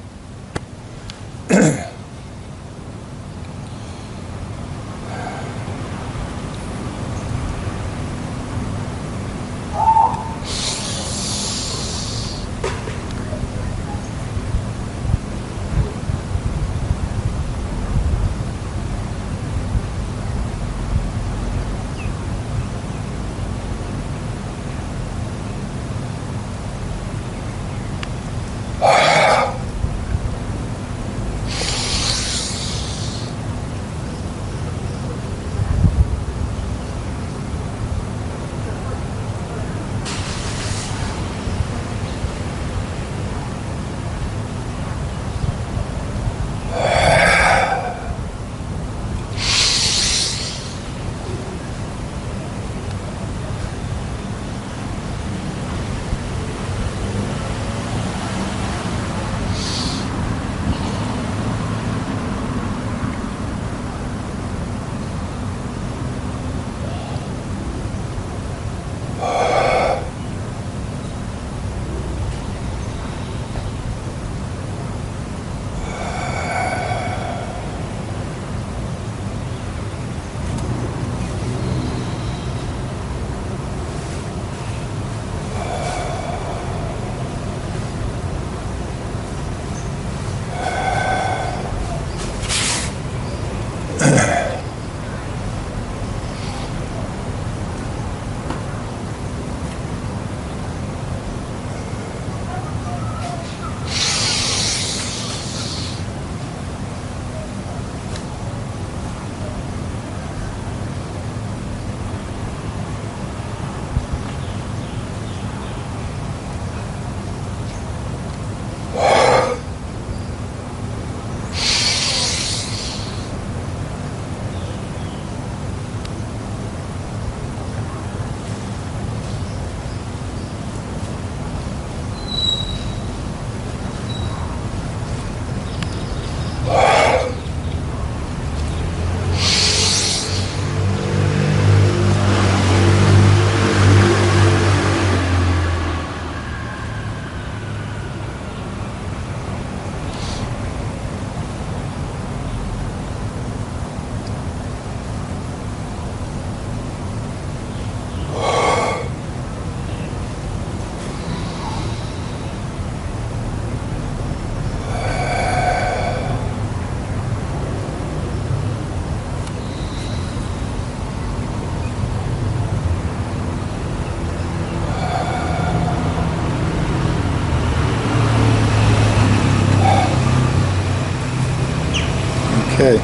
Okay.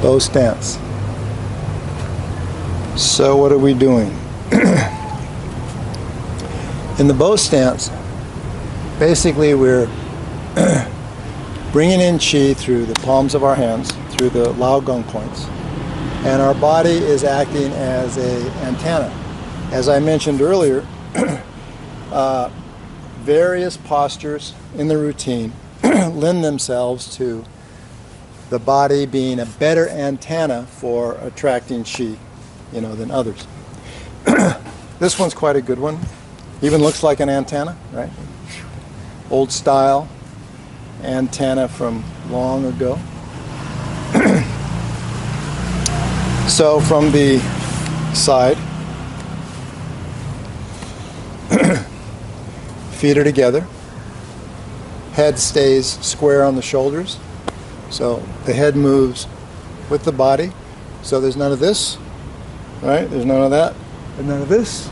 Bow stance. So what are we doing? In the bow stance, basically we're bringing in chi through the palms of our hands, through the lao gong points, and our body is acting as an antenna. As I mentioned earlier, various postures in the routine lend themselves to the body being a better antenna for attracting chi, than others. This one's quite a good one. Even looks like an antenna, right? Old style antenna from long ago. So from the side, feet are together. Head stays square on the shoulders. So the head moves with the body. So there's none of this, right? There's none of that, and none of this.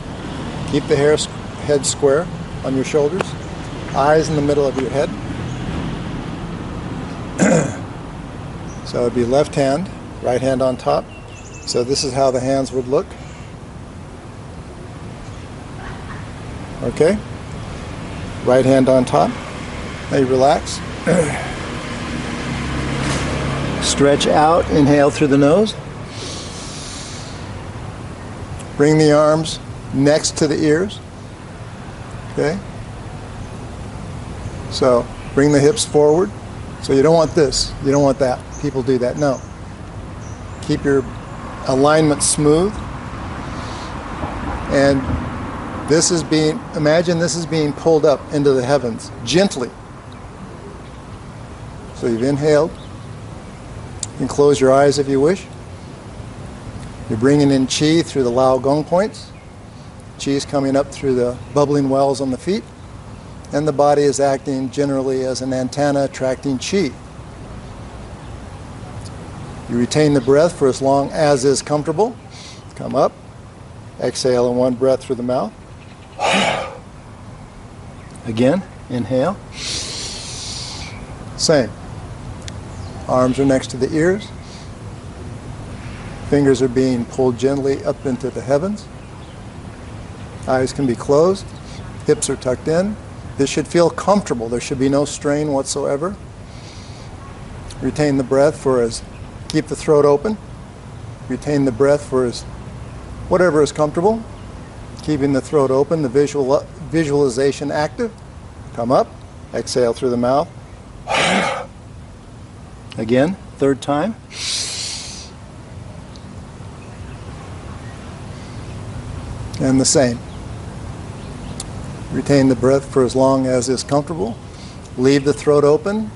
Keep the head square on your shoulders. Eyes in the middle of your head. So it'd be left hand, right hand on top. So this is how the hands would look. Okay? Right hand on top. Now you relax. Stretch out, inhale through the nose. Bring the arms next to the ears. Okay? So bring the hips forward. So you don't want this, you don't want that. People do that. No. Keep your alignment smooth. And imagine this is being pulled up into the heavens gently. So you've inhaled. You can close your eyes if you wish. You're bringing in chi through the lao gong points. Chi is coming up through the bubbling wells on the feet. And the body is acting generally as an antenna attracting chi. You retain the breath for as long as is comfortable. Come up. Exhale in one breath through the mouth. Again, inhale. Same. Arms are next to the ears. Fingers are being pulled gently up into the heavens. Eyes can be closed. Hips are tucked in. This should feel comfortable. There should be no strain whatsoever. Retain the breath keep the throat open. Retain the breath for whatever is comfortable. Keeping the throat open, the visualization active. Come up. Exhale through the mouth. Again, third time. And the same. Retain the breath for as long as is comfortable. Leave the throat open.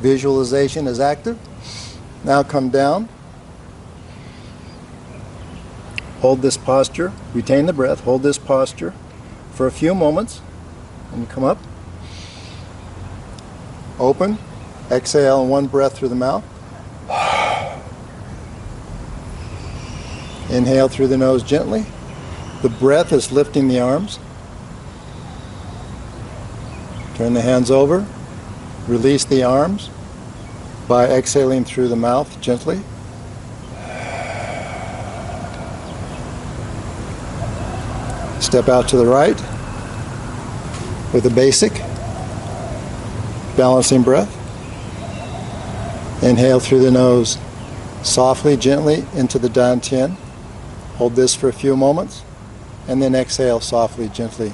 Visualization is active. Now come down. Hold this posture. Retain the breath. Hold this posture for a few moments. And come up. Open. Exhale in one breath through the mouth. Inhale through the nose gently. The breath is lifting the arms. Turn the hands over. Release the arms by exhaling through the mouth gently. Step out to the right with a basic balancing breath. Inhale through the nose softly, gently into the dantian. Hold this for a few moments, and then exhale softly, gently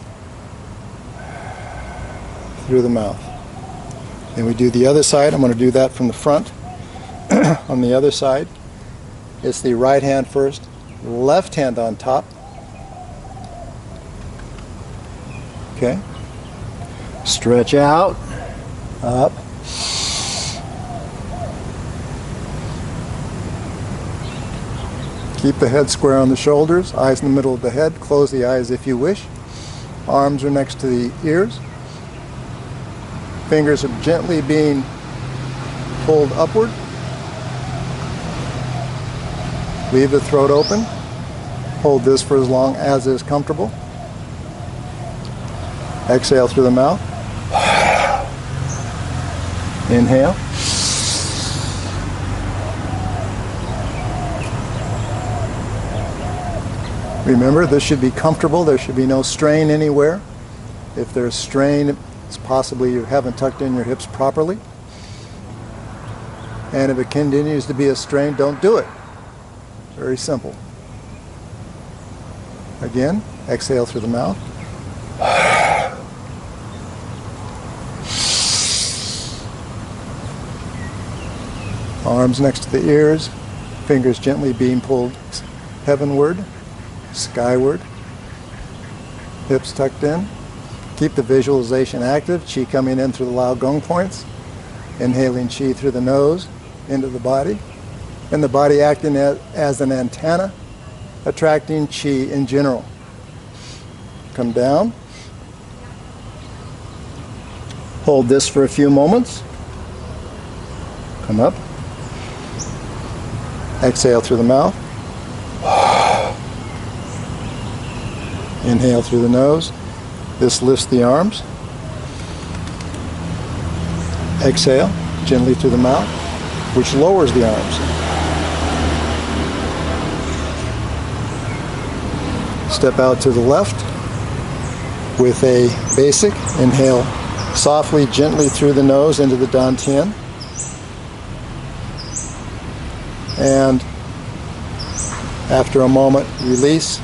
through the mouth. Then we do the other side. I'm going to do that from the front. On the other side, it's the right hand first, left hand on top. Okay. Stretch out, up. Keep the head square on the shoulders, eyes in the middle of the head. Close the eyes if you wish. Arms are next to the ears. Fingers are gently being pulled upward. Leave the throat open. Hold this for as long as is comfortable. Exhale through the mouth. Inhale. Remember, this should be comfortable. There should be no strain anywhere. If there's strain, it's possibly you haven't tucked in your hips properly. And if it continues to be a strain, don't do it. Very simple. Again, exhale through the mouth. Arms next to the ears, fingers gently being pulled heavenward, skyward, hips tucked in. Keep the visualization active, chi coming in through the lao gong points, inhaling chi through the nose into the body, and the body acting as an antenna, attracting chi in general. Come down. Hold this for a few moments. Come up. Exhale through the mouth. Inhale through the nose. This lifts the arms. Exhale gently through the mouth, which lowers the arms. Step out to the left with a basic. Inhale softly, gently through the nose into the dantian. And after a moment, release,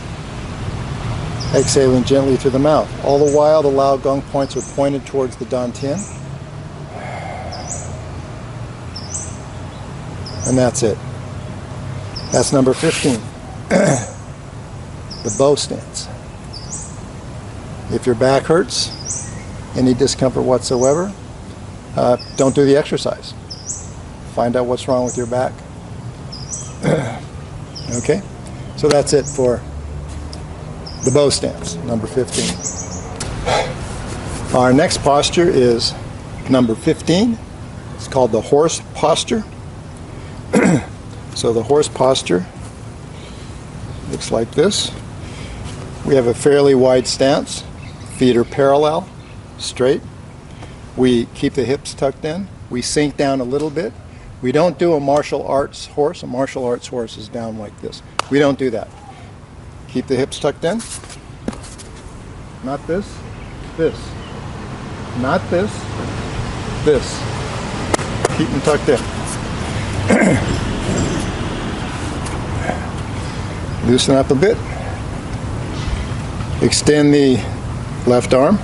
exhaling gently through the mouth. All the while, the lao gong points are pointed towards the dantian. And that's it. That's number 15. The bow stance. If your back hurts, any discomfort whatsoever, don't do the exercise. Find out what's wrong with your back. Okay, so that's it for the bow stance, number 15. Our next posture is number 15. It's called the horse posture. So the horse posture looks like this. We have a fairly wide stance. Feet are parallel, straight. We keep the hips tucked in. We sink down a little bit. We don't do a martial arts horse. A martial arts horse is down like this. We don't do that. Keep the hips tucked in. Not this, this. Not this, this. Keep them tucked in. Loosen up a bit. Extend the left arm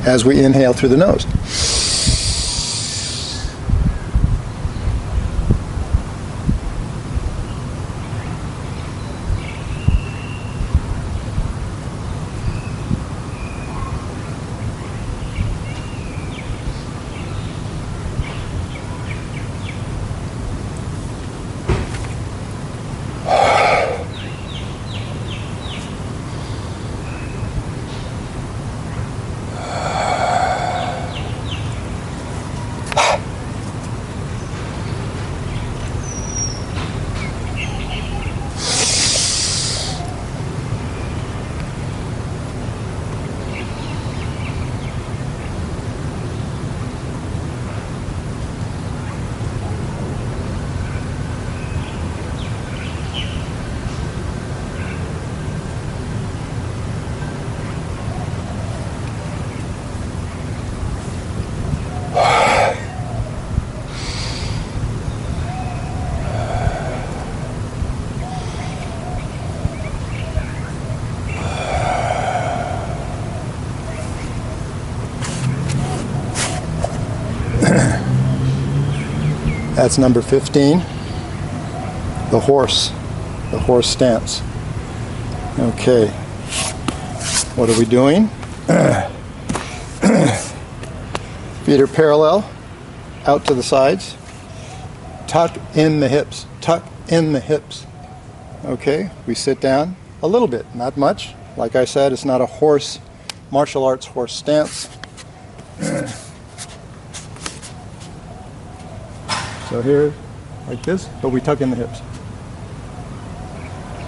as we inhale through the nose. That's number 15, the horse stance. Okay, what are we doing? Feet are parallel, out to the sides. Tuck in the hips, tuck in the hips. Okay, we sit down a little bit, not much. Like I said, it's not a horse, martial arts horse stance. So here, like this, but we tuck in the hips.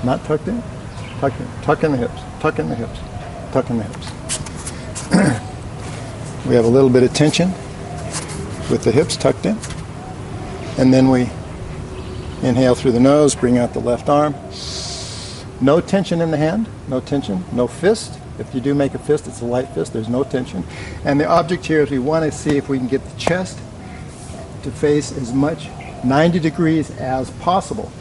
Not tucked in, tuck in the hips, tuck in the hips, tuck in the hips. We have a little bit of tension with the hips tucked in. And then we inhale through the nose, bring out the left arm. No tension in the hand, no tension, no fist. If you do make a fist, it's a light fist, there's no tension. And the object here is we want to see if we can get the chest to face as much 90 degrees as possible.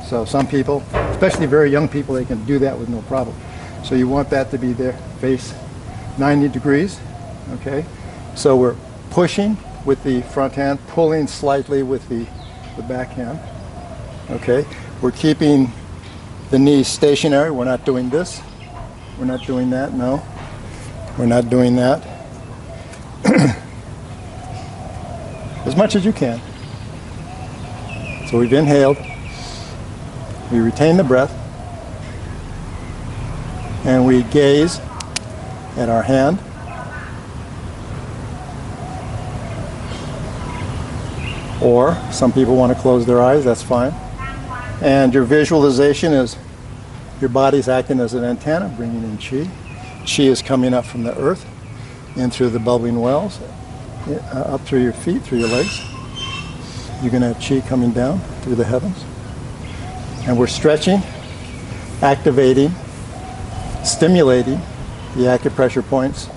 So some people, especially very young people, they can do that with no problem. So you want that to be there, face 90 degrees, okay? So we're pushing with the front hand, pulling slightly with the back hand, okay? We're keeping the knees stationary. We're not doing this. We're not doing that, no. We're not doing that. As much as you can. So we've inhaled. We retain the breath. And we gaze at our hand. Or some people want to close their eyes, that's fine. And your visualization is your body's acting as an antenna, bringing in chi. Chi is coming up from the earth, in through the bubbling wells, up through your feet, through your legs. You're going to have chi coming down through the heavens. And we're stretching, activating, stimulating the acupressure points,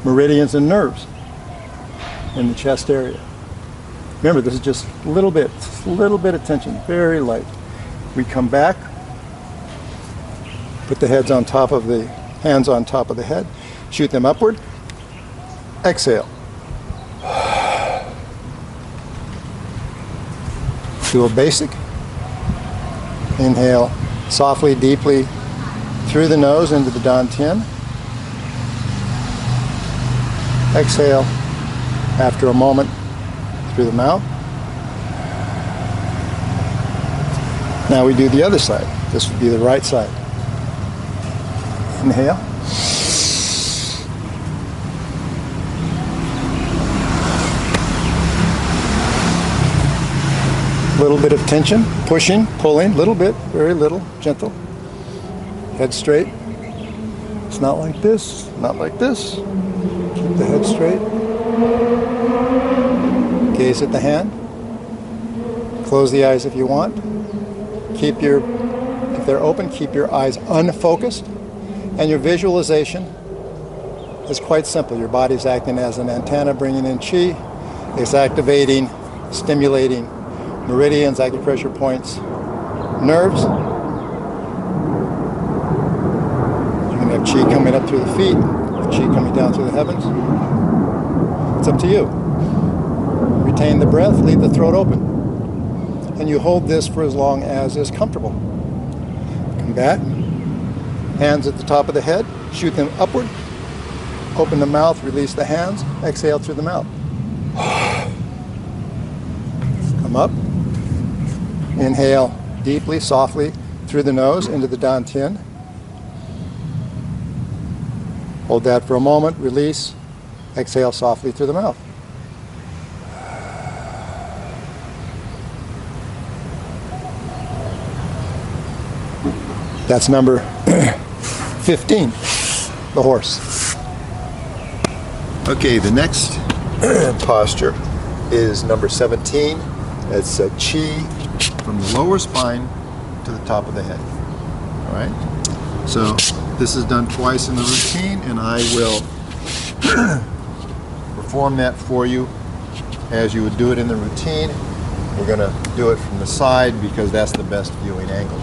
meridians, and nerves in the chest area. Remember, this is just a little bit of tension, very light. We come back, put the hands on top of the head, shoot them upward, exhale. Do a basic. Inhale softly, deeply through the nose into the dantian. Exhale after a moment through the mouth. Now we do the other side. This would be the right side. Inhale. Little bit of tension, pushing, pulling, little bit, very little, gentle. Head straight. It's not like this, not like this. Keep the head straight. Gaze at the hand. Close the eyes if you want. If they're open, keep your eyes unfocused. And your visualization is quite simple. Your body's acting as an antenna, bringing in chi. It's activating, stimulating meridians, acupressure points, nerves. You're going to have chi coming up through the feet, chi coming down through the heavens. It's up to you. Retain the breath, leave the throat open. And you hold this for as long as is comfortable. Come back. Hands at the top of the head. Shoot them upward. Open the mouth. Release the hands. Exhale through the mouth. Come up. Inhale deeply, softly through the nose into the dantian. Hold that for a moment. Release. Exhale softly through the mouth. That's number 15, the horse. Okay, the next posture is number 17. It's a chi from the lower spine to the top of the head. All right? So this is done twice in the routine, and I will perform that for you as you would do it in the routine. We're going to do it from the side because that's the best viewing angle.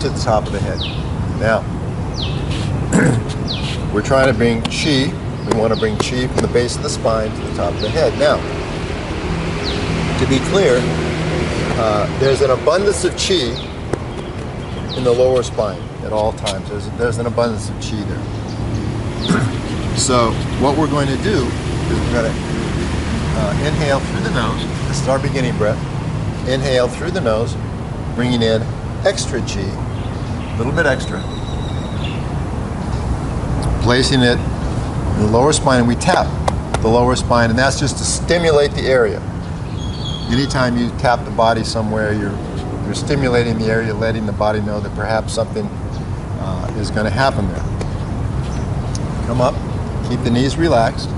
to the top of the head. Now, we're trying to bring chi. We want to bring chi from the base of the spine to the top of the head. Now, to be clear, there's an abundance of chi in the lower spine at all times. There's an abundance of chi there. So what we're going to do is we're going to inhale through the nose. This is our beginning breath. Inhale through the nose, bringing in extra chi, a little bit extra. Placing it in the lower spine, and we tap the lower spine, and that's just to stimulate the area. Anytime you tap the body somewhere, you're stimulating the area, letting the body know that perhaps something is going to happen there. Come up, keep the knees relaxed,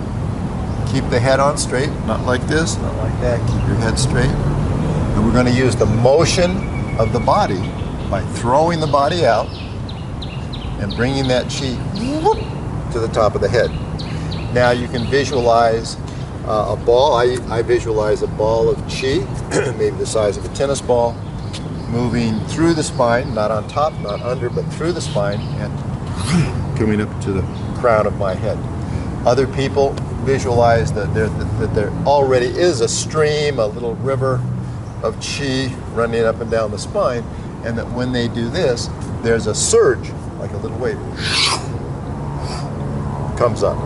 keep the head on straight, not like this, not like that, keep your head straight. And we're going to use the motion of the body by throwing the body out and bringing that chi whoop, to the top of the head. Now you can visualize a ball. I visualize a ball of chi, maybe the size of a tennis ball, moving through the spine, not on top, not under, but through the spine and coming up to the crown of my head. Other people visualize that there already is a stream, a little river of chi running up and down the spine, and that when they do this, there's a surge, like a little wave, comes up.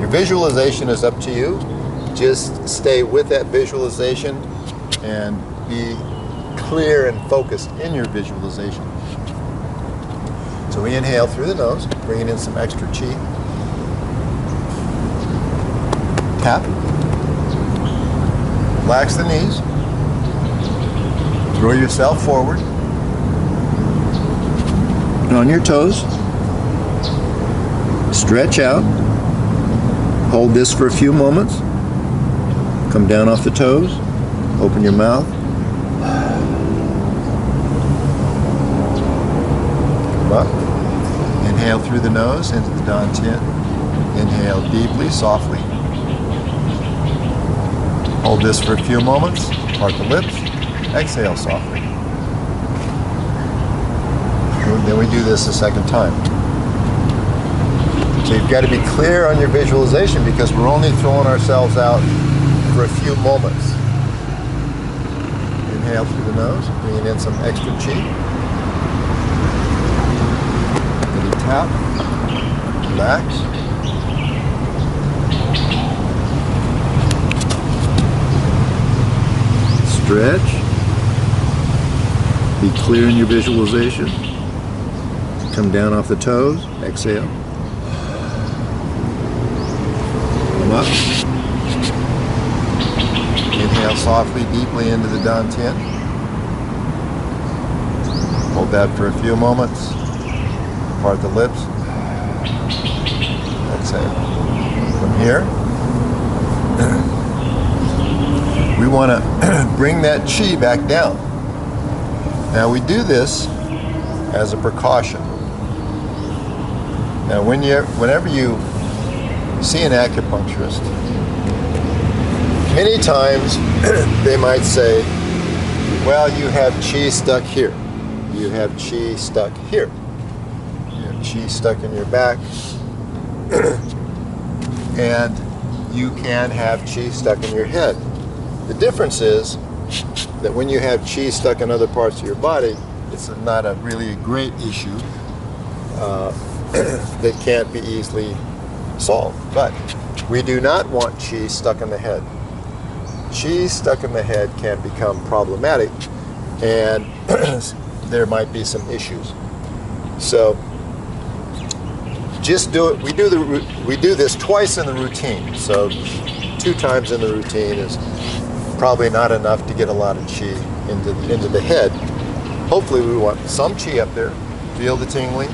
Your visualization is up to you. Just stay with that visualization and be clear and focused in your visualization. So we inhale through the nose, bringing in some extra chi. Tap. Relax the knees. Throw yourself forward. On your toes. Stretch out. Hold this for a few moments. Come down off the toes. Open your mouth. Come up. Inhale through the nose into the dantian. Inhale deeply, softly. Hold this for a few moments. Part the lips. Exhale softly. Then we do this a second time. So you've got to be clear on your visualization because we're only throwing ourselves out for a few moments. Inhale through the nose, bringing in some extra chi. Then you tap, relax. Stretch. Be clear in your visualization. Come down off the toes, exhale. Come up. Inhale softly, deeply into the dantian. Hold that for a few moments. Part the lips. Exhale. From here, we want to bring that chi back down. Now we do this as a precaution. Now whenever you see an acupuncturist, many times they might say, well, you have chi stuck here. You have chi stuck here. You have chi stuck in your back. And you can have chi stuck in your head. The difference is that when you have chi stuck in other parts of your body, it's not a really great issue that can't be easily solved. But we do not want chi stuck in the head. Chi stuck in the head can become problematic, and there might be some issues. So just do it. We do this twice in the routine. So 2 times in the routine is probably not enough to get a lot of chi into the head. Hopefully we want some chi up there, feel the tingling,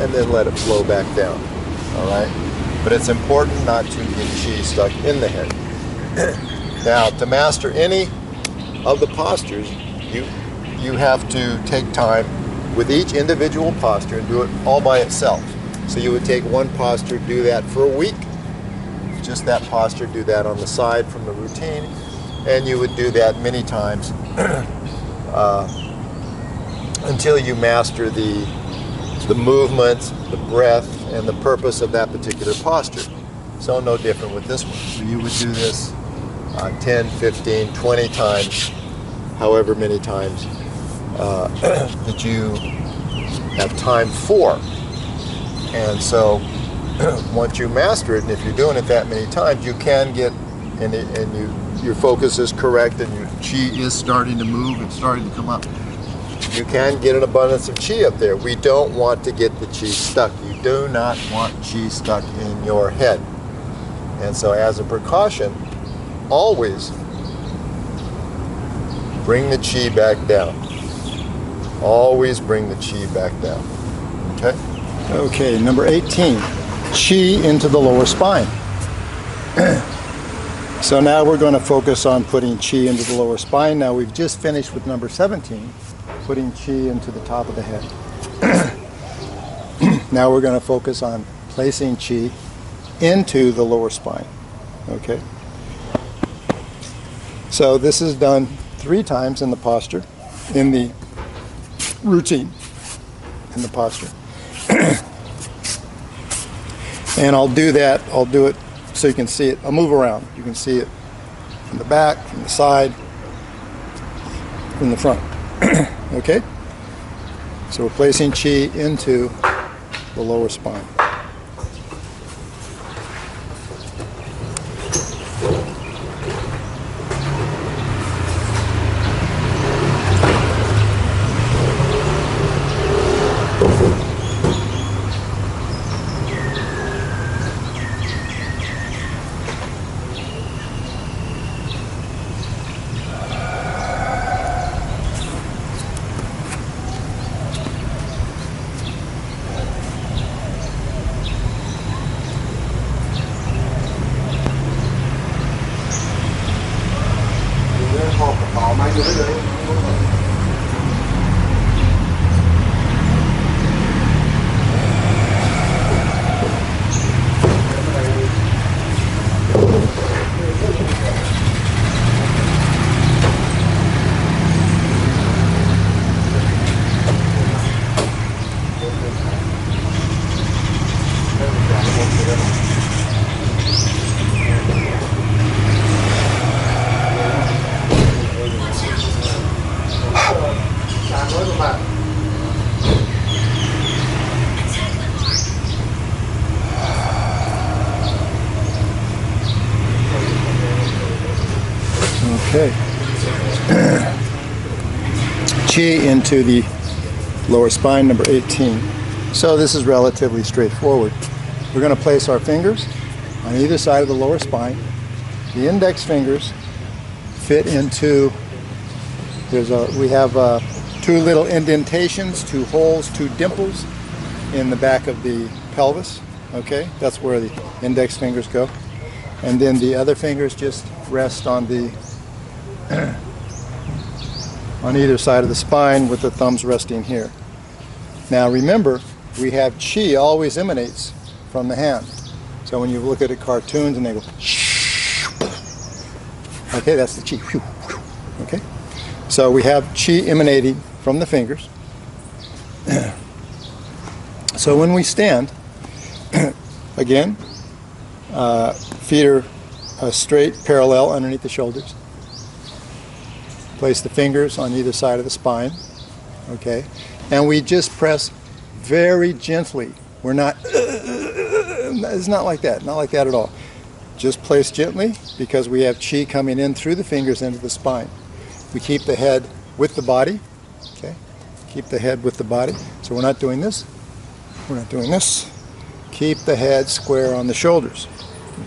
and then let it flow back down. All right? But it's important not to get chi stuck in the head. Now, to master any of the postures, you have to take time with each individual posture and do it all by itself. So you would take one posture, do that for a week, just that posture, do that on the side from the routine, and you would do that many times until you master the movement, the breath, and the purpose of that particular posture. So no different with this one. So you would do this 10, 15, 20 times, however many times that you have time for. And so once you master it, and if you're doing it that many times, you can get, your focus is correct, and your chi is starting to move, it's starting to come up. You can get an abundance of chi up there. We don't want to get the chi stuck. You do not want chi stuck in your head. And so as a precaution, always bring the chi back down. Always bring the chi back down. Okay? Okay, number 18. Chi into the lower spine. So now we're going to focus on putting chi into the lower spine. Now we've just finished with number 17, putting chi into the top of the head. Now we're going to focus on placing chi into the lower spine. Okay? So this is done 3 times in the posture, in the routine, in the posture. And I'll do it so you can see it. I'll move around. You can see it from the back, from the side, from the front. Okay? So we're placing chi into the lower spine. Okay. Chi into the lower spine, number 18. So this is relatively straightforward. We're going to place our fingers on either side of the lower spine. The index fingers fit into, we have 2 little indentations, 2 holes, 2 dimples in the back of the pelvis. Okay, that's where the index fingers go. And then the other fingers just rest on the on either side of the spine, with the thumbs resting here. Now remember, we have chi always emanates from the hand. So when you look at the cartoons and they go, okay, that's the chi. Okay, so we have chi emanating from the fingers. So when we stand, again, feet are straight, parallel underneath the shoulders. Place the fingers on either side of the spine, okay? And we just press very gently. We're not, it's not like that at all. Just place gently, because we have chi coming in through the fingers into the spine. We keep the head with the body, okay? Keep the head with the body. So we're not doing this, we're not doing this. Keep the head square on the shoulders,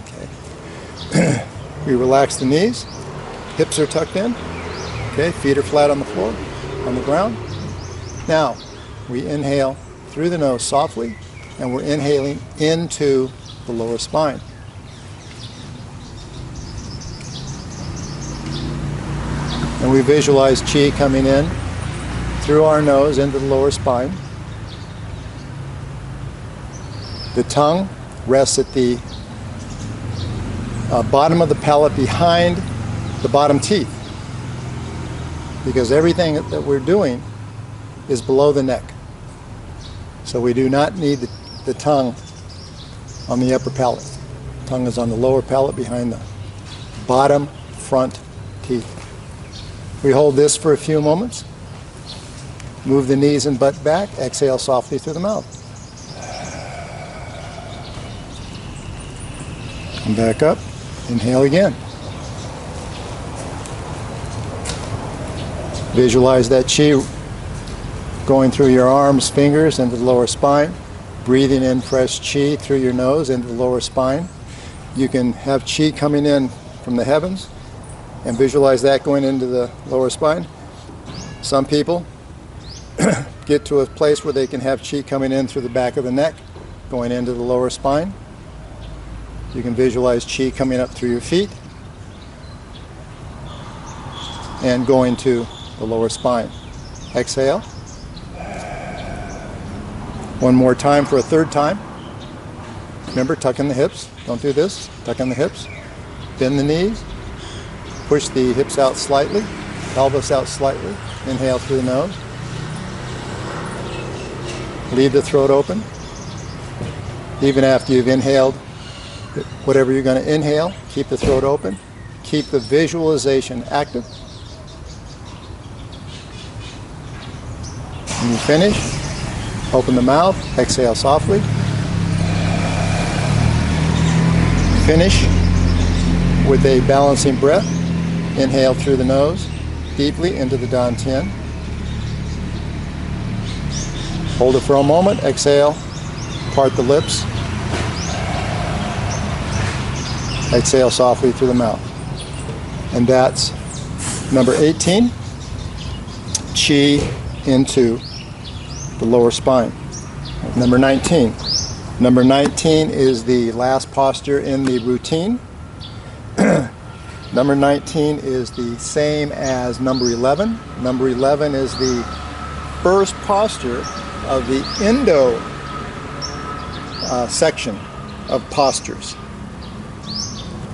okay? We relax the knees, hips are tucked in. Okay, feet are flat on the floor, on the ground. Now, we inhale through the nose softly, and we're inhaling into the lower spine. And we visualize chi coming in through our nose into the lower spine. The tongue rests at the bottom of the palate behind the bottom teeth. Because everything that we're doing is below the neck. So we do not need the tongue on the upper palate. The tongue is on the lower palate behind the bottom front teeth. We hold this for a few moments. Move the knees and butt back. Exhale softly through the mouth. Come back up. Inhale again. Visualize that chi going through your arms, fingers, into the lower spine. Breathing in fresh chi through your nose into the lower spine. You can have chi coming in from the heavens and visualize that going into the lower spine. Some people get to a place where they can have chi coming in through the back of the neck, going into the lower spine. You can visualize chi coming up through your feet and going to the lower spine. Exhale. One more time for a third time. Remember, tuck in the hips. Don't do this. Tuck in the hips. Bend the knees. Push the hips out slightly. Pelvis out slightly. Inhale through the nose. Leave the throat open. Even after you've inhaled whatever you're going to inhale, keep the throat open. Keep the visualization active. When you finish, open the mouth, exhale softly. Finish with a balancing breath. Inhale through the nose, deeply into the dantian. Hold it for a moment, exhale, part the lips. Exhale softly through the mouth. And that's number 18, chi into the lower spine. Number 19. Number 19 is the last posture in the routine. Number 19 is the same as number 11. Number 11 is the first posture of the Indo section of postures.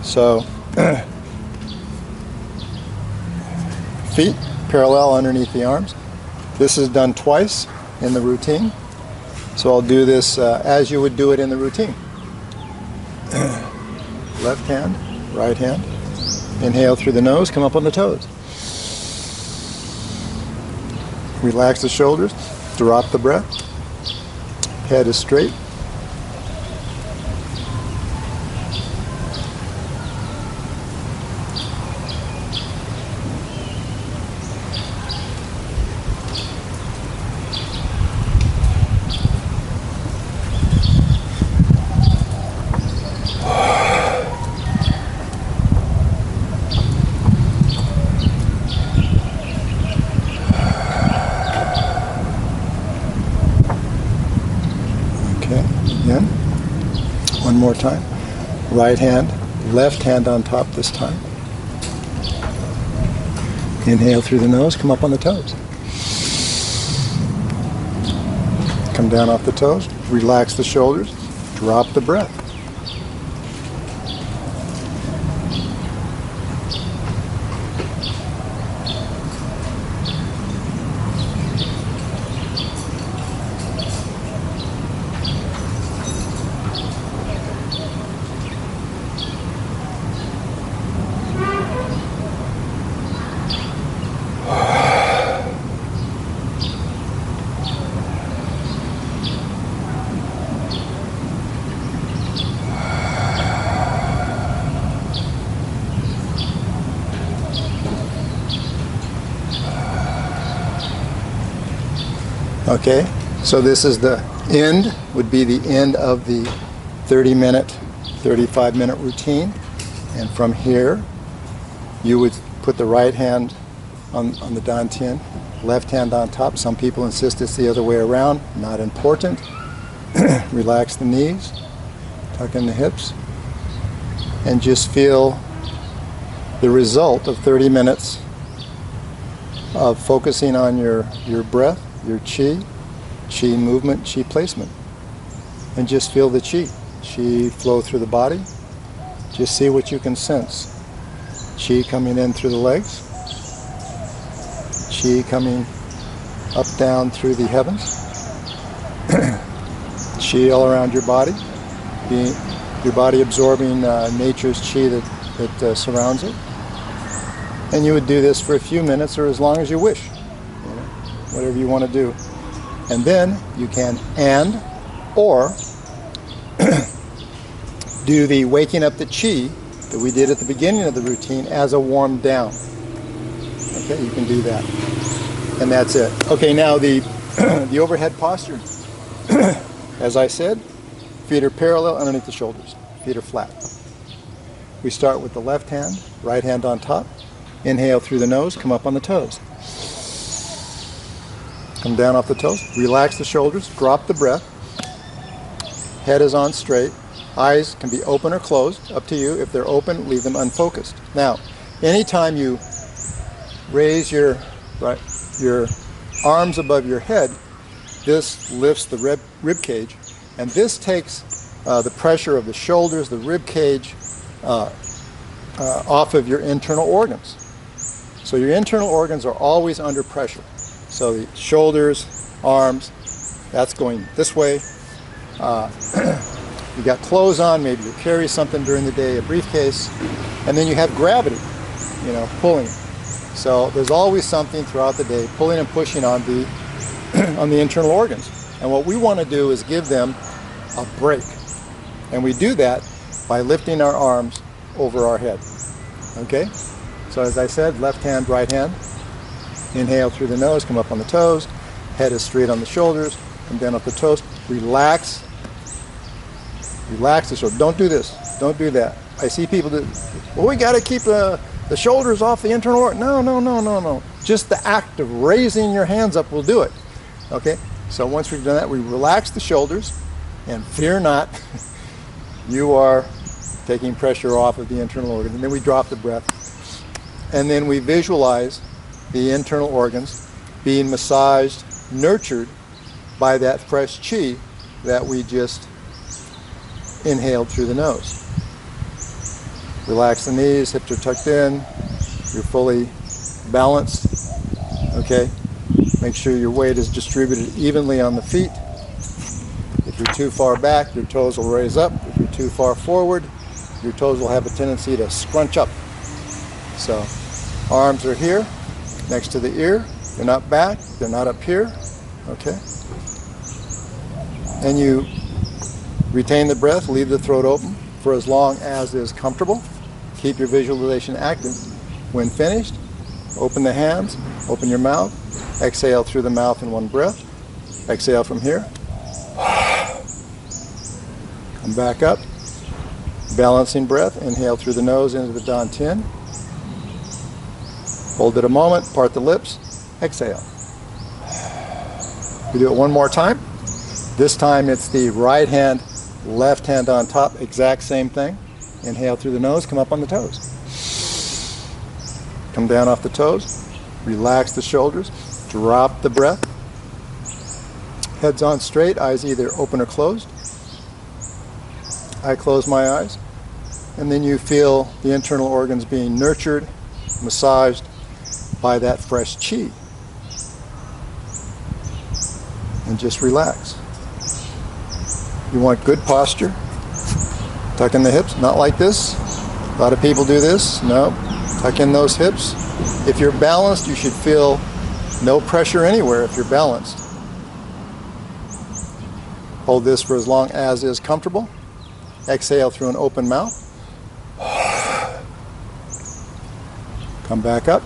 So, feet parallel underneath the arms. This is done twice in the routine. So I'll do this as you would do it in the routine. Left hand, right hand. Inhale through the nose, come up on the toes. Relax the shoulders, drop the breath. Head is straight. Again, one more time. Right hand, left hand on top this time. Inhale through the nose, come up on the toes. Come down off the toes, relax the shoulders, drop the breath. Okay, so this is the end, would be the end of the 30-minute, 35-minute routine. And from here, you would put the right hand on the dantian, left hand on top. Some people insist it's the other way around, not important. Relax the knees, tuck in the hips, and just feel the result of 30 minutes of focusing on your breath, your chi movement, chi placement. And just feel the chi flow through the body. Just see what you can sense. Chi coming in through the legs. Chi coming up, down through the heavens. Chi all around your body, your body absorbing nature's chi that surrounds it. And you would do this for a few minutes or as long as you wish, whatever you want to do. And then you can or do the waking up the chi that we did at the beginning of the routine as a warm down. Okay, you can do that. And that's it. Okay, now the overhead posture. As I said, feet are parallel underneath the shoulders. Feet are flat. We start with the left hand, right hand on top. Inhale through the nose, come up on the toes. Come down off the toes. Relax the shoulders, drop the breath. Head is on straight. Eyes can be open or closed, up to you. If they're open, leave them unfocused. Now, anytime you raise your arms above your head, this lifts the rib cage, and this takes the pressure of the shoulders, the rib cage, off of your internal organs. So your internal organs are always under pressure. So the shoulders, arms, that's going this way. You got clothes on, maybe you carry something during the day, a briefcase, and then you have gravity, pulling. So there's always something throughout the day pulling and pushing on the internal organs. And what we want to do is give them a break. And we do that by lifting our arms over our head. Okay? So as I said, left hand, right hand. Inhale through the nose, come up on the toes. Head is straight on the shoulders, come down off the toes. Relax. Relax the shoulders. Don't do this. Don't do that. I see people do, well, we got to keep the shoulders off the internal organ. No. Just the act of raising your hands up will do it. Okay? So once we've done that, we relax the shoulders, and fear not, you are taking pressure off of the internal organs. And then we drop the breath. And then we visualize the internal organs being massaged, nurtured by that fresh chi that we just inhaled through the nose. Relax the knees, hips are tucked in, you're fully balanced. Okay? Make sure your weight is distributed evenly on the feet. If you're too far back, your toes will raise up. If you're too far forward, your toes will have a tendency to scrunch up. So, arms are here, next to the ear. They're not back, they're not up here. Okay? And you retain the breath, leave the throat open for as long as is comfortable. Keep your visualization active. When finished, open the hands, open your mouth, exhale through the mouth in one breath. Exhale from here. Come back up. Balancing breath. Inhale through the nose into the dantian. Hold it a moment, part the lips, exhale. We do it one more time. This time it's the right hand, left hand on top, exact same thing. Inhale through the nose, come up on the toes. Come down off the toes, relax the shoulders, drop the breath. Head's on straight, eyes either open or closed. I close my eyes, and then you feel the internal organs being nurtured, massaged by that fresh chi. And just relax. You want good posture. Tuck in the hips, not like this. A lot of people do this. No, tuck in those hips. If you're balanced, you should feel no pressure anywhere if you're balanced. Hold this for as long as is comfortable. Exhale through an open mouth. Come back up.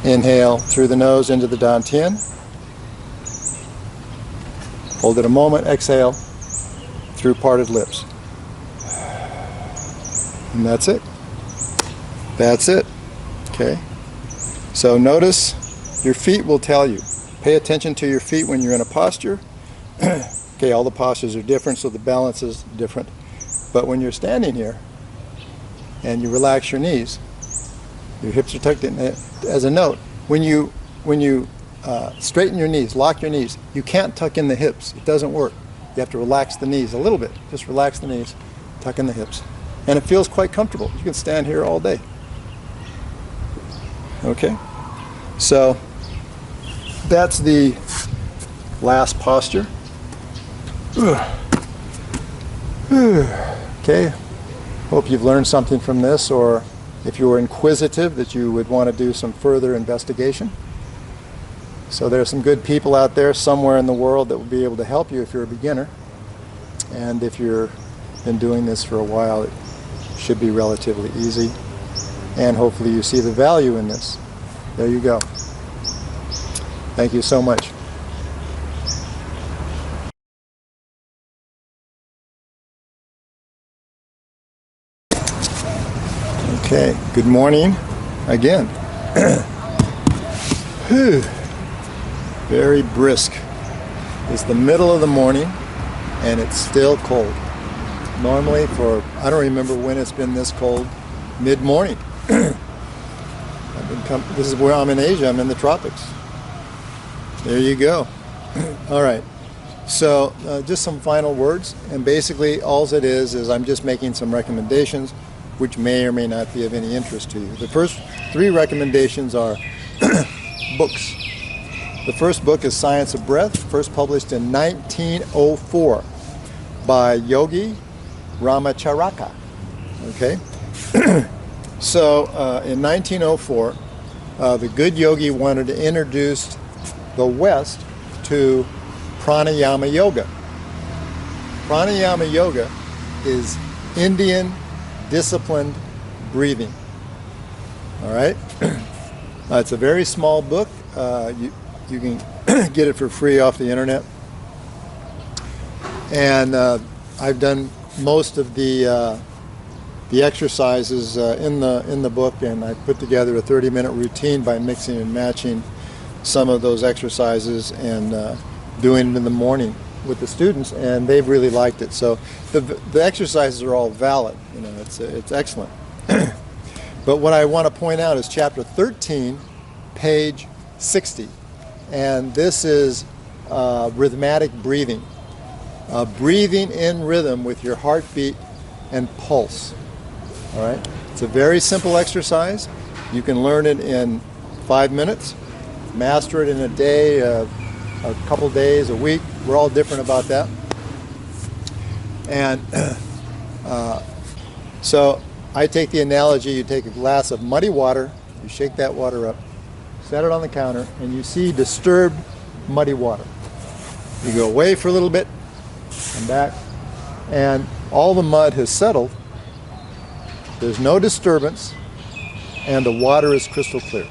Inhale through the nose into the dantian. Hold it a moment. Exhale through parted lips. And that's it. That's it. Okay. So notice your feet will tell you. Pay attention to your feet when you're in a posture. Okay, all the postures are different, so the balance is different. But when you're standing here and you relax your knees, your hips are tucked in. As a note, when you straighten your knees, lock your knees, you can't tuck in the hips. It doesn't work. You have to relax the knees a little bit. Just relax the knees, tuck in the hips. And it feels quite comfortable. You can stand here all day. Okay? So that's the last posture. Okay, hope you've learned something from this, or if you were inquisitive, that you would want to do some further investigation. So there's some good people out there somewhere in the world that will be able to help you if you're a beginner. And if you've been doing this for a while, it should be relatively easy. And hopefully you see the value in this. There you go. Thank you so much. Okay, good morning again. Very brisk. It's the middle of the morning and it's still cold. Normally I don't remember when it's been this cold, mid-morning. This is where I'm in Asia, I'm in the tropics. There you go. All right, so just some final words, and basically all it is I'm just making some recommendations which may or may not be of any interest to you. The first 3 recommendations are books. The first book is Science of Breath, first published in 1904 by Yogi Ramacharaka. Okay? So in 1904, the good yogi wanted to introduce the West to pranayama yoga. Pranayama yoga is Indian disciplined breathing. All right? It's a very small book. You can get it for free off the internet. And I've done most of the exercises in the book, and I put together a 30-minute routine by mixing and matching some of those exercises and doing it in the morning with the students, and they've really liked it. So the exercises are all valid. You know, it's excellent. But what I want to point out is chapter 13, page 60, and this is rhythmatic breathing. Breathing in rhythm with your heartbeat and pulse. All right? It's a very simple exercise. You can learn it in 5 minutes, master it in a day, a couple days, a week. We're all different about that. And so I take the analogy, you take a glass of muddy water, you shake that water up, set it on the counter, and you see disturbed muddy water. You go away for a little bit, come back, and all the mud has settled. There's no disturbance, and the water is crystal clear.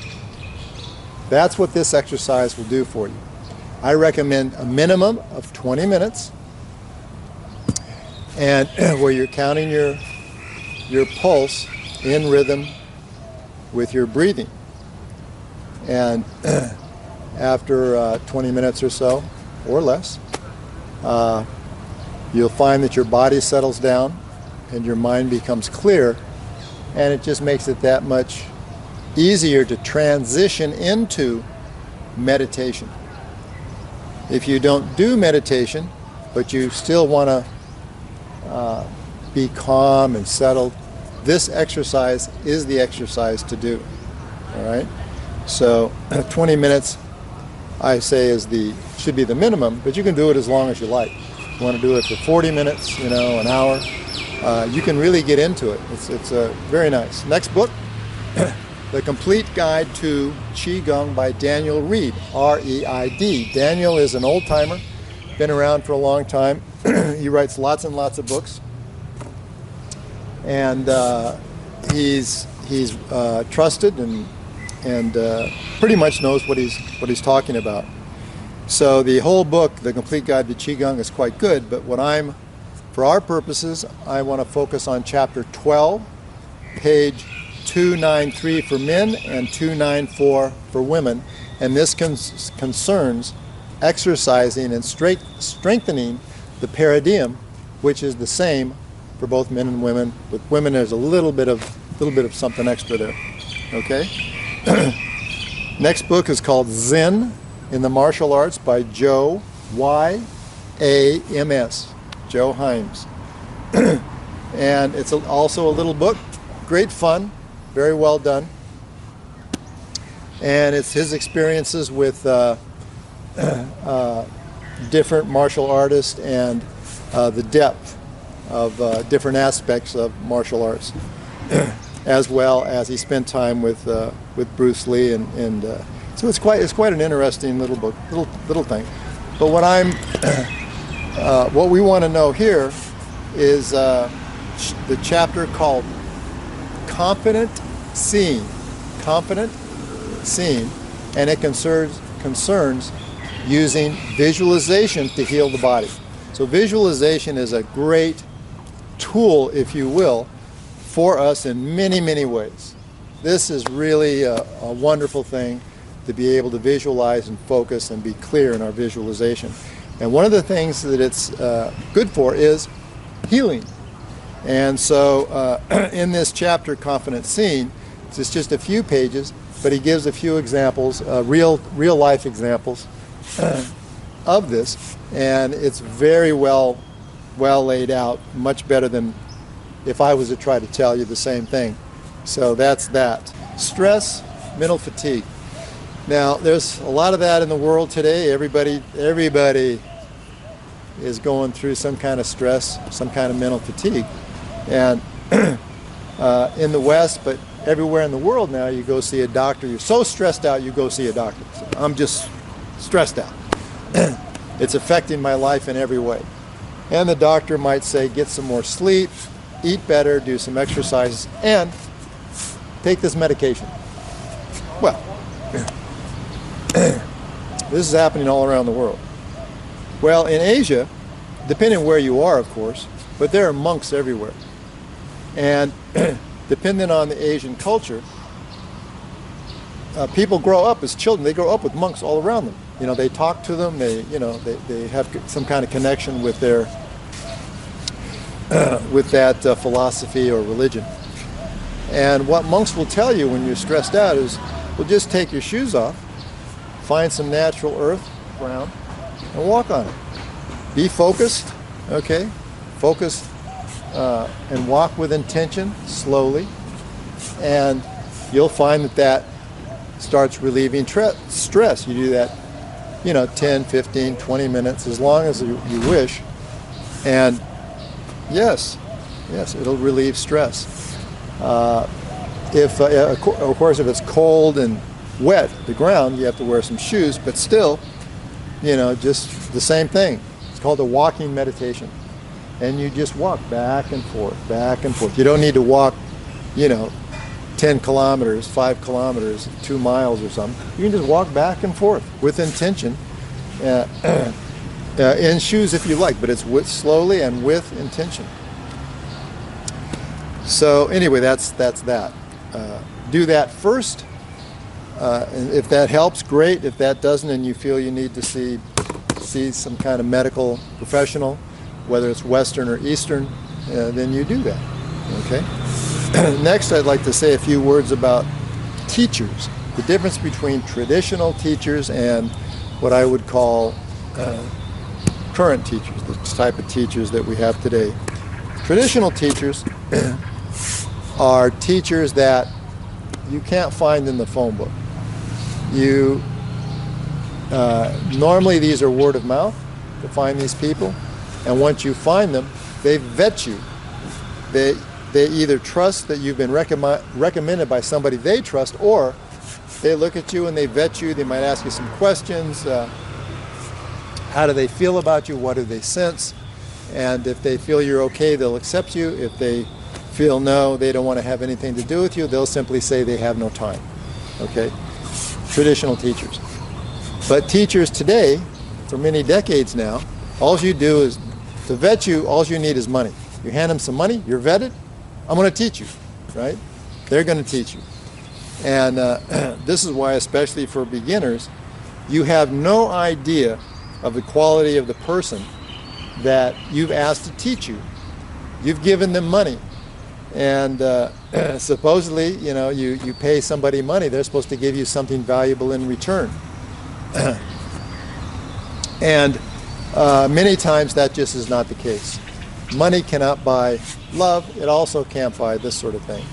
That's what this exercise will do for you. I recommend a minimum of 20 minutes, and where you're counting your pulse in rhythm with your breathing. And after 20 minutes or so, or less, you'll find that your body settles down and your mind becomes clear, and it just makes it that much easier to transition into meditation. If you don't do meditation, but you still want to be calm and settled, this exercise is the exercise to do. All right? So 20 minutes, I say, should be the minimum, but you can do it as long as you like. If you want to do it for 40 minutes, an hour, you can really get into it. It's very nice. Next book, The Complete Guide to Qi-Gung by Daniel Reid, R-E-I-D. Daniel is an old-timer, been around for a long time. He writes lots and lots of books. And he's trusted and pretty much knows what he's talking about. So the whole book, The Complete Guide to Qi-Gung, is quite good, but for our purposes, I want to focus on chapter 12, page 293 for men and 294 for women, and this concerns exercising and strengthening the peridium, which is the same for both men and women. With women, there's a little bit of something extra there. Okay. Next book is called Zen in the Martial Arts by Joe Y-A-M-S. Joe Himes. And it's also a little book, great fun, very well done. And it's his experiences with different martial artists and the depth of different aspects of martial arts, as well as he spent time with Bruce Lee, and so it's quite an interesting little book, little thing. But what we want to know here is the chapter called Confident Seeing, and it concerns using visualization to heal the body. So visualization is a great tool, if you will, for us in many, many ways. This is really a wonderful thing, to be able to visualize and focus and be clear in our visualization. And one of the things that it's good for is healing. And so in this chapter, Confident Seeing, it's just a few pages, but he gives a few examples, real life examples of this, and it's very well laid out, much better than if I was to try to tell you the same thing. So that's that. Stress, mental fatigue. Now, there's a lot of that in the world today. Everybody is going through some kind of stress, some kind of mental fatigue. And in the West, but everywhere in the world now, you go see a doctor. You're so stressed out, you go see a doctor. So I'm just stressed out. It's affecting my life in every way. And the doctor might say, get some more sleep, eat better, do some exercises, and take this medication. Well, this is happening all around the world. Well, in Asia, depending on where you are, of course, but there are monks everywhere. And depending on the Asian culture, people grow up as children. They grow up with monks all around them. You know, they talk to them. They have some kind of connection with their with that philosophy or religion. And what monks will tell you when you're stressed out is, well, just take your shoes off, find some natural earth, ground, and walk on it. Be focused, okay? Focus and walk with intention, slowly, and you'll find that starts relieving stress. You do that, 10, 15, 20 minutes, as long as you wish, and yes, it'll relieve stress. Of course, if it's cold and wet, the ground, you have to wear some shoes, but still, just the same thing. It's called a walking meditation. And you just walk back and forth, back and forth. You don't need to walk, 10 kilometers, 5 kilometers, 2 miles or something. You can just walk back and forth with intention, in shoes if you like, but it's slowly and with intention. So anyway, that's that. Do that first. And if that helps, great. If that doesn't, and you feel you need to see some kind of medical professional, whether it's Western or Eastern, then you do that. Okay. Next, I'd like to say a few words about teachers. The difference between traditional teachers and what I would call current teachers, the type of teachers that we have today. Traditional teachers are teachers that you can't find in the phone book. Normally these are word of mouth to find these people, and once you find them, they vet you. They either trust that you've been recommended by somebody they trust, or they look at you and they vet you. They might ask you some questions. How do they feel about you? What do they sense? And if they feel you're okay, they'll accept you. If they feel no, they don't want to have anything to do with you, they'll simply say they have no time. Okay? Traditional teachers. But teachers today, for many decades now, all you do is, to vet you, all you need is money. You hand them some money, you're vetted, I'm going to teach you, right? They're going to teach you. And this is why, especially for beginners, you have no idea of the quality of the person that you've asked to teach you. You've given them money. And supposedly, you pay somebody money, they're supposed to give you something valuable in return. And many times that just is not the case. Money cannot buy love. It also can't buy this sort of thing.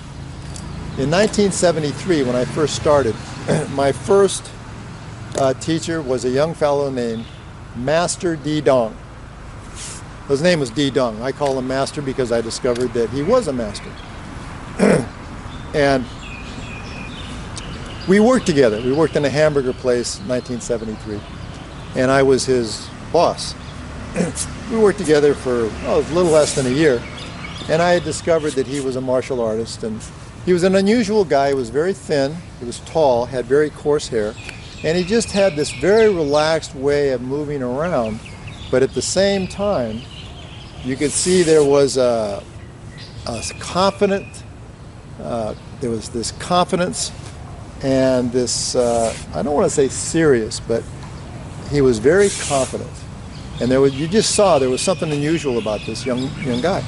In 1973, when I first started, my first teacher was a young fellow named Master D. Dong. His name was D. Dong. I call him Master because I discovered that he was a master. And we worked together. We worked in a hamburger place in 1973. And I was his boss. We worked together for a little less than a year. And I had discovered that he was a martial artist. And he was an unusual guy. He was very thin. He was tall, had very coarse hair. And he just had this very relaxed way of moving around. But at the same time, you could see there was a confident, there was this confidence and this, I don't want to say serious, but he was very confident. And there was, you just saw there was something unusual about this young guy.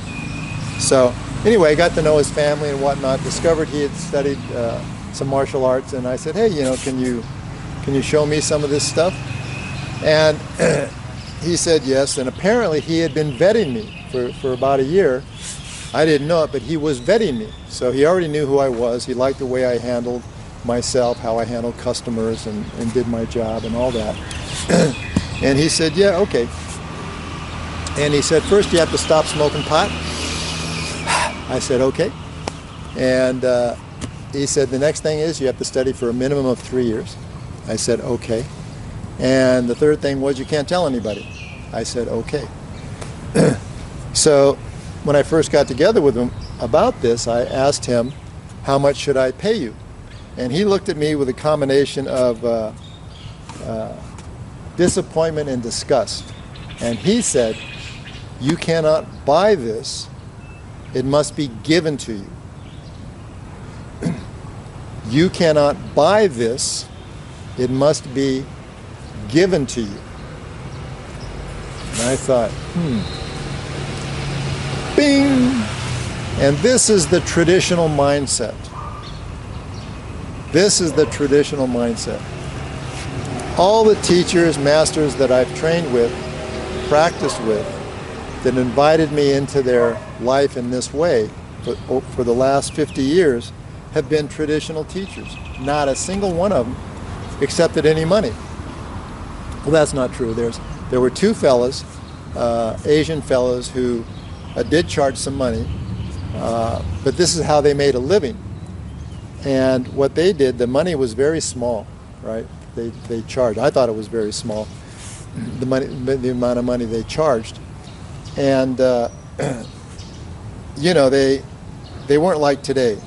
So anyway, I got to know his family and whatnot, discovered he had studied some martial arts, and I said, hey, can you show me some of this stuff? And he said yes, and apparently he had been vetting me for about a year. I didn't know it, but he was vetting me. So he already knew who I was. He liked the way I handled myself, how I handled customers and did my job and all that. And he said, yeah, okay. And he said, first you have to stop smoking pot. I said, okay. And he said, the next thing is you have to study for a minimum of 3 years. I said, okay. And the third thing was you can't tell anybody. I said, okay. So when I first got together with him about this, I asked him, how much should I pay you? And he looked at me with a combination of disappointment and disgust. And he said, you cannot buy this. It must be given to you. You cannot buy this. It must be given to you. And I thought, bing! And this is the traditional mindset. This is the traditional mindset. All the teachers, masters that I've trained with, practiced with, that invited me into their life in this way for the last 50 years have been traditional teachers. Not a single one of them accepted any money. Well, that's not true. There were two fellas, Asian fellas, who did charge some money, but this is how they made a living. And what they did, the money was very small, right? They charged. I thought it was very small, the amount of money they charged. And they weren't like today.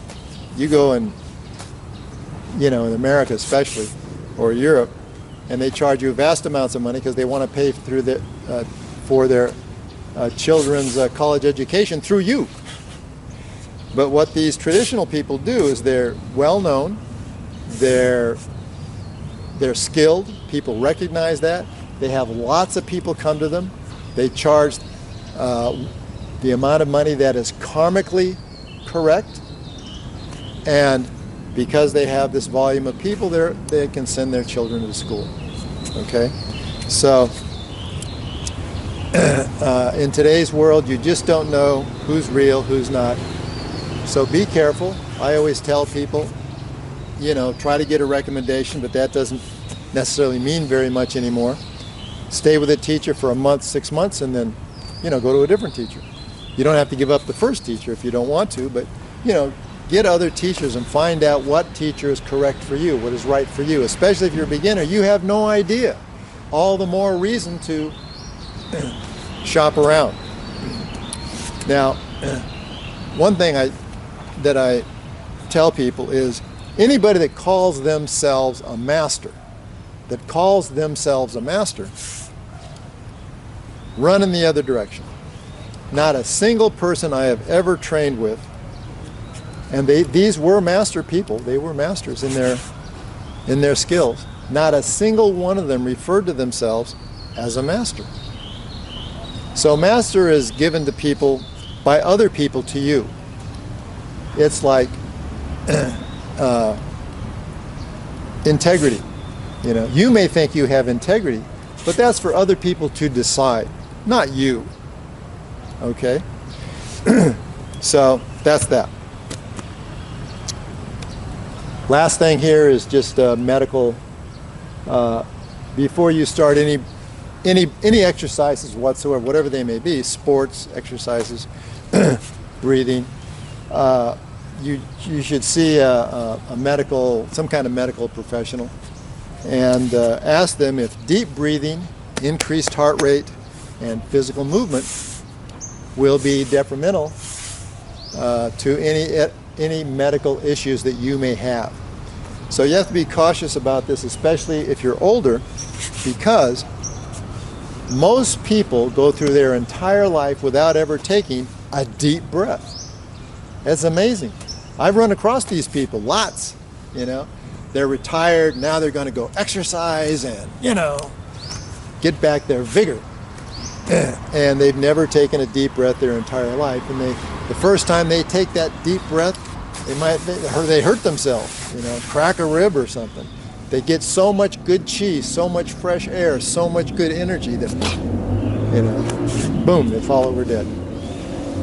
You go in in America especially, or Europe, and they charge you vast amounts of money because they want to pay for their children's college education through you. But what these traditional people do is they're well known, they're skilled, people recognize that, they have lots of people come to them, they charge the amount of money that is karmically correct, and because they have this volume of people, they can send their children to school. Okay? So in today's world, you just don't know who's real, who's not. So be careful. I always tell people, try to get a recommendation, but that doesn't necessarily mean very much anymore. Stay with a teacher for a month, 6 months, and then, go to a different teacher. You don't have to give up the first teacher if you don't want to, but, get other teachers and find out what teacher is correct for you, what is right for you. Especially if you're a beginner, you have no idea. All the more reason to shop around. Now, one thing that I tell people is anybody that calls themselves a master, run in the other direction. Not a single person I have ever trained with, and these were master people, they were masters in their skills. Not a single one of them referred to themselves as a master. So master is given to people by other people to you. It's like integrity. You may think you have integrity, but that's for other people to decide, not you. Okay? So that's that. Last thing here is just medical before you start any exercises whatsoever, whatever they may be, sports, exercises, breathing, you should see some kind of medical professional and ask them if deep breathing, increased heart rate, and physical movement will be detrimental to any medical issues that you may have. So you have to be cautious about this, especially if you're older, because most people go through their entire life without ever taking a deep breath. It's amazing. I've run across these people, lots, you know. They're retired, now they're going to go exercise and, you know, get back their vigor. And they've never taken a deep breath their entire life. And the first time they take that deep breath, they hurt themselves, you know, crack a rib or something. They get so much good chi, so much fresh air, so much good energy that, you know, boom, they fall over dead.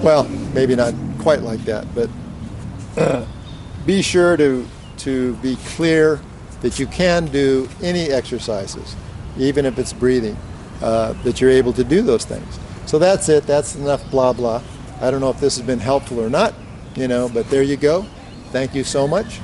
Well, maybe not quite like that, but be sure to be clear that you can do any exercises, even if it's breathing, that you're able to do those things. So that's it. That's enough blah blah. I don't know if this has been helpful or not, you know, but there you go. Thank you so much.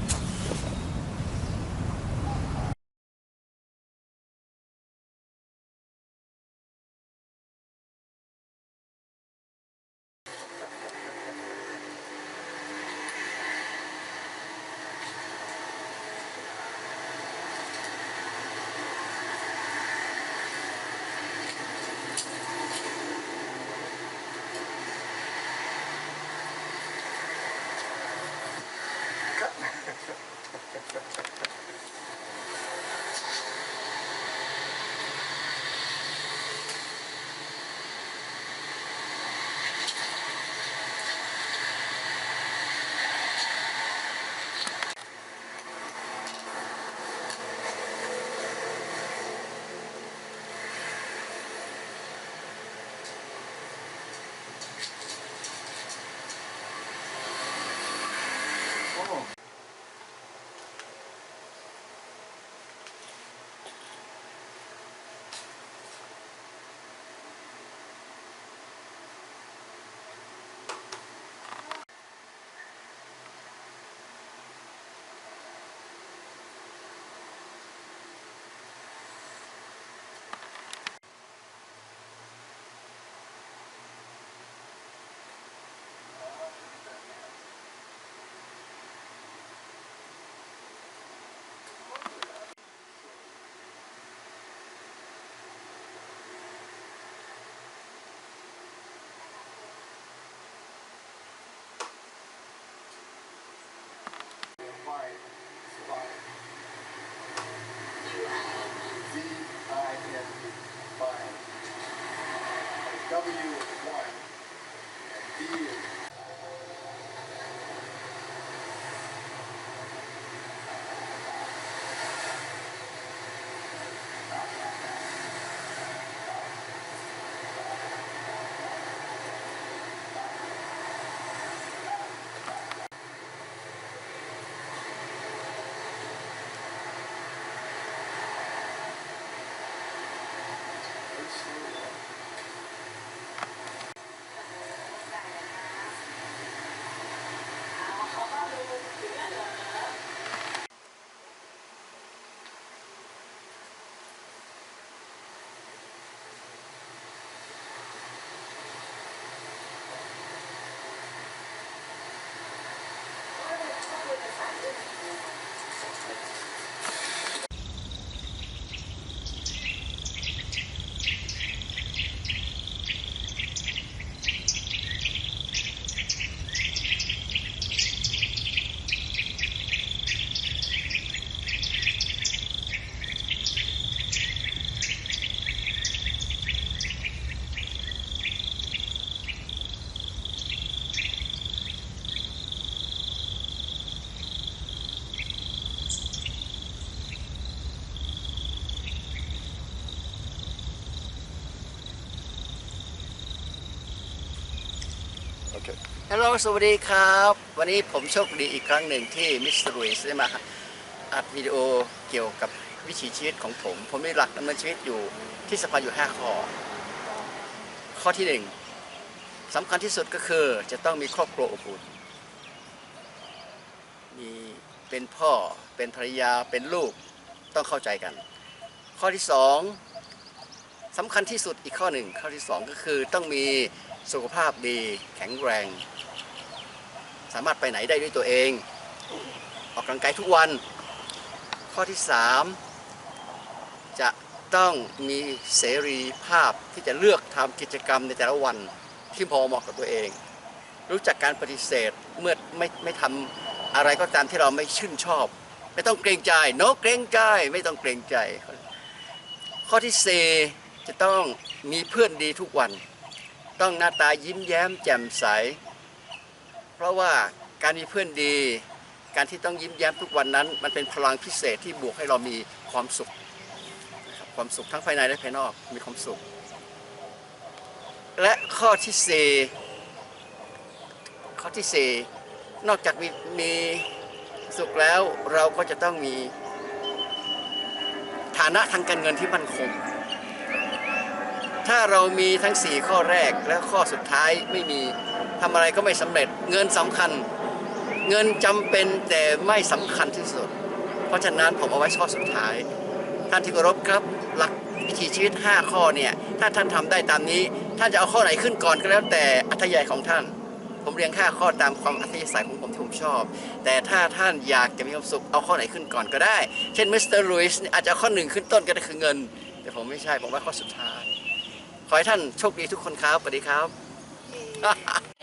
ฮัลโหลสวัสดีครับวันนี้ผมโชคดีอีกครั้งหนึ่งที่มิสเตอร์ลุยส์ได้มาอัดวิดีโอเกี่ยวกับ วิถีชีวิตของผมมีหลักดำเนินชีวิตอยู่ที่สำคัญอยู่5ข้อข้อที่1สำคัญที่สุดก็คือจะต้องมีครอบครัวอบอุ่นมีเป็นพ่อเป็นภรรยาเป็นลูกต้องเข้าใจกันข้อที่2สำคัญที่สุดอีกข้อ1ข้อที่2ก็คือต้องมีสุขภาพดีแข็งแรงสามารถไปไหนได้ด้วยตัวเองออกกำลังกายทุกวันข้อที่3จะต้องมีเสรีภาพที่จะเลือกทำกิจกรรมในแต่ละวันที่พอเหมาะกับตัวเองรู้จักการปฏิเสธเมื่อไม่ทำอะไรก็ตามที่เราไม่ชื่นชอบไม่ต้องเกรงใจเกรงใจไม่ต้องเกรงใจข้อที่4จะต้องมีเพื่อนดีทุกวันต้องหน้าตายิ้มแย้มแจ่มใสเพราะว่าการมีเพื่อนดีการที่ต้องยิ้มแย้มทุกวันนั้นมันเป็นพลังพิเศษที่บวกให้เรามีความสุขความสุขทั้งภายในและภายนอกมีความสุขและข้อที่4นอกจากมีสุขแล้วเราก็จะต้องมีฐานะทางการเงินที่มั่นคงถ้าเรามีทั้ง4ข้อแรกและข้อสุดท้ายไม่มีทำอะไรก็ไม่สำเร็จเงินสำคัญเงินจำเป็นแต่ไม่สำคัญที่สุดเพราะฉะนั้นผมเอาไว้ข้อสุดท้ายท่านที่เคารพครับหลักวิถีชีวิต5ข้อเนี่ยถ้าท่านทำได้ตามนี้ท่านจะเอาข้อไหนขึ้นก่อนก็แล้วแต่อัธยาศัยของท่านผมเรียง5ข้อตามความอัธยาศัยของผมที่ผมชอบแต่ถ้าท่านอยากจะมีความสุขเอาข้อไหนขึ้นก่อนก็ได้เช่นมิสเตอร์ลุยส์อาจจะข้อ1ขึ้นต้นก็ได้คือเงินแต่ผมไม่ใช่ผมว่าข้อสุดท้ายขอให้ท่านโชคดีทุกคนครับสวัสดีครับ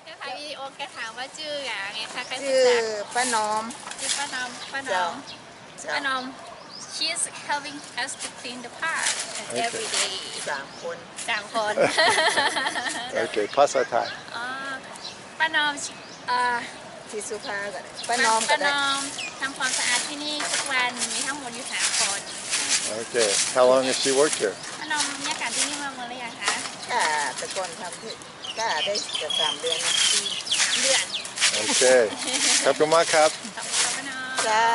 จะถ่ายวิดีโอแกถามว่าชื่ออย่างไงคะ ชื่อป้านอม ชื่อป้านอม she's helping us to clean the park every day 3 คน 3 คน Okay, ภาษาไทย อ๋อป้านอมที่สุภาก็ได้ป้านอมก็ ป้า ได้ นอมทำความสะอาดที่นี่ทุกวันมีทั้งหมดอยู่3 คน Okay, how long has she worked here? ป้านอมเนี่ยการที่นี่มาเมื่อไรยังคะ ก็แต่ก่อนทำที่ก็ได้จะ3 เดือน 3 เดือน Okay, ขอบคุณมากครับ ขอบคุณป้านอม เจ้า